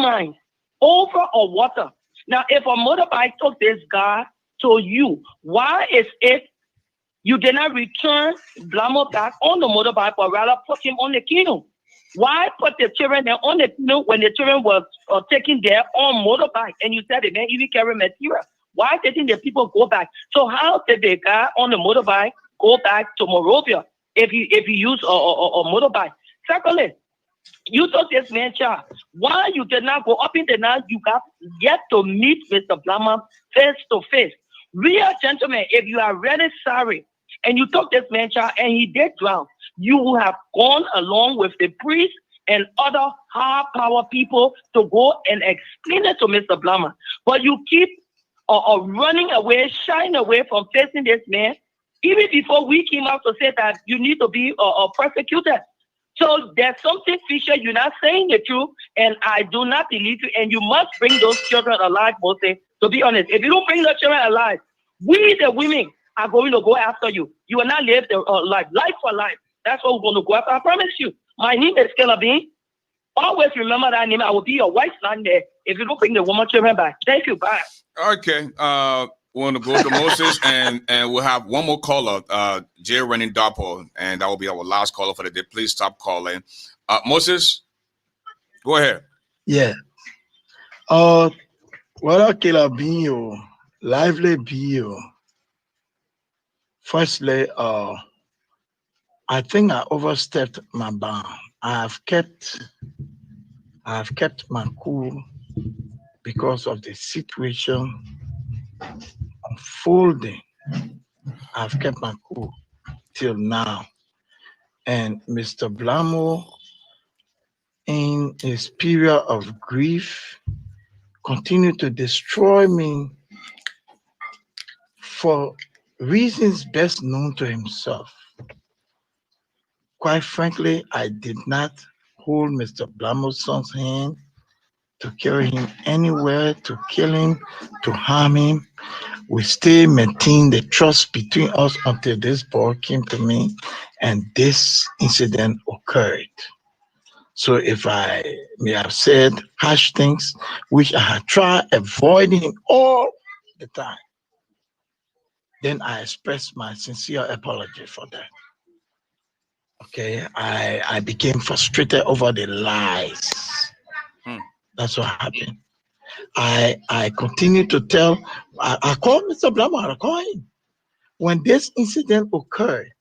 mine over or water. Now, if a motorbike took this guy to you, why is it you did not return Blamo back on the motorbike, but rather put him on the kino? Why put the children there on the kino when the children were taken there on motorbike? And you said they didn't even carry material. Why didn't the people go back? So how did the guy on the motorbike go back to Morovia if he used a motorbike? Secondly, you took this man child. Why you did not go up in the night? You got yet to meet Mr. Blama face to face. Real gentlemen, if you are really sorry and you took this man child and he did drown, you have gone along with the priest and other high power people to go and explain it to Mr. Blama. But you keep running away, shying away from facing this man, even before we came out to say that you need to be persecuted. So there's something fishy. You're not saying the truth, and I do not believe you. And you must bring those children alive, Moses. To be honest, if you don't bring the children alive, we, the women, are going to go after you. You will not live the life for life. That's what we're going to go after. I promise you. My name is Kelabin. Always remember that name. I will be your wife stand there if you don't bring the woman children back. Thank you. Bye. Okay. We want to go to Moses, and we'll have one more caller, Jay Running Doppel, and that will be our last caller for the day. Please stop calling. Moses, go ahead. Yeah. What a killer be, lively be. Firstly, I think I overstepped my bound. I have kept my cool because of the situation unfolding. I've kept my cool till now. And Mr. Blamo, in his period of grief, continued to destroy me for reasons best known to himself. Quite frankly, I did not hold Mr. Blamo's son's hand to carry him anywhere, to kill him, to harm him. We still maintained the trust between us until this boy came to me and this incident occurred. So if I may have said harsh things, which I had tried avoiding all the time, then I express my sincere apology for that. Okay, I became frustrated over the lies. That's what happened. I continued to tell, I called Mr. Blama, I called him. When this incident occurred,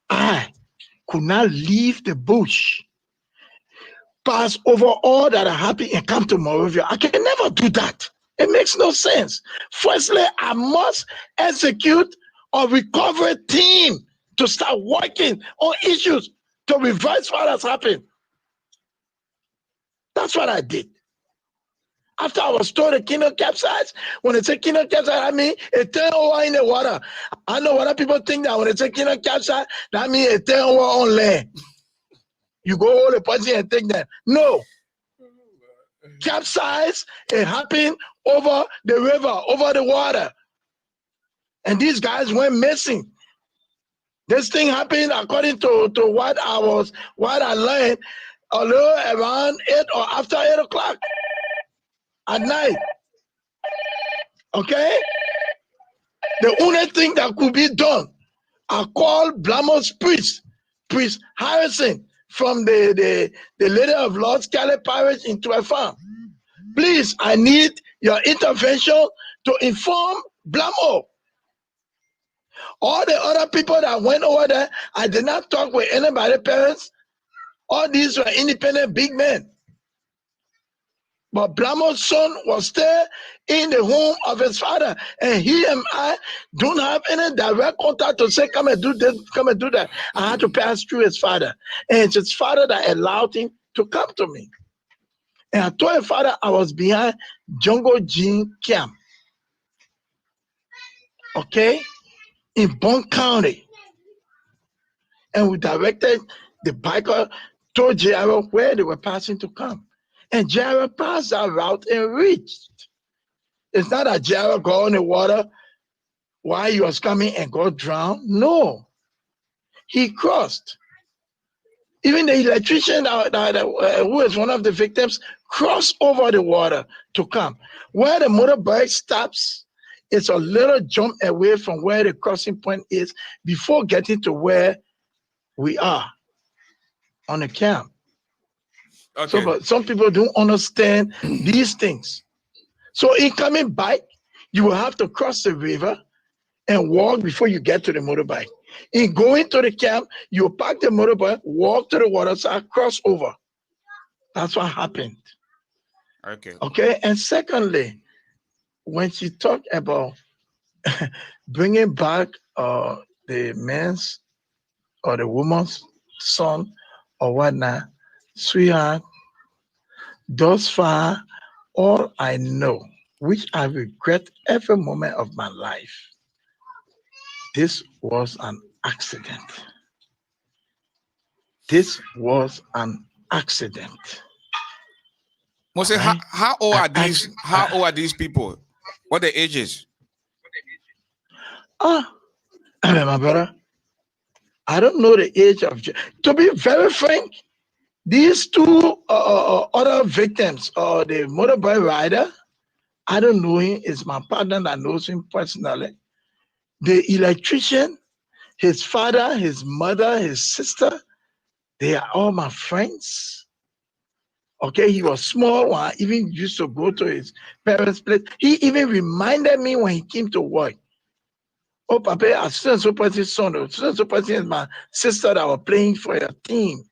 I could not leave the bush, pass over all that happened and come to Morovia. I can never do that. It makes no sense. Firstly, I must execute a recovery team to start working on issues to reverse what has happened. That's what I did. After I was told the kingdom capsized, when they say kingdom capsized, I mean it turned over in the water. I know what people think that when they say kingdom capsized, that means it turned over on land. You go hold the person and take that. No. Capsize, it happened over the river, over the water. And these guys went missing. This thing happened according to what I learned a little around 8 or after 8 o'clock at night. Okay? The only thing that could be done I called Blamo's priest Harrison from the leader of Lord's Cali Parish in 12 Farm. Please, I need your intervention to inform Blamo. All the other people that went over there, I did not talk with anybody, parents. All these were independent big men. But Blamo's son was there in the home of his father. And he and I don't have any direct contact to say, come and do this, come and do that. I had to pass through his father. And it's his father that allowed him to come to me. And I told his father I was behind Jungle Gene Camp. Okay? In Bond County. And we directed the biker to Jairo where they were passing to come. And Jairo passed that route and reached. It's not that Jairo got in the water while he was coming and got drowned. No. He crossed. Even the electrician who is one of the victims crossed over the water to come. Where the motorbike stops, it's a little jump away from where the crossing point is before getting to where we are on the camp. Okay. So, but some people don't understand these things. So in coming back, you will have to cross the river and walk before you get to the motorbike. In going to the camp, you park the motorbike, walk to the water side, cross over. That's what happened. Okay. Okay. And secondly, when she talked about bringing back the man's or the woman's son or whatnot, sweetheart, thus far, all I know, which I regret every moment of my life, this was an accident. This was an accident. Moses, right? how old are these? How old are these people? What the ages? My brother, I don't know the age of. To be very frank, these two other victims, the motorbike rider, I don't know him. It's my partner that knows him personally. The electrician, his father, his mother, his sister, they are all my friends. Okay, he was small when I even used to go to his parents' place. He even reminded me when he came to work. Oh, Papa, as soon as person's son, as soon as person is my sister that was playing for your team.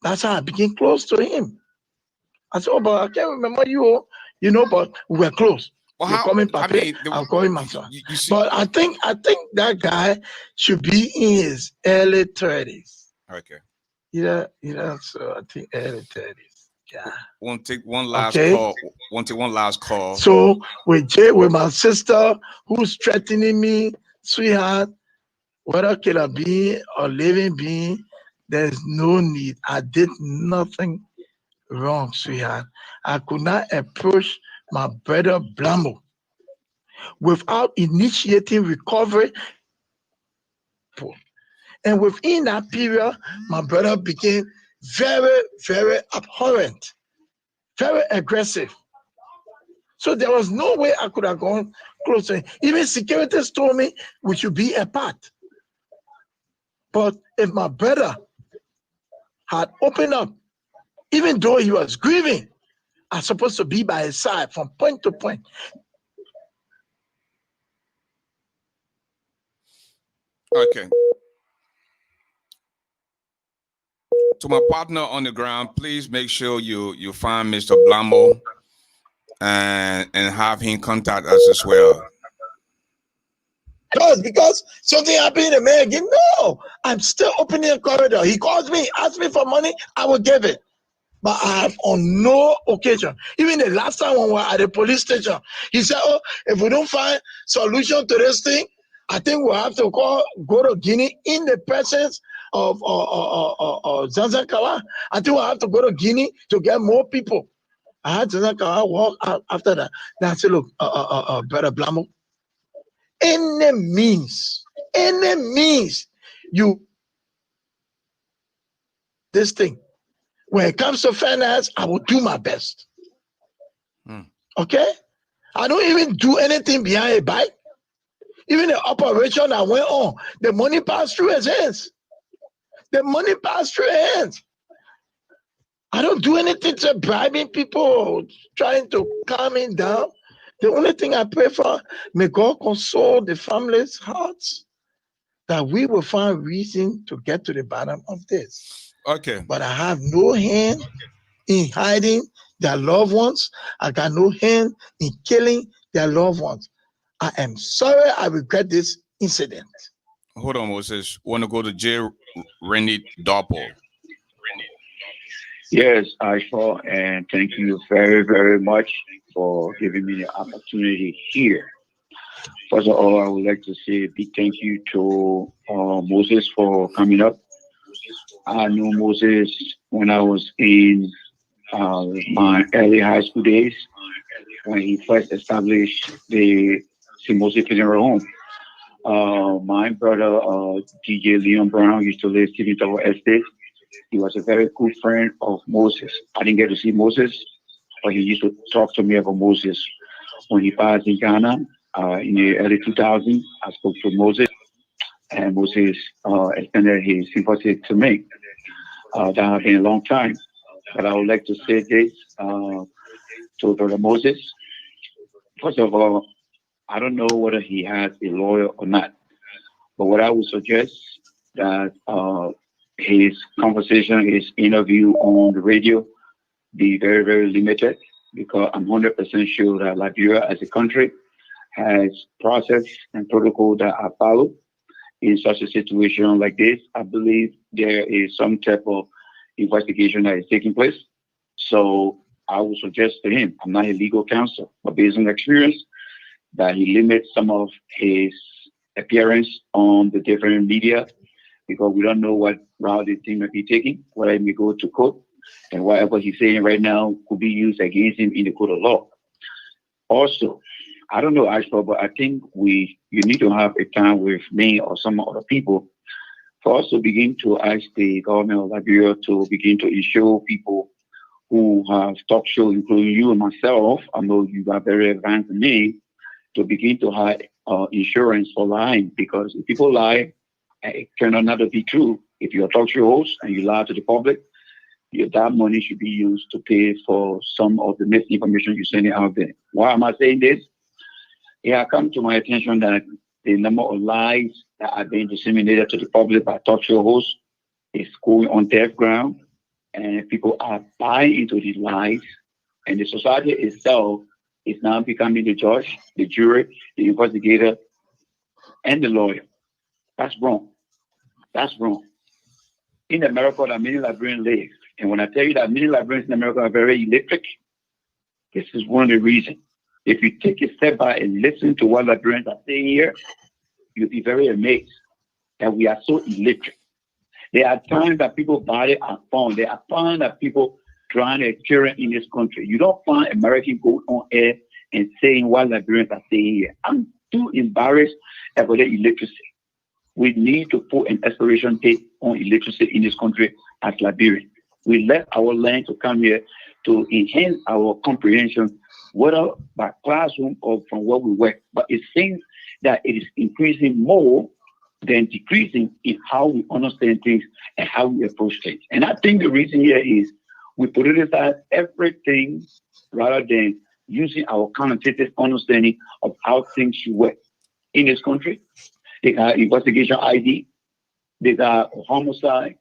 That's how I became close to him. I said, oh, but I can't remember you, but we were close. Well, you call me Papa, I'll call him my son. But I think that guy should be in his early 30s. Okay. Yeah, so I think early 30s. Yeah. We'll take one last call. We'll take one last call. So with my sister who's threatening me, sweetheart, whether killer being or living being, there's no need. I did nothing wrong, sweetheart. I could not approach my brother Blamo without initiating recovery. And within that period, my brother became very, very abhorrent, very aggressive. So there was no way I could have gone closer. Even securities told me we should be apart. But if my brother had opened up, even though he was grieving, I was supposed to be by his side from point to point. Okay. To my partner on the ground, please make sure you find Mr. Blamo and have him contact us as well. Because something happened in the man again. No, I'm still opening a corridor. He calls me, asks me for money, I will give it. But I have on no occasion. Even the last time when we were at the police station, he said, oh, if we don't find solution to this thing, I think we'll have to go to Guinea in the presence of Zanzakawa. I think we'll have to go to Guinea to get more people. I had Zanzakawa walk out after that. Then I said, look, Brother Blamo, any means, you, this thing, when it comes to finance, I will do my best. Okay? I don't even do anything behind a bike. Even the operation that went on, the money passed through his hands. The money passed through his hands. I don't do anything to bribing people, trying to calm him down. The only thing I pray for, may God console the family's hearts, that we will find reason to get to the bottom of this. Okay. But I have no hand in hiding their loved ones. I got no hand in killing their loved ones. I am sorry I regret this incident. Hold on, Moses. Want to go to J. Rennie Doppel? Yes, ASHFORD, and thank you very, very much for giving me the opportunity here. First of all, I would like to say a big thank you to Moses for coming up. I knew Moses when I was in my early high school days, when he first established the Moses Funeral Home. My brother, DJ Leon Brown, used to live in City Tower Estate. He was a very good friend of Moses. I didn't get to see Moses, but he used to talk to me about Moses. When he passed in Ghana in the early 2000s, I spoke to Moses, and Moses extended his sympathy to me. That has been a long time. But I would like to say this to Brother Moses. First of all, I don't know whether he has a lawyer or not, but what I would suggest that his conversation, his interview on the radio be very, very limited, because I'm 100% sure that Liberia as a country has process and protocol that are followed in such a situation like this. I believe there is some type of investigation that is taking place. So I would suggest to him, I'm not a legal counsel, but based on experience, that he limits some of his appearance on the different media, because we don't know what route the thing may be taking, whether it may go to court, and whatever he's saying right now could be used against him in the court of law. Also, I don't know, ASHFORD, but I think you need to have a time with me or some other people for us to begin to ask the government of Liberia to begin to ensure people who have talk show, including you and myself, I know you are very advanced in me, to begin to have insurance for lying, because if people lie, it cannot not be true. If you're a talk show host and you lie to the public, that money should be used to pay for some of the misinformation you're sending out there. Why am I saying this? It has come to my attention that the number of lies that are being disseminated to the public by talk show hosts is going on deaf ground, and people are buying into these lies, and the society itself is now becoming the judge, the jury, the investigator, and the lawyer. That's wrong. That's wrong. In America, there are many Liberians live. And when I tell you that many Liberians in America are very electric, this is one of the reasons. If you take a step back and listen to what Liberians are saying here, you'll be very amazed that we are so electric. There are times that people body are found. There are times that people trying to experience in this country. You don't find Americans go on air and saying what Liberians are saying here. I'm too embarrassed about the illiteracy. We need to put an expiration date on illiteracy in this country as Liberians. We left our land to come here to enhance our comprehension, whether by classroom or from where we work. But it seems that it is increasing more than decreasing in how we understand things and how we approach things. And I think the reason here is we politicize everything rather than using our quantitative understanding of how things should work in this country. They got investigation ID, they got homicide,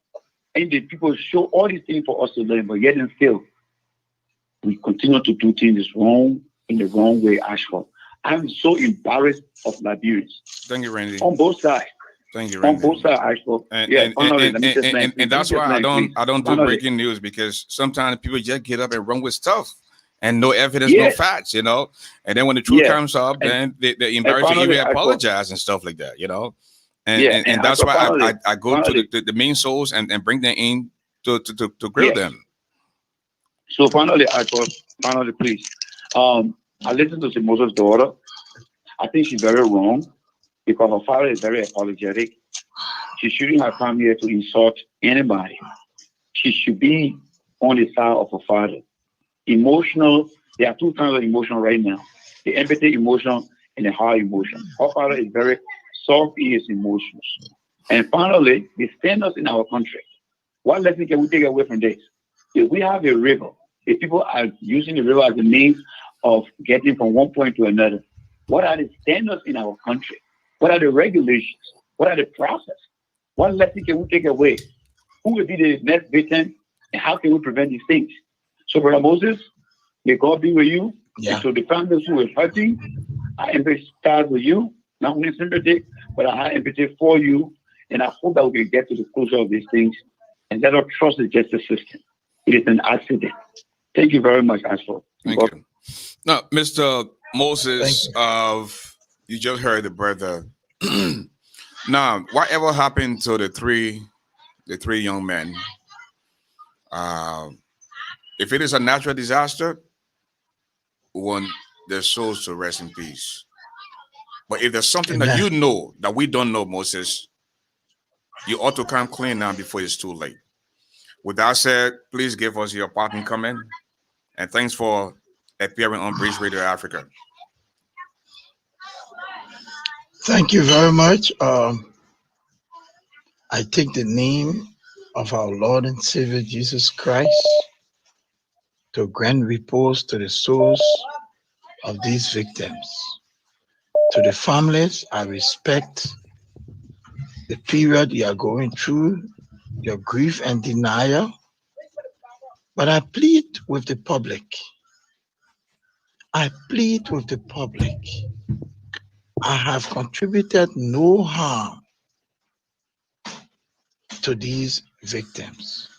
and the people show all these things for us to learn, but yet and still, we continue to do things wrong in the wrong way, ASHFORD. I'm so embarrassed of Liberians. Thank you, Randy. On both sides. Thank you, Randy. On both sides, ASHFORD. And that's why I don't do breaking news, because sometimes people just get up and run with stuff and no evidence, no facts, And then when the truth comes up, then they embarrass to even apologize and stuff like that, And that's why I go to the main source and bring them in to grill them. So finally, please. I listened to Moses' daughter. I think she's very wrong, because her father is very apologetic. She shouldn't have come here to insult anybody. She should be on the side of her father. Emotional, there are two kinds of emotion right now. The empathy emotion and a high emotion. Our father is very soft in his emotions. And finally, the standards in our country. What lesson can we take away from this? If we have a river, if people are using the river as a means of getting from one point to another, what are the standards in our country? What are the regulations? What are the process? What lesson can we take away? Who will be the next victim, and how can we prevent these things? So, Brother Moses, may God be with you. Yeah. And to the families who are hurting, I empathize with you, not only sympathy, but I have empathy for you. And I hope that we can get to the closure of these things and let us trust the justice system. It is an accident. Thank you very much, ASHFORD. Thank you. Now, Mr. Moses, you just heard the brother. Now, whatever happened to the three young men? If it is a natural disaster, we want their souls to rest in peace. But if there's something that you know that we don't know, Moses, you ought to come clean now before it's too late. With that said, please give us your parting comment. And thanks for appearing on Bridge Radio Africa. Thank you very much. I take the name of our Lord and Savior Jesus Christ to grant repose to the souls of these victims. To the families, I respect the period you are going through, your grief and denial, but I plead with the public. I plead with the public. I have contributed no harm to these victims.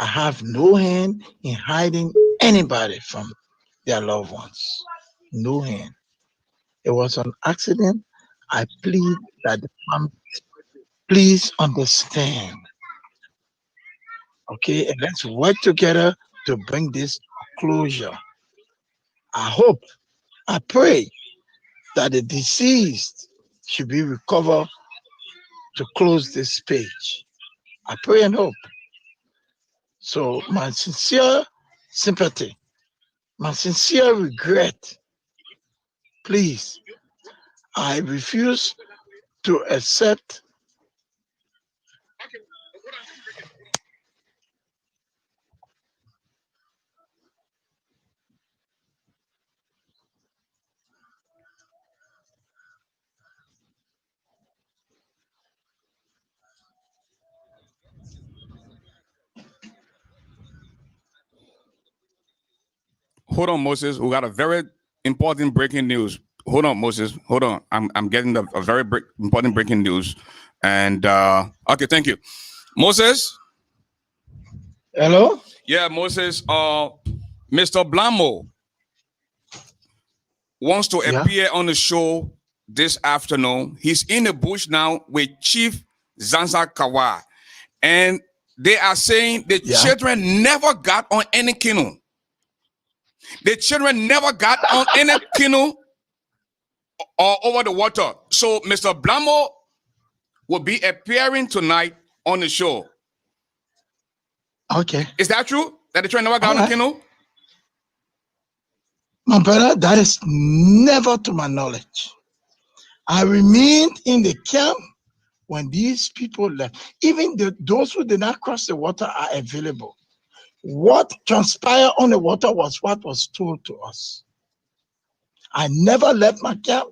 I have no hand in hiding anybody from their loved ones. No hand. It was an accident. I plead that the family, please understand. Okay, and let's work together to bring this to closure. I hope, I pray that the deceased should be recovered to close this page. I pray and hope. So my sincere sympathy, my sincere regret, please, I refuse to accept Hold on, Moses. We got a very important breaking news. Hold on, Moses. Hold on. I'm getting a very important breaking news. And okay, thank you. Moses? Hello? Yeah, Moses. Mr. Blamo wants to appear on the show this afternoon. He's in the bush now with Chief Zanza Kawa. And they are saying the children never got on any canoe. The children never got on any canoe or over the water. So Mr. Blamo will be appearing tonight on the show. Okay. Is that true? That the children never got on the canoe? My brother, that is never to my knowledge. I remained in the camp when these people left. Even those who did not cross the water are available. What transpired on the water was what was told to us. I never left my camp.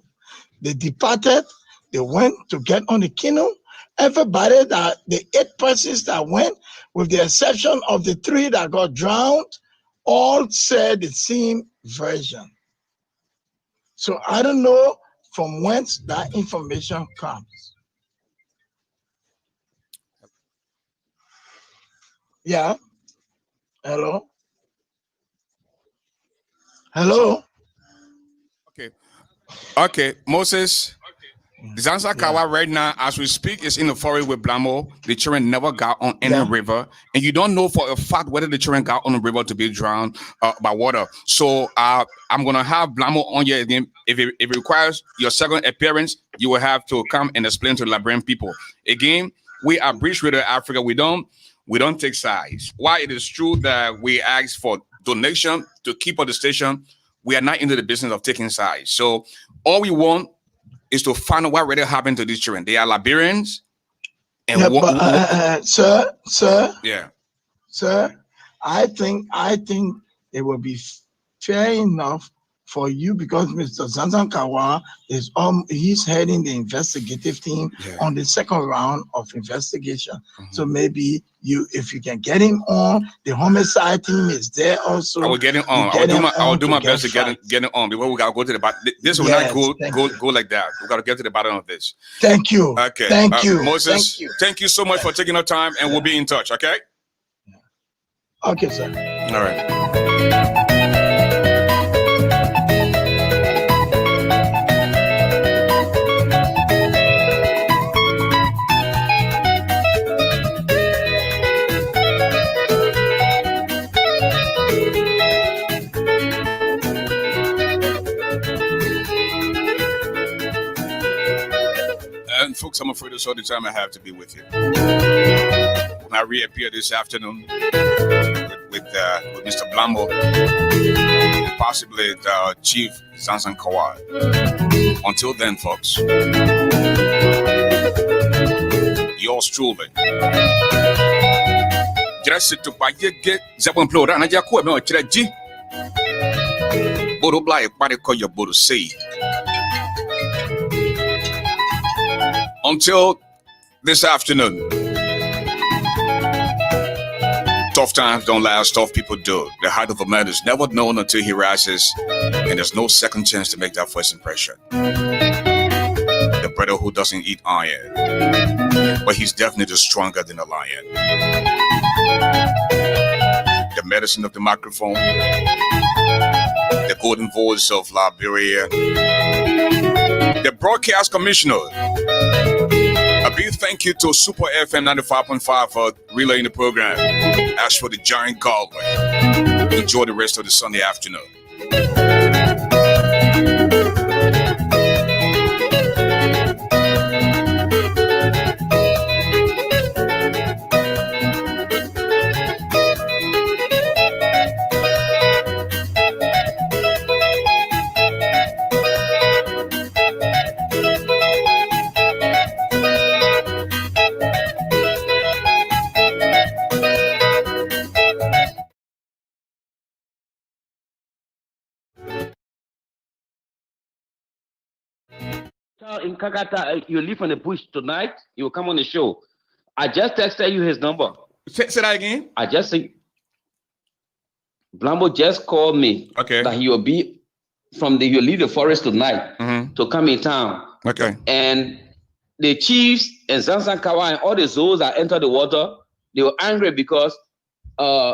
They departed. They went to get on the canoe. Everybody, the 8 persons that went, with the exception of the 3 that got drowned, all said the same version. So I don't know from whence that information comes. Yeah. Hello? Hello? Okay, Moses. Zanza Kawa right now, as we speak, is in the forest with Blamo. The children never got on any river. And you don't know for a fact whether the children got on the river to be drowned by water. So I'm going to have Blamo on here again. If it requires your second appearance, you will have to come and explain to the Liberian people. Again, we are Bridge Radio Africa. We don't take sides. While it is true that we ask for donation to keep up the station, we are not into the business of taking sides. So all we want is to find out what really happened to these children. They are Liberians. And yeah, but sir, yeah, sir, I think it will be fair enough for you, because Mr. Zanzan Kawa is he's heading the investigative team on the second round of investigation. So maybe if you can get him on, the homicide team is there also. I will get him on. I will do my best to get him on, because we gotta go to the bottom. This will not go like that. We gotta get to the bottom of this. Thank you. Okay. Thank you. Moses, thank you so much for taking the time, and we'll be in touch, okay? Okay, sir. All right. And folks, I'm afraid that's all the time I have to be with you. When I reappear this afternoon with Mr. Blambo, possibly Chief Zanzan Kawai. Until then, folks, yours truly. Just to buy get Zabon Plora and Jaco, no, Chiraji. Bodo Bly, body call your Bodo say. Until this afternoon, tough times don't last, tough people do. The height of a man is never known until he rises, and there's no second chance to make that first impression. The brother who doesn't eat iron, but he's definitely stronger than a lion. The medicine of the microphone, the golden voice of Liberia, the broadcast commissioner. A big thank you to Super FM 95.5 for relaying the program. As for the giant Galway, enjoy the rest of the Sunday afternoon. In Kakata, you live on the bush tonight, you will come on the show. I just texted you his number. Say that again. I just say Blambo just called me. Okay. That he will be he'll leave the forest tonight to come in town. Okay. And the chiefs and Zanzan Kawa and all the zoos that enter the water, they were angry because